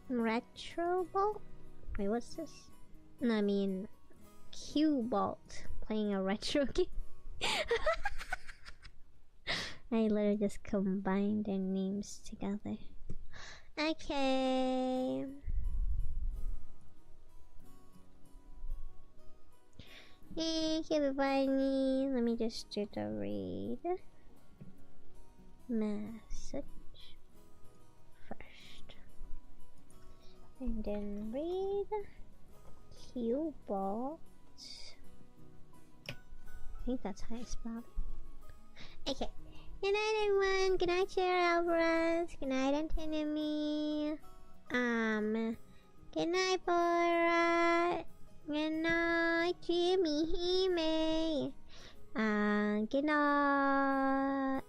S1: Retro Bolt? Wait, what's this? No, I mean Q-Bolt, playing a retro game. I literally just combined their names together. Okay. Thank Thank you, everybody. Let me just do the read message first. And then read Q-Bot. I think that's how I spell it. Okay. Good night, everyone. Good night, Alvarez. Good night, Antonimi. Good night, Borat. Good night, Jimmy Hime. Good night,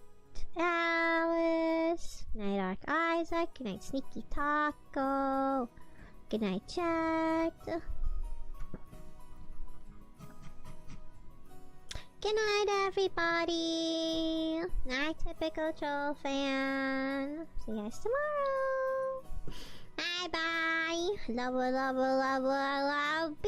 S1: Alice. Good night, Ark Isaac. Good night, Sneaky Taco. Good night, Chat. Good night, everybody. Night, typical troll fan. See you guys tomorrow. Bye bye. Love, love, love, love, love,